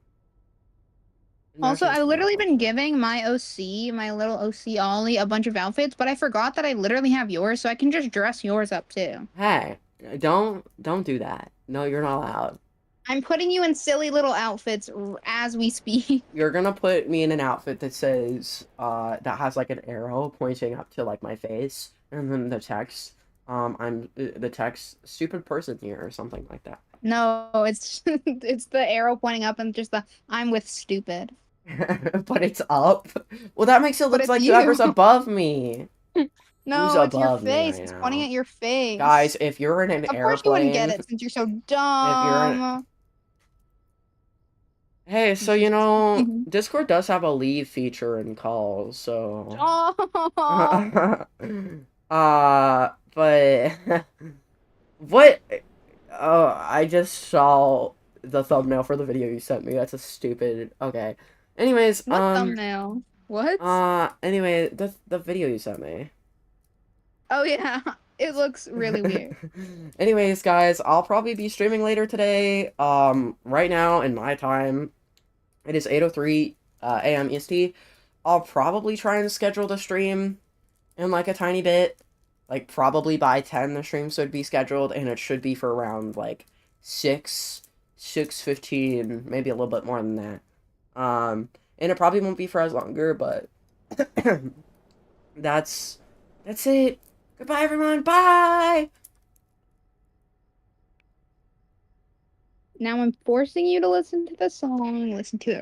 B: Also,
A: Imagine
B: I've literally
A: small
B: been
A: outfit.
B: giving my OC, my little OC Ollie, a bunch of outfits, but I forgot that I literally have yours, so I can just dress yours up too.
A: Hey, don't do that. No, you're not allowed.
B: I'm putting you in silly little outfits as we speak.
A: You're gonna put me in an outfit that says that has like an arrow pointing up to like my face, and then the text I'm the text stupid person here or something like that.
B: No, it's it's the arrow pointing up and just the I'm with stupid.
A: But it's up. Well, that makes it
B: But
A: look
B: it's
A: like
B: you.
A: whoever's above me. Who's
B: No, it's your
A: above me
B: face.
A: right
B: It's pointing
A: now?
B: at your
A: Guys,
B: face.
A: if you're in an
B: Of course you wouldn't get
A: airplane,
B: it since you're so
A: if you're in
B: dumb.
A: Hey, so
B: Jesus.
A: Discord does have a leave feature in calls, so
B: Oh.
A: but what? Oh, I just saw the thumbnail for the video you sent me. That's a stupid. Okay. Anyways,
B: What thumbnail? What?
A: anyway, the video you sent me.
B: Oh yeah. It looks really weird.
A: Anyways, guys, I'll probably be streaming later today. Right now in my time, it is 8:03 a.m. EST. I'll probably try and schedule the stream in like a tiny bit. Like probably by 10 the stream should be scheduled and it should be for around like 6:15, maybe a little bit more than that. And it probably won't be for as longer, but that's that's it. Goodbye everyone. Bye.
B: Now I'm forcing you to listen to the song, listen to it